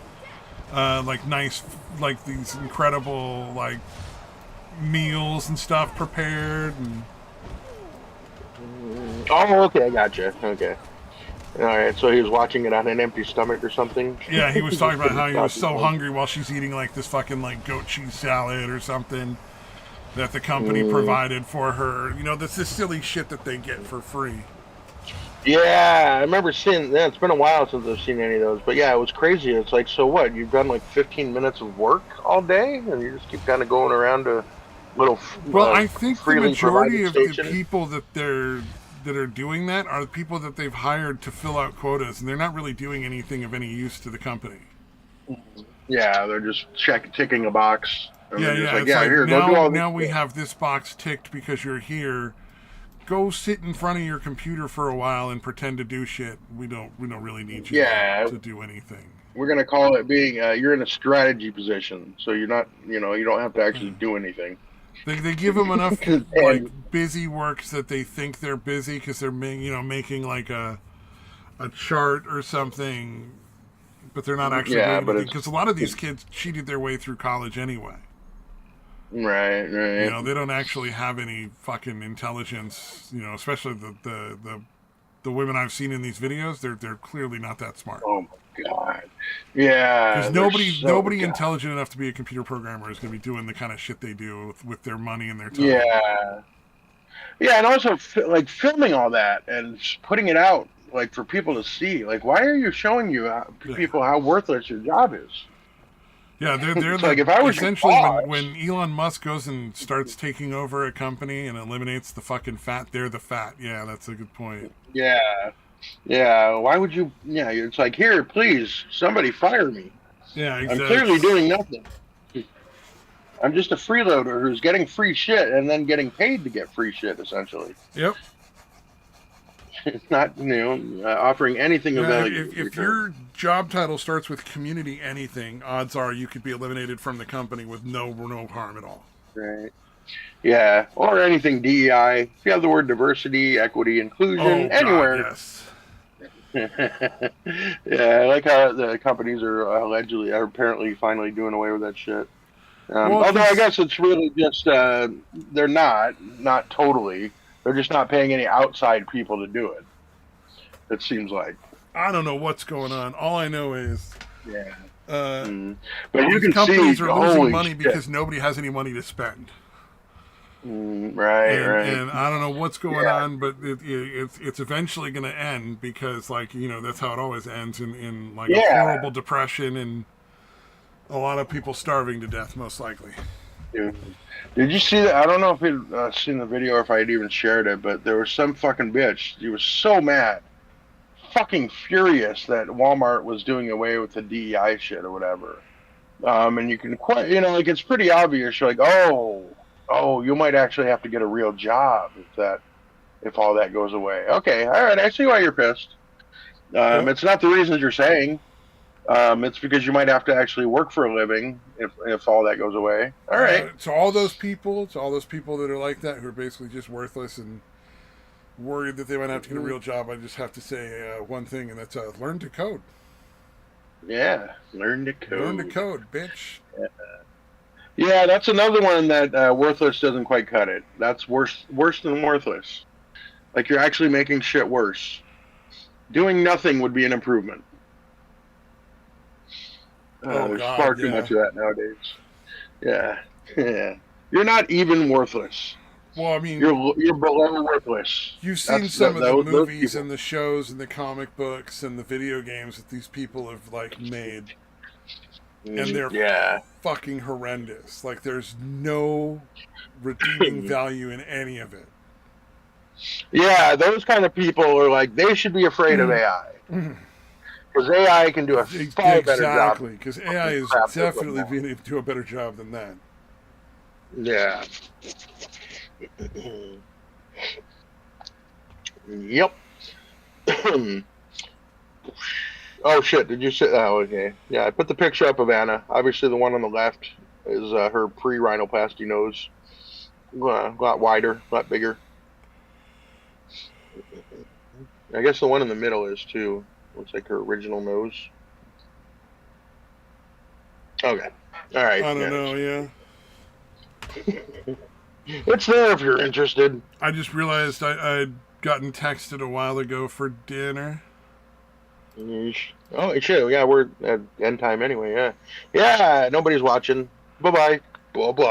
Speaker 1: like nice like these incredible like meals and stuff prepared and
Speaker 2: Oh, okay, I gotcha. Okay, all right. So he was watching it on an empty stomach or something.
Speaker 1: yeah, he was talking about how he was so hungry while she's eating like this fucking like goat cheese salad or something that the company provided for her. That's this silly shit that they get for free.
Speaker 2: Yeah, I remember seeing. Yeah, it's been a while since I've seen any of those, but yeah, it was crazy. It's like, so what? You've done like 15 minutes of work all day, and you just keep kind of going around to little.
Speaker 1: Well, I think the
Speaker 2: freely
Speaker 1: majority
Speaker 2: provided
Speaker 1: of the
Speaker 2: stations.
Speaker 1: people that are doing that are the people that they've hired to fill out quotas, and they're not really doing anything of any use to the company.
Speaker 2: Yeah, they're just ticking a box. And
Speaker 1: Yeah,
Speaker 2: they're just
Speaker 1: yeah.
Speaker 2: like,
Speaker 1: It's like
Speaker 2: here, go do all
Speaker 1: now
Speaker 2: this.
Speaker 1: we have this box ticked because you're here. Go sit in front of your computer for a while and pretend to do shit. We don't really need you to do anything.
Speaker 2: We're gonna call it being you're in a strategy position, so you're not, you don't have to actually do anything.
Speaker 1: They give them enough
Speaker 2: And-
Speaker 1: like busy works that they think they're busy because they're making like a chart or something, but they're not actually
Speaker 2: Yeah,
Speaker 1: doing
Speaker 2: but
Speaker 1: anything because a lot of these kids cheated their way through college anyway.
Speaker 2: Right.
Speaker 1: They don't actually have any fucking intelligence. Especially the women I've seen in these videos, they're clearly not that smart.
Speaker 2: Oh my god. Yeah.
Speaker 1: Because
Speaker 2: they're
Speaker 1: nobody
Speaker 2: so-
Speaker 1: intelligent enough to be a computer programmer is going to be doing the kind of shit they do with their money and their time.
Speaker 2: Yeah. Yeah, and also like filming all that and putting it out like for people to see. Like, why are you showing people how worthless your job is?
Speaker 1: Yeah, they're
Speaker 2: It's like, if I was your
Speaker 1: essentially
Speaker 2: boss-
Speaker 1: when Elon Musk goes and starts taking over a company and eliminates the fucking fat, they're the fat. Yeah, that's a good point.
Speaker 2: Yeah. Yeah. Why would you? Yeah. It's like, here, please, somebody fire me.
Speaker 1: Yeah,
Speaker 2: I'm
Speaker 1: exactly.
Speaker 2: clearly doing nothing. I'm just a freeloader who's getting free shit and then getting paid to get free shit, essentially.
Speaker 1: Yep.
Speaker 2: not offering anything of
Speaker 1: Yeah,
Speaker 2: value.
Speaker 1: if your job title starts with community anything, odds are you could be eliminated from the company with no harm at all.
Speaker 2: Right. Yeah, or anything DEI. If you have the word diversity, equity,
Speaker 1: Oh
Speaker 2: inclusion
Speaker 1: God,
Speaker 2: anywhere.
Speaker 1: yes.
Speaker 2: Yeah, I like how the companies are apparently finally doing away with that shit.
Speaker 1: Well,
Speaker 2: Although I
Speaker 1: because
Speaker 2: guess it's really just they're not totally. They're just not paying any outside people to do it. It seems like.
Speaker 1: I don't know what's going on. All I know is
Speaker 2: Yeah.
Speaker 1: uh,
Speaker 2: Mm. But you
Speaker 1: these
Speaker 2: can see,
Speaker 1: companies are losing
Speaker 2: holy
Speaker 1: money
Speaker 2: shit.
Speaker 1: because nobody has any money to spend.
Speaker 2: Right,
Speaker 1: and
Speaker 2: right.
Speaker 1: and I don't know what's going
Speaker 2: Yeah,
Speaker 1: on, but it's eventually going to end because that's how it always ends in like a
Speaker 2: yeah.
Speaker 1: horrible depression and a lot of people starving to death most likely.
Speaker 2: Dude. Did you see that? I don't know if you'd seen the video or if I'd even shared it, but there was some fucking bitch. He was so mad, fucking furious that Walmart was doing away with the DEI shit or whatever. And you can quite, like it's pretty obvious. You're like, oh, you might actually have to get a real job if all that goes away. Okay, all right, I see why you're pissed.
Speaker 1: Yep.
Speaker 2: It's not the reasons you're saying. It's because you might have to actually work for a living if all that goes away. All right.
Speaker 1: To all those people that are like that who are basically just worthless and worried that they might have to get a real job, I just have to say one thing, and that's learn to code.
Speaker 2: Yeah, learn to
Speaker 1: Learn to
Speaker 2: code.
Speaker 1: code, bitch.
Speaker 2: Yeah, that's another one that worthless doesn't quite cut it. That's worse than worthless. Like you're actually making shit worse. Doing nothing would be an improvement.
Speaker 1: Oh
Speaker 2: There's
Speaker 1: God,
Speaker 2: far too
Speaker 1: yeah.
Speaker 2: much of that nowadays. Yeah, yeah. You're not even worthless.
Speaker 1: Well, I mean,
Speaker 2: You're below worthless.
Speaker 1: you've seen
Speaker 2: That's
Speaker 1: some of the
Speaker 2: those
Speaker 1: movies
Speaker 2: people.
Speaker 1: and the shows and the comic books and the video games that these people have made, and they're
Speaker 2: Yeah.
Speaker 1: fucking horrendous. Like there's no redeeming value in any of it.
Speaker 2: Yeah, those kind of people are like they should be afraid of AI because AI can do a far better job
Speaker 1: Exactly, because
Speaker 2: of
Speaker 1: AI
Speaker 2: the
Speaker 1: is
Speaker 2: crap they're putting
Speaker 1: definitely
Speaker 2: out.
Speaker 1: being able to do a better job than that.
Speaker 2: Yeah. Yep. Oh shit! Did you say? Oh, okay. Yeah, I put the picture up of Anna. Obviously, the one on the left is her pre-rhinoplasty nose. A lot wider, a lot bigger. I guess the one in the middle is too. Looks like her original nose. Okay. All right.
Speaker 1: I don't
Speaker 2: Yeah.
Speaker 1: know, yeah.
Speaker 2: It's there if you're interested.
Speaker 1: I just realized I'd gotten texted a while ago for dinner.
Speaker 2: Oh shit! Yeah, we're at end time anyway. Yeah. Yeah. Nobody's watching. Bye bye. Blah blah.